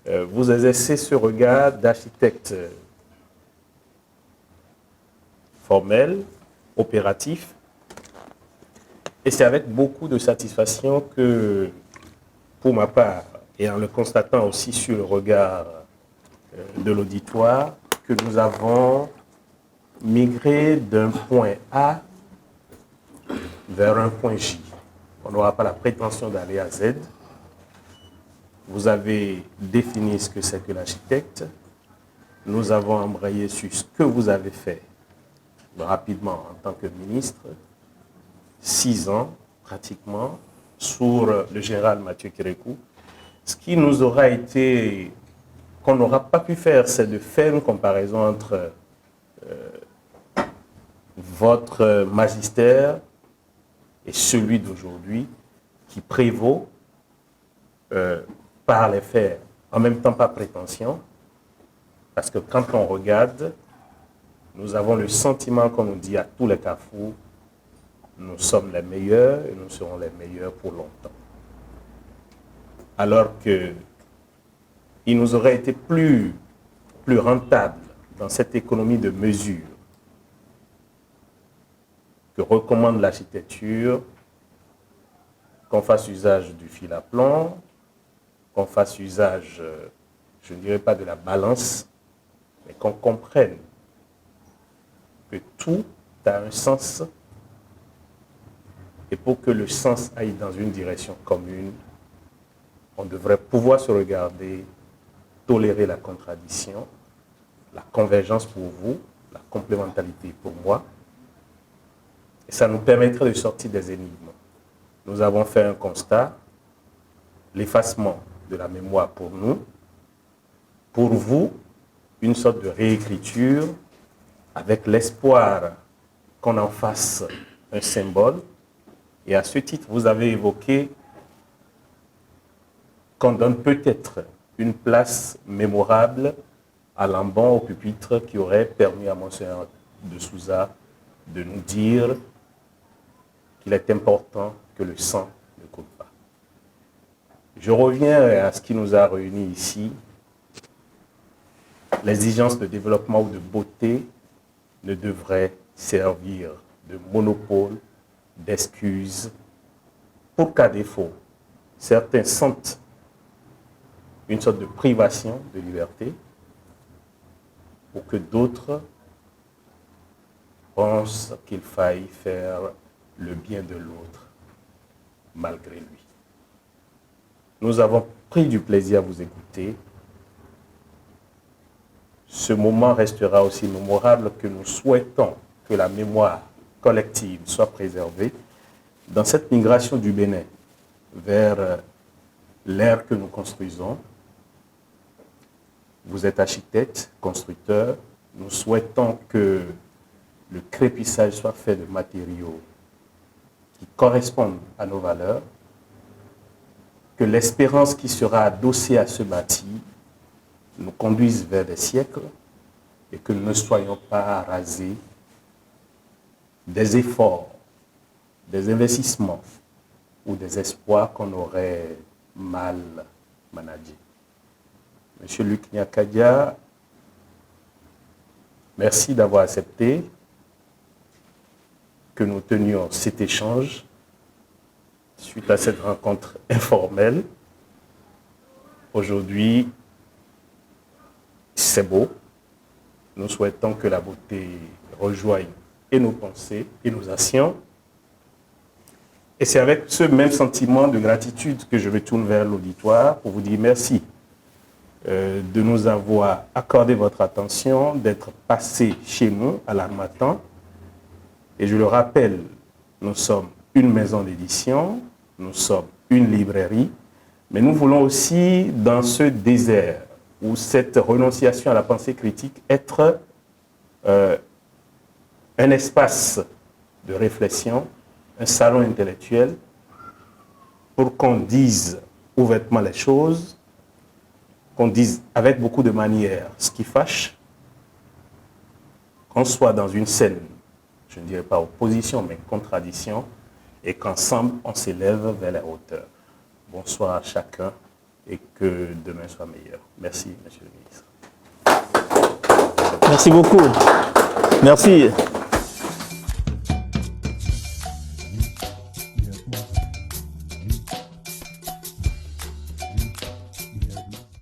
vous exercez ce regard d'architecte formel, opératif, et c'est avec beaucoup de satisfaction que, pour ma part, et en le constatant aussi sur le regard de l'auditoire, que nous avons migré d'un point A vers un point J. On n'aura pas la prétention d'aller à Z. Vous avez défini ce que c'est que l'architecte. Nous avons embrayé sur ce que vous avez fait rapidement en tant que ministre. 6 ans, pratiquement, sous le général Mathieu Kérékou. Ce qui nous aura été, qu'on n'aura pas pu faire, c'est de faire une comparaison entre votre magistère et celui d'aujourd'hui qui prévaut par les faits, en même temps pas prétention, parce que quand on regarde, nous avons le sentiment, comme on dit à tous les carrefours, nous sommes les meilleurs et nous serons les meilleurs pour longtemps. Alors que il nous aurait été plus rentable dans cette économie de mesure que recommande l'architecture, qu'on fasse usage du fil à plomb, qu'on fasse usage, je ne dirais pas de la balance, mais qu'on comprenne que tout a un sens, et pour que le sens aille dans une direction commune, on devrait pouvoir se regarder, tolérer la contradiction, la convergence pour vous, la complémentarité pour moi, et ça nous permettrait de sortir des énigmes. Nous avons fait un constat, l'effacement de la mémoire pour nous, pour vous, une sorte de réécriture avec l'espoir qu'on en fasse un symbole. Et à ce titre, vous avez évoqué qu'on donne peut-être une place mémorable à l'ambon, au pupitre, qui aurait permis à Monseigneur de Souza de nous dire qu'il est important que le sang ne coule pas. Je reviens à ce qui nous a réunis ici. L'exigence de développement ou de beauté ne devrait servir de monopole, d'excuse, pour qu'à défaut, certains sentent une sorte de privation de liberté, pour que d'autres pensent qu'il faille faire le bien de l'autre malgré lui. Nous avons pris du plaisir à vous écouter. Ce moment restera aussi mémorable que nous souhaitons que la mémoire collective soit préservée dans cette migration du Bénin vers l'ère que nous construisons. Vous êtes architecte, constructeur. Nous souhaitons que le crépissage soit fait de matériaux qui correspondent à nos valeurs, que l'espérance qui sera adossée à ce bâti nous conduise vers des siècles et que nous ne soyons pas rasés des efforts, des investissements ou des espoirs qu'on aurait mal managés. Monsieur Luc Nyakadia, merci d'avoir accepté que nous tenions cet échange suite à cette rencontre informelle. Aujourd'hui, c'est beau. Nous souhaitons que la beauté rejoigne et nos pensées et nos actions. Et c'est avec ce même sentiment de gratitude que je me tourne vers l'auditoire pour vous dire merci de nous avoir accordé votre attention, d'être passé chez nous à l'Harmattan. Et je le rappelle, nous sommes une maison d'édition, nous sommes une librairie, mais nous voulons aussi, dans ce désert où cette renonciation à la pensée critique, être un espace de réflexion, un salon intellectuel, pour qu'on dise ouvertement les choses, qu'on dise avec beaucoup de manières ce qui fâche, qu'on soit dans une scène, je ne dirais pas opposition, mais contradiction, et qu'ensemble, on s'élève vers la hauteur. Bonsoir à chacun et que demain soit meilleur. Merci, monsieur le ministre. Merci beaucoup. Merci.